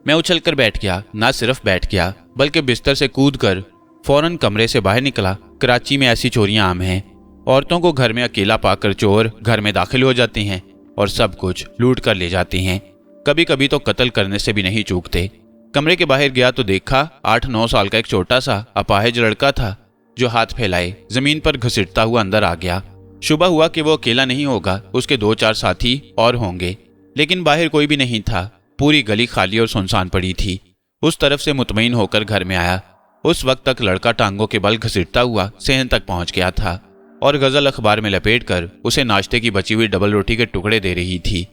मैं उछलकर बैठ गया। ना सिर्फ बैठ गया, बल्कि बिस्तर से कूदकर फौरन कमरे से बाहर निकला। कराची में ऐसी चोरियां आम हैं। औरतों को घर में अकेला पाकर चोर घर में दाखिल हो जाते हैं और सब कुछ लूट कर ले जाते हैं। कभी कभी तो कत्ल करने से भी नहीं चूकते। कमरे के बाहर गया तो देखा 8-9 साल का एक छोटा सा अपाहिज लड़का था, जो हाथ फैलाए जमीन पर घसीटता हुआ अंदर आ गया। शुबह हुआ कि वो अकेला नहीं होगा, उसके 2-4 साथी और होंगे, लेकिन बाहर कोई भी नहीं था। पूरी गली खाली और सुनसान पड़ी थी। उस तरफ से मुतमईन होकर घर में आया। उस वक्त तक लड़का टांगों के बल घसीटता हुआ सेहन तक पहुंच गया था और गजल अखबार में लपेटकर उसे नाश्ते की बची हुई डबल रोटी के टुकड़े दे रही थी।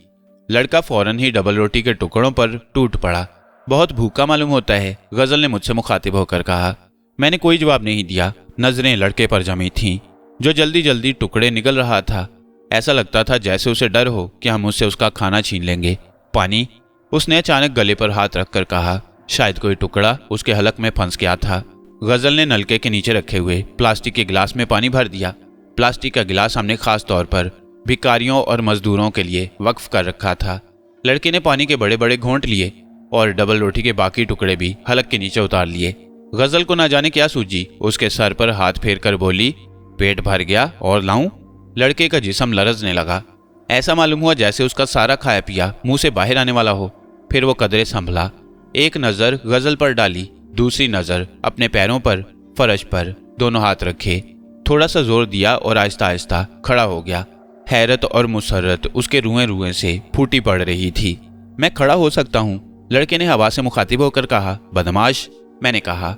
लड़का फौरन ही डबल रोटी के टुकड़ों पर टूट पड़ा। बहुत भूखा मालूम होता है, गजल ने मुझसे मुखातिब होकर कहा। मैंने कोई जवाब नहीं दिया। नजरें लड़के पर जमी थीं, जो जल्दी जल्दी टुकड़े निगल रहा था। ऐसा लगता था जैसे उसे डर हो कि हम उससे उसका खाना छीन लेंगे। पानी? उसने अचानक गले पर हाथ रखकर कहा। शायद कोई टुकड़ा उसके हलक में फंस गया था। गजल ने नलके के नीचे रखे हुए प्लास्टिक के गिलास में पानी भर दिया। प्लास्टिक का गिलास हमने खास तौर पर भिखारियों और मजदूरों के लिए वक्फ कर रखा था। लड़के ने पानी के बड़े बड़े घोंट लिए और डबल रोटी के बाकी टुकड़े भी हलक के नीचे उतार लिए। गजल को ना जाने क्या सूझी, उसके सर पर हाथ फेर कर बोली, पेट भर गया और लाऊं? लड़के का जिस्म लरजने लगा। ऐसा मालूम हुआ जैसे उसका सारा खाया पिया मुंह से बाहर आने वाला हो। फिर वो कदरे संभला। एक नजर गजल पर डाली, दूसरी नजर अपने पैरों पर, फर्श पर दोनों हाथ रखे। थोड़ा सा जोर दिया और आहिस्ता आहिस्ता खड़ा हो गया। हैरत और मुसर्रत उसके रुएं रुएं से फूटी पड़ रही थी। मैं खड़ा हो सकता हूँ? लड़के ने हवा से मुखातिब होकर कहा। बदमाश, मैंने कहा,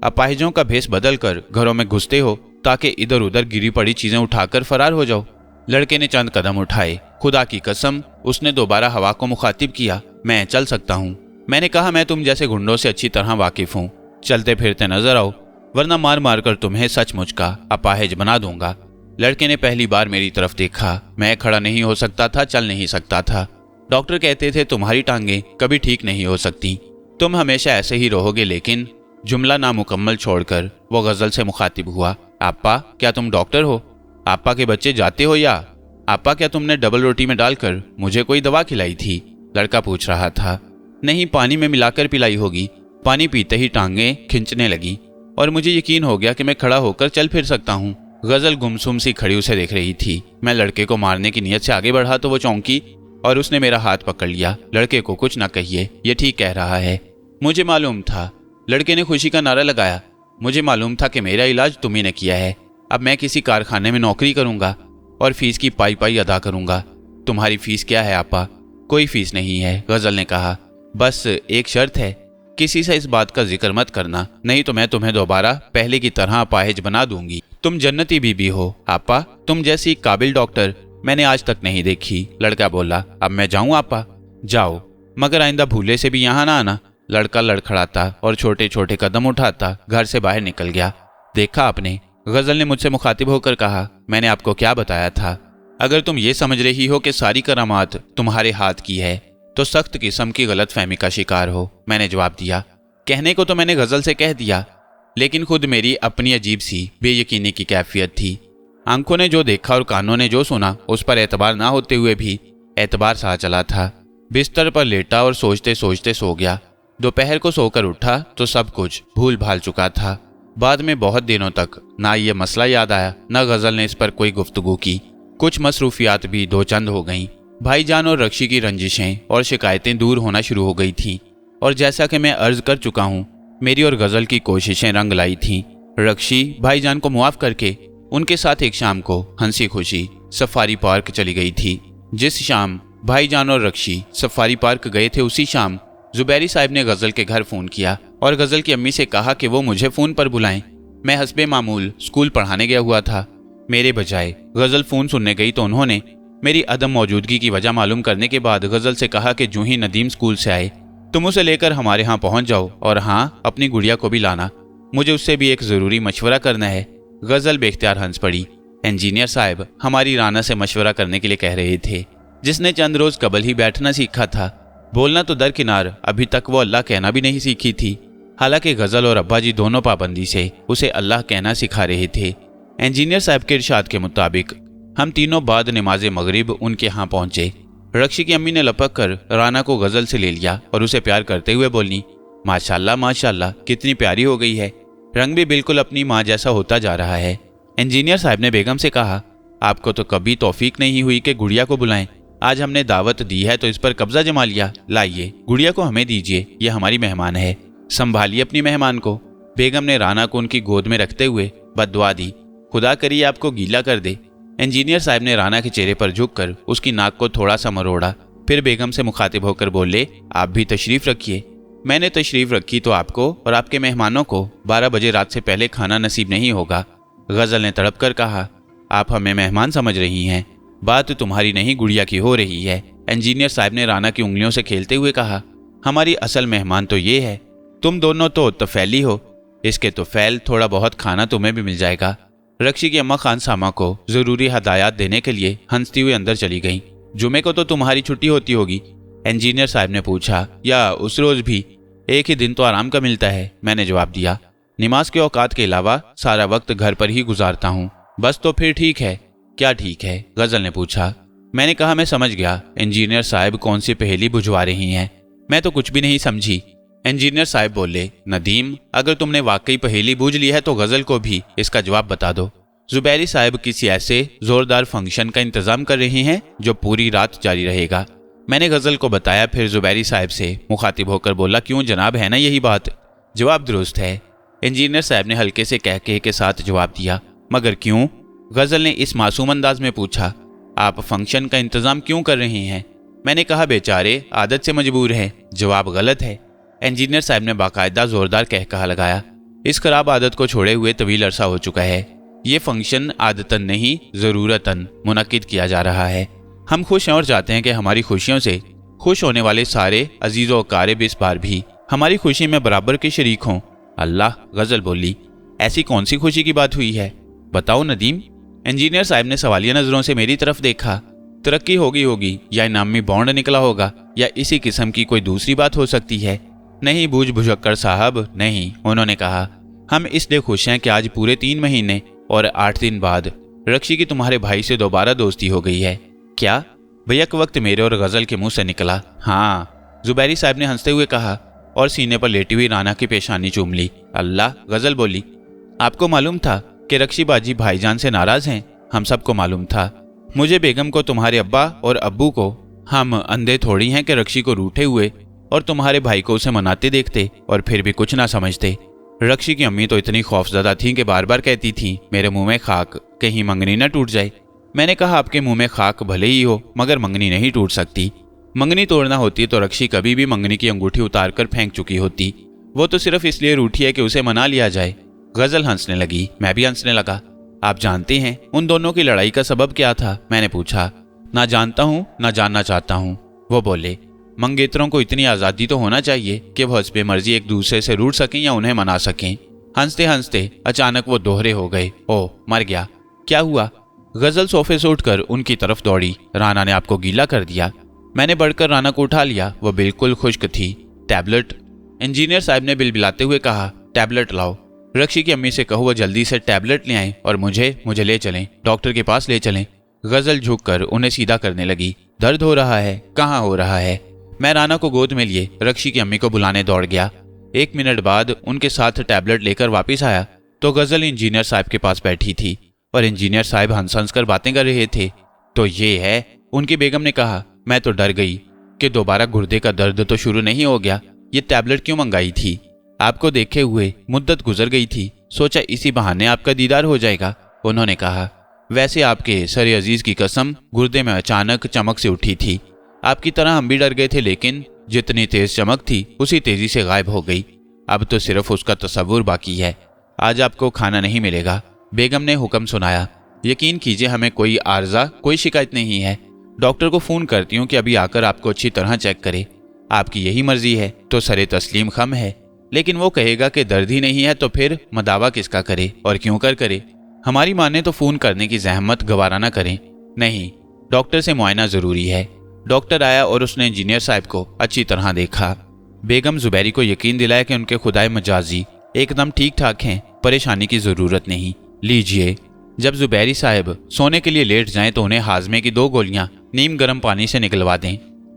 अपाहिजों का भेष बदल कर घरों में घुसते हो ताकि इधर उधर गिरी पड़ी चीजें उठाकर फरार हो जाओ। लड़के ने चंद कदम उठाए। खुदा की कसम, उसने दोबारा हवा को मुखातिब किया। मैं चल सकता हूँ। मैंने कहा, मैं तुम जैसे गुंडों से अच्छी तरह वाकिफ हूँ। चलते फिरते नजर आओ, वरना मार मार कर तुम्हें सचमुच का अपाहिज बना दूंगा। लड़के ने पहली बार मेरी तरफ देखा। मैं खड़ा नहीं हो सकता था, चल नहीं सकता था। डॉक्टर कहते थे तुम्हारी टांगें कभी ठीक नहीं हो सकती, तुम हमेशा ऐसे ही रहोगे। लेकिन जुमला नामुकम्मल छोड़कर वो गजल से मुखातिब हुआ। आपा, क्या तुम डॉक्टर हो? आपा के बच्चे जाते हो या? आपा, क्या तुमने डबल रोटी में डालकर मुझे कोई दवा खिलाई थी? लड़का पूछ रहा था। नहीं, पानी में मिलाकर पिलाई होगी। पानी पीते ही टांगें खिंचने लगी और मुझे यकीन हो गया कि मैं खड़ा होकर चल फिर सकता हूँ। गजल गुमसुम सी खड़ी उसे देख रही थी। मैं लड़के को मारने की नीयत से आगे बढ़ा तो वो चौंकी और उसने मेरा हाथ पकड़ लिया। लड़के को कुछ न कहिए, ये ठीक कह रहा है। मुझे मालूम था। लड़के ने खुशी का नारा लगाया। मुझे मालूम था कि मेरा इलाज तुम ही ने किया है। अब मैं किसी कारखाने में नौकरी करूंगा और फीस की पाई पाई अदा करूंगा। तुम्हारी फीस क्या है आपा? कोई फीस नहीं है, गजल ने कहा। बस एक शर्त है, किसी से इस बात का जिक्र मत करना, नहीं तो मैं तुम्हें दोबारा पहले की तरह अपाहिज बना दूंगी। तुम जन्नती बीबी हो आपा, तुम जैसी काबिल डॉक्टर मैंने आज तक नहीं देखी, लड़का बोला। अब मैं जाऊं आपा? जाओ, मगर आइंदा भूले से भी यहाँ ना आना। लड़का लड़खड़ाता और छोटे छोटे कदम उठाता घर से बाहर निकल गया। देखा आपने, गजल ने मुझसे मुखातिब होकर कहा, मैंने आपको क्या बताया था? अगर तुम ये समझ रही हो कि सारी करामात तुम्हारे हाथ की है तो सख्त किस्म की गलतफहमी का शिकार हो, मैंने जवाब दिया। कहने को तो मैंने गजल से कह दिया, लेकिन खुद मेरी अपनी अजीब सी बेयकीनी की कैफियत थी। आंखों ने जो देखा और कानों ने जो सुना उस पर एतबार ना होते हुए भी एतबार सा चला था। बिस्तर पर लेटा और सोचते सोचते सो गया। दोपहर को सोकर उठा तो सब कुछ भूल भाल चुका था। बाद में बहुत दिनों तक ना ये मसला याद आया, न गजल ने इस पर कोई गुफ्तगू की। कुछ मसरूफियात भी दो चंद हो गईं। भाईजान और रक्षी की रंजिशें और शिकायतें दूर होना शुरू हो गई थीं, और जैसा कि मैं अर्ज कर चुका हूँ, मेरी और गजल की कोशिशें रंग लाई थीं। रक्षी भाईजान को मुआफ करके उनके साथ एक शाम को हंसी खुशी सफारी पार्क चली गई थी। जिस शाम भाईजान और रक्षी सफारी पार्क गए थे, उसी शाम जुबैरी साहब ने गजल के घर फोन किया और गजल की अम्मी से कहा कि वो मुझे फोन पर बुलाएं। मैं हस्बे मामूल स्कूल पढ़ाने गया हुआ था। मेरे बजाय गजल फोन सुनने गई तो उन्होंने मेरी अदम मौजूदगी की वजह मालूम करने के बाद गजल से कहा कि जो ही नदीम स्कूल से आए तुम उसे लेकर हमारे यहाँ पहुँच जाओ, और हाँ, अपनी गुड़िया को भी लाना, मुझे उससे भी एक ज़रूरी मशवरा करना है। गजल बेख्तियार हंस पड़ी। इंजीनियर साहब हमारी राना से मशवरा करने के लिए कह रहे थे, जिसने चंद रोज कबल ही बैठना सीखा था। बोलना तो दरकिनार, अभी तक वो अल्लाह कहना भी नहीं सीखी थी। हालांकि गजल और अब्बा जी दोनों पाबंदी से उसे अल्लाह कहना सिखा रहे थे। इंजीनियर साहब के इरशाद के मुताबिक हम तीनों बाद नमाज मगरिब उनके यहाँ पहुंचे। रक्षी की अम्मी ने लपक कर राना को गजल से ले लिया और उसे प्यार करते हुए बोली, माशाल्लाह माशाल्लाह, कितनी प्यारी हो गई है, रंग भी बिल्कुल अपनी माँ जैसा होता जा रहा है। इंजीनियर साहब ने बेगम से कहा, आपको तो कभी तौफीक नहीं हुई कि गुड़िया को बुलाएं। आज हमने दावत दी है तो इस पर कब्जा जमा लिया। लाइए गुड़िया को हमें दीजिए, ये हमारी मेहमान है, संभालिए अपनी मेहमान को। बेगम ने राना को उनकी गोद में रखते हुए बद्दुआ दी, खुदा करिए आपको गीला कर दे। इंजीनियर साहब ने राना के चेहरे पर झुककर उसकी नाक को थोड़ा सा मरोड़ा, फिर बेगम से मुखातिब होकर बोले, आप भी तशरीफ रखिए। मैंने तशरीफ रखी तो आपको और आपके मेहमानों को 12 बजे रात से पहले खाना नसीब नहीं होगा। गजल ने तड़प कर कहा, आप हमें मेहमान समझ रही हैं, बात तुम्हारी नहीं गुड़िया की हो रही है। इंजीनियर साहब ने राना की उंगलियों से खेलते हुए कहा, हमारी असल मेहमान तो ये है, तुम दोनों तो तफैली हो, इसके तो फैल थोड़ा बहुत खाना तुम्हें भी मिल जाएगा। रक्षी की अम्मा खान सामा को जरूरी हदायत देने के लिए हंसती हुई अंदर चली गईं। जुमे को तो तुम्हारी छुट्टी होती होगी? इंजीनियर साहब ने पूछा, या उस रोज भी? एक ही दिन तो आराम का मिलता है, मैंने जवाब दिया। नमाज के औकात के अलावा सारा वक्त घर पर ही गुजारता हूँ। बस तो फिर ठीक है। क्या ठीक है? गजल ने पूछा। मैंने कहा, मैं समझ गया इंजीनियर साहब कौन सी पहेली बुझवा रही हैं। मैं तो कुछ भी नहीं समझी। इंजीनियर साहब बोले, नदीम, अगर तुमने वाकई पहेली बूझ ली है तो गजल को भी इसका जवाब बता दो। जुबैरी साहब किसी ऐसे जोरदार फंक्शन का इंतजाम कर रहे हैं जो पूरी रात जारी रहेगा। मैंने गजल को बताया, फिर जुबैरी साहब से मुखातिब होकर बोला, क्यों जनाब, है ना यही बात? जवाब दुरुस्त है। इंजीनियर साहब ने हल्के से कहके के साथ जवाब दिया। मगर क्यों? गजल ने इस मासूम अंदाज में पूछा। आप फंक्शन का इंतजाम क्यों कर रहे हैं? मैंने कहा, बेचारे आदत से मजबूर हैं। जवाब गलत है। इंजीनियर साहब ने बाकायदा जोरदार कहकहा लगाया। इस खराब आदत को छोड़े हुए तवील अरसा हो चुका है। ये फंक्शन आदतन नहीं ज़रूरतन मुनक्किद किया जा रहा है। हम खुश हैं और चाहते हैं कि हमारी खुशियों से खुश होने वाले सारे अजीज़ व क़ारिब इस बार भी हमारी खुशी में बराबर के शरीक हों। अल्लाह, गजल बोली, ऐसी कौन सी खुशी की बात हुई है? बताओ नदीम। इंजीनियर साहब ने सवालिया नजरों से मेरी तरफ देखा। तरक्की होगी या इनामी बॉन्ड निकला होगा या इसी किस्म की कोई दूसरी बात हो सकती है। नहीं बूझ भुजक्कर साहब, नहीं। उन्होंने कहा, हम इसलिए खुश हैं कि आज पूरे 3 महीने और 8 दिन बाद रक्षी की तुम्हारे भाई से दोबारा दोस्ती हो गई है। क्या? भैया वक्त मेरे और गजल के मुंह से निकला। हाँ, जुबैरी साहब ने हंसते हुए कहा और सीने पर लेटी हुई राना की पेशानी चूम ली। अल्लाह, गजल बोली, आपको मालूम था कि रक्षी बाजी भाईजान से नाराज हैं? हम सबको मालूम था। मुझे, बेगम को, तुम्हारे अब्बा और अब्बू को, हम अंधे थोड़ी हैं कि रक्षी को रूठे हुए और तुम्हारे भाई को उसे मनाते देखते और फिर भी कुछ ना समझते। रक्षी की अम्मी तो इतनी खौफजदा थीं कि बार बार कहती थीं, मेरे मुंह में खाक, कहीं मंगनी न टूट जाए। मैंने कहा, आपके मुंह में खाक भले ही हो मगर मंगनी नहीं टूट सकती। मंगनी तोड़ना होती तो रक्षी कभी भी मंगनी की अंगूठी उतार कर फेंक चुकी होती। वो तो सिर्फ इसलिए रूठी है कि उसे मना लिया जाए। गजल हंसने लगी, मैं भी हंसने लगा। आप जानते हैं उन दोनों की लड़ाई का सबब क्या था? मैंने पूछा। ना जानता हूँ ना जानना चाहता हूँ, वो बोले। मंगेतरों को इतनी आज़ादी तो होना चाहिए कि वो हस्बे मर्जी एक दूसरे से रूठ सकें या उन्हें मना सकें। हंसते हंसते अचानक वो दोहरे हो गए। ओह, मर गया? क्या हुआ? गजल सोफे से उठकर उनकी तरफ दौड़ी। राना ने आपको गीला कर दिया? मैंने बढ़कर राना को उठा लिया, वो बिल्कुल खुश्क थी। टैबलेट? इंजीनियर साहब ने बिलबिलाते हुए कहा। टैबलेट लाओ। रक्षी की अम्मी से कहो वो जल्दी से टैबलेट ले आएं और मुझे ले चलें, डॉक्टर के पास ले चलें। गजल झुककर उन्हें सीधा करने लगी। दर्द हो रहा है? कहाँ हो रहा है? मैं राना को गोद में लिए रक्षी की अम्मी को बुलाने दौड़ गया। 1 मिनट बाद उनके साथ टैबलेट लेकर वापस आया तो गजल इंजीनियर साहब के पास बैठी थी और इंजीनियर साहब हंस हंस कर बातें कर रहे थे। तो ये है, उनकी बेगम ने कहा। मैं तो डर गई कि दोबारा गुर्दे का दर्द तो शुरू नहीं हो गया। ये टैबलेट क्यों मंगाई थी? आपको देखे हुए मुद्दत गुजर गई थी, सोचा इसी बहाने आपका दीदार हो जाएगा, उन्होंने कहा। वैसे आपके सरे अजीज की कसम, गुर्दे में अचानक चमक से उठी थी। आपकी तरह हम भी डर गए थे, लेकिन जितनी तेज चमक थी उसी तेजी से गायब हो गई। अब तो सिर्फ उसका तस्वुर बाकी है। आज आपको खाना नहीं मिलेगा, बेगम ने हुक्म सुनाया। यकीन कीजिए हमें कोई आर्जा, कोई शिकायत नहीं है। डॉक्टर को फोन करती हूँ कि अभी आकर आपको अच्छी तरह चेक करे। आपकी यही मर्जी है तो सरे तस्लीम खम है, लेकिन वो कहेगा कि दर्द ही नहीं है तो फिर मदावा किसका करे और क्यों करे। हमारी माँ ने तो फोन करने की जहमत गवारा न करें। नहीं, डॉक्टर से मुआयना जरूरी है। डॉक्टर आया और उसने इंजीनियर साहब को अच्छी तरह देखा। बेगम जुबैरी को यकीन दिलाया कि उनके खुदाए मजाजी एकदम ठीक ठाक हैं, परेशानी की जरूरत नहीं। लीजिए। जब जुबैरी साहब सोने के लिए लेट जाएं तो उन्हें हाजमे की 2 गोलियां नीम गर्म पानी से निकलवा दें।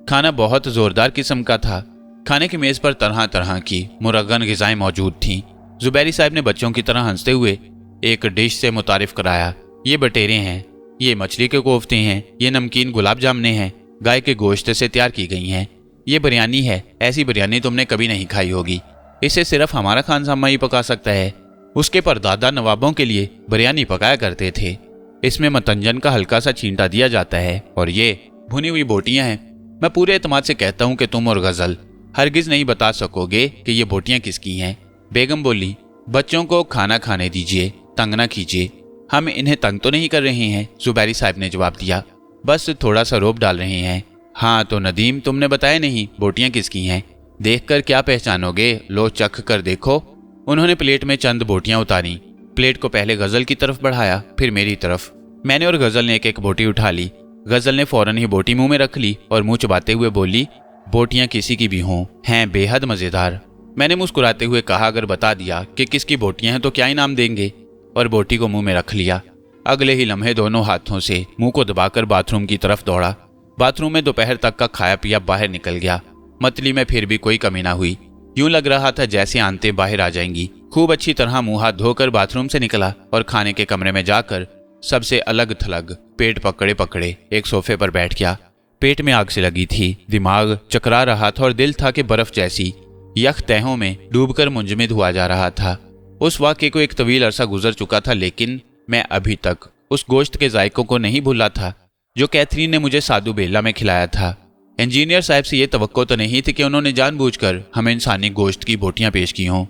खाना बहुत जोरदार किस्म का था। खाने की मेज पर तरह तरह की मुरगन ग़िज़ाएं मौजूद थीं। जुबैरी साहब ने बच्चों की तरह हंसते हुए एक डिश से मुतारिफ कराया। ये बटेरे हैं, ये मछली के कोफ्ते हैं, ये नमकीन गुलाब जामुने हैं, गाय के गोश्त से तैयार की गई हैं। ये बिरयानी है, ऐसी बिरयानी तुमने कभी नहीं खाई होगी। इसे सिर्फ हमारा खानसामा ही पका सकता है। उसके परदादा नवाबों के लिए बिरयानी पकाया करते थे। इसमें मतंजन का हल्का सा छींटा दिया जाता है और ये भुनी हुई बोटियां हैं। मैं पूरे एतमाद से कहता हूँ कि तुम और गजल हरगिज नहीं बता सकोगे कि ये बोटियां किसकी हैं। बेगम बोली, बच्चों को खाना खाने दीजिए, तंग ना कीजिए। हम इन्हें तंग तो नहीं कर रहे हैं, जुबैरी साहब ने जवाब दिया। बस थोड़ा सा रोब डाल रहे हैं। हाँ तो नदीम, तुमने बताया नहीं बोटियां किसकी हैं? देखकर क्या पहचानोगे? लो चख कर देखो। उन्होंने प्लेट में चंद बोटियां उतारी। प्लेट को पहले गजल की तरफ बढ़ाया, फिर मेरी तरफ। मैंने और गजल ने एक एक बोटी उठा ली। गजल ने फौरन ही बोटी मुंह में रख ली और मुंह चबाते हुए बोली, बोटियां किसी की भी हों, हैं बेहद मजेदार। मैंने मुस्कुराते हुए कहा, अगर बता दिया कि किसकी बोटियां हैं तो क्या इनाम देंगे, और बोटी को मुंह में रख लिया। अगले ही लम्हे दोनों हाथों से मुंह को दबाकर बाथरूम की तरफ दौड़ा। बाथरूम में दोपहर तक का खाया पिया बाहर निकल गया। मतली में फिर भी कोई कमी ना हुई। यूं लग रहा था जैसे आंतें बाहर आ जाएंगी। खूब अच्छी तरह मुंह हाथ धोकर बाथरूम से निकला और खाने के कमरे में जाकर सबसे अलग थलग पेट पकड़े पकड़े एक सोफे पर बैठ गया। पेट में आग से लगी थी, दिमाग चकरा रहा था और दिल था कि बर्फ जैसी यख तहों में डूबकर मुंजमद हुआ जा रहा था। उस वाक़े को एक तवील अरसा गुजर चुका था, लेकिन मैं अभी तक उस गोश्त के जायकों को नहीं भूला था जो कैथरीन ने मुझे साधु बेला में खिलाया था। इंजीनियर साहब से ये तवक्को तो नहीं थी कि उन्होंने जानबूझकर हमें इंसानी गोश्त की बोटियां पेश की हों।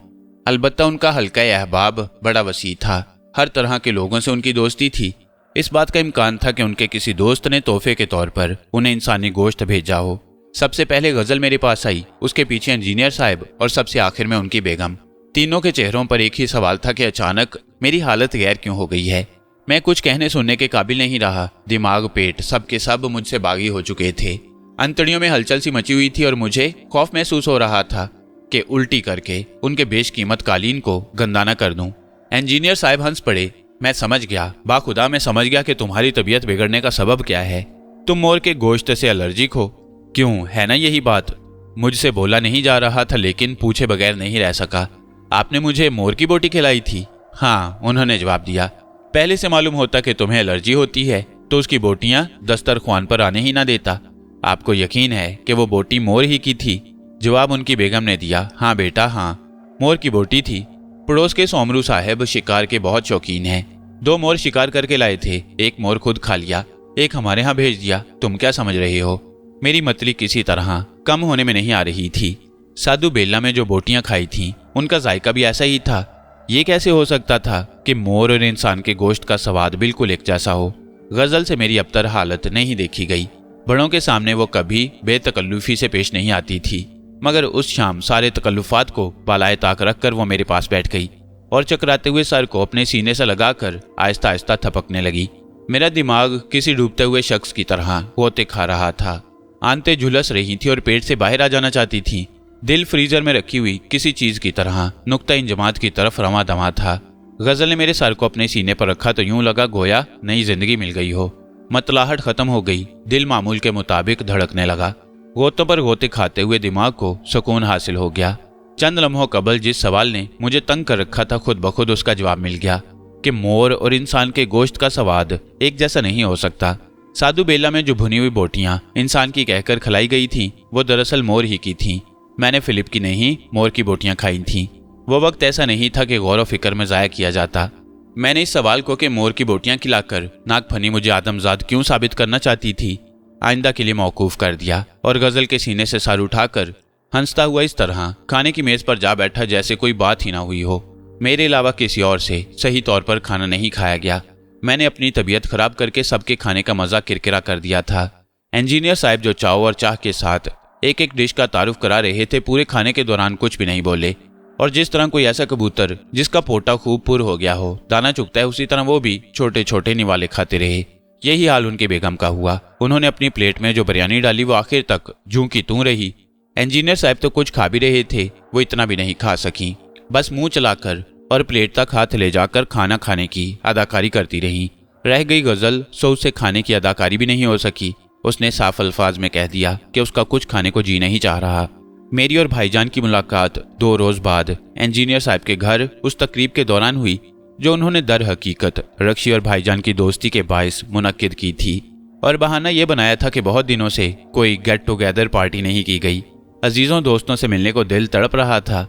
अलबत्ता उनका हल्का अहबाब बड़ा वसी था। हर तरह के लोगों से उनकी दोस्ती थी। इस बात का इम्कान था कि उनके किसी दोस्त ने तोहफे के तौर पर उन्हें इंसानी गोश्त भेजा हो। सबसे पहले गजल मेरे पास आई, उसके पीछे इंजीनियर साहब और सबसे आखिर में उनकी बेगम। तीनों के चेहरों पर एक ही सवाल था कि अचानक मेरी हालत गैर क्यों हो गई है। मैं कुछ कहने सुनने के काबिल नहीं रहा। दिमाग पेट सब के सब मुझसे बागी हो चुके थे। अंतड़ियों में हलचल सी मची हुई थी और मुझे खौफ महसूस हो रहा था कि उल्टी करके उनके बेशकीमत कालीन को गंदा न कर दूं। इंजीनियर साहब हंस पड़े। मैं समझ गया, बाखुदा मैं समझ गया कि तुम्हारी तबीयत बिगड़ने का सबब क्या है। तुम मोर के गोश्त से एलर्जिक हो। क्यों, है ना यही बात? मुझसे बोला नहीं जा रहा था, लेकिन पूछे बगैर नहीं रह सका। आपने मुझे मोर की बोटी खिलाई थी? हाँ, उन्होंने जवाब दिया। पहले से मालूम होता कि तुम्हें एलर्जी होती है तो उसकी बोटियां दस्तरख्वान पर आने ही ना देता। आपको यकीन है कि वो बोटी मोर ही की थी? जवाब उनकी बेगम ने दिया। हाँ बेटा हाँ, मोर की बोटी थी। पड़ोस के सोमरू साहब शिकार के बहुत शौकीन हैं। 2 मोर शिकार करके लाए थे, एक मोर खुद खा लिया, एक हमारे यहाँ भेज दिया। तुम क्या समझ रहे हो? मेरी मतली किसी तरह कम होने में नहीं आ रही थी। साधु बेला में जो बोटियां खाई थीं, उनका जायका भी ऐसा ही था। ये कैसे हो सकता था कि मोर और इंसान के गोश्त का स्वाद बिल्कुल एक जैसा हो? गजल से मेरी अबतर हालत नहीं देखी गई। बड़ों के सामने वो कभी बेतकल्लुफी से पेश नहीं आती थी, मगर उस शाम सारे तकल्लुफात को बालाए ताक रख कर वो मेरे पास बैठ गई और चकराते हुए सर को अपने सीने से लगाकर आहिस्ता आहिस्ता थपकने लगी। मेरा दिमाग किसी डूबते हुए शख्स की तरह होते खा रहा था। आंतें झुलस रही थी और पेट से बाहर आ जाना चाहती थी। दिल फ्रीजर में रखी हुई किसी चीज की तरह नुक्ता इंजमात की तरफ रवां दवा था। गजल ने मेरे सर को अपने सीने पर रखा तो यूं लगा गोया नई जिंदगी मिल गई हो। मतलाहट खत्म हो गई, दिल मामूल के मुताबिक धड़कने लगा। गोतों पर गोते खाते हुए दिमाग को सुकून हासिल हो गया। चंद लम्हों कबल जिस सवाल ने मुझे तंग कर रखा था, खुद बखुद उसका जवाब मिल गया कि मोर और इंसान के गोश्त का स्वाद एक जैसा नहीं हो सकता। साधु बेला में जो भुनी हुई बोटियां इंसान की कहकर खिलाई गई थीं, वो दरअसल मोर ही की थीं। मैंने फिलिप की नहीं, मोर की बोटियां खाई थीं। वो वक्त ऐसा नहीं था कि गौर व फिक्र में ज़ाया किया जाता। मैंने इस सवाल को कि मोर की बोटियां खिलाकर नागफनी मुझे आदमजाद क्यों साबित करना चाहती थी, आइंदा के लिए मौकूफ कर दिया और गजल के सीने से सर उठाकर हंसता हुआ इस तरह खाने की मेज पर जा बैठा जैसे कोई बात ही ना हुई हो। मेरे अलावा किसी और से सही तौर पर खाना नहीं खाया गया। मैंने अपनी तबीयत खराब करके सबके खाने का मजा किरकिरा कर दिया था। इंजीनियर साहब जो चाव और चाह के साथ एक एक डिश का तारुफ करा रहे थे, पूरे खाने के दौरान कुछ भी नहीं बोले। और जिस तरह कोई ऐसा कबूतर जिसका पोटा खूब पुर हो गया हो दाना चुगता है, उसी तरह वो भी छोटे छोटे निवाले खाते रहे। यही हाल उनकी बेगम का हुआ। उन्होंने अपनी प्लेट में जो बिरयानी डाली वो आखिर तक जूं की तूं रही। इंजीनियर साहब तो कुछ खा भी रहे थे, वो इतना भी नहीं खा सकी। बस मुंह चलाकर और प्लेट तक हाथ ले जाकर खाना खाने की अदाकारी करती रही। रह गई गजल, सो उसे खाने की अदाकारी भी नहीं हो सकी। उसने साफ अल्फाज में कह दिया कि उसका कुछ खाने को जी नहीं चाह रहा। मेरी और भाईजान की मुलाकात 2 रोज बाद इंजीनियर साहब के घर उस तकरीब के दौरान हुई जो उन्होंने दर हकीकत रक्षी और भाईजान की दोस्ती के बायस मुनक्किद की थी, और बहाना यह बनाया था कि बहुत दिनों से कोई गेट टुगेदर पार्टी नहीं की गई। अजीजों दोस्तों से मिलने को दिल तड़प रहा था।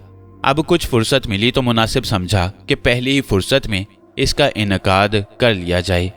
अब कुछ फुर्सत मिली तो मुनासिब समझा कि पहली ही फुर्सत में इसका इनकाद कर लिया जाए।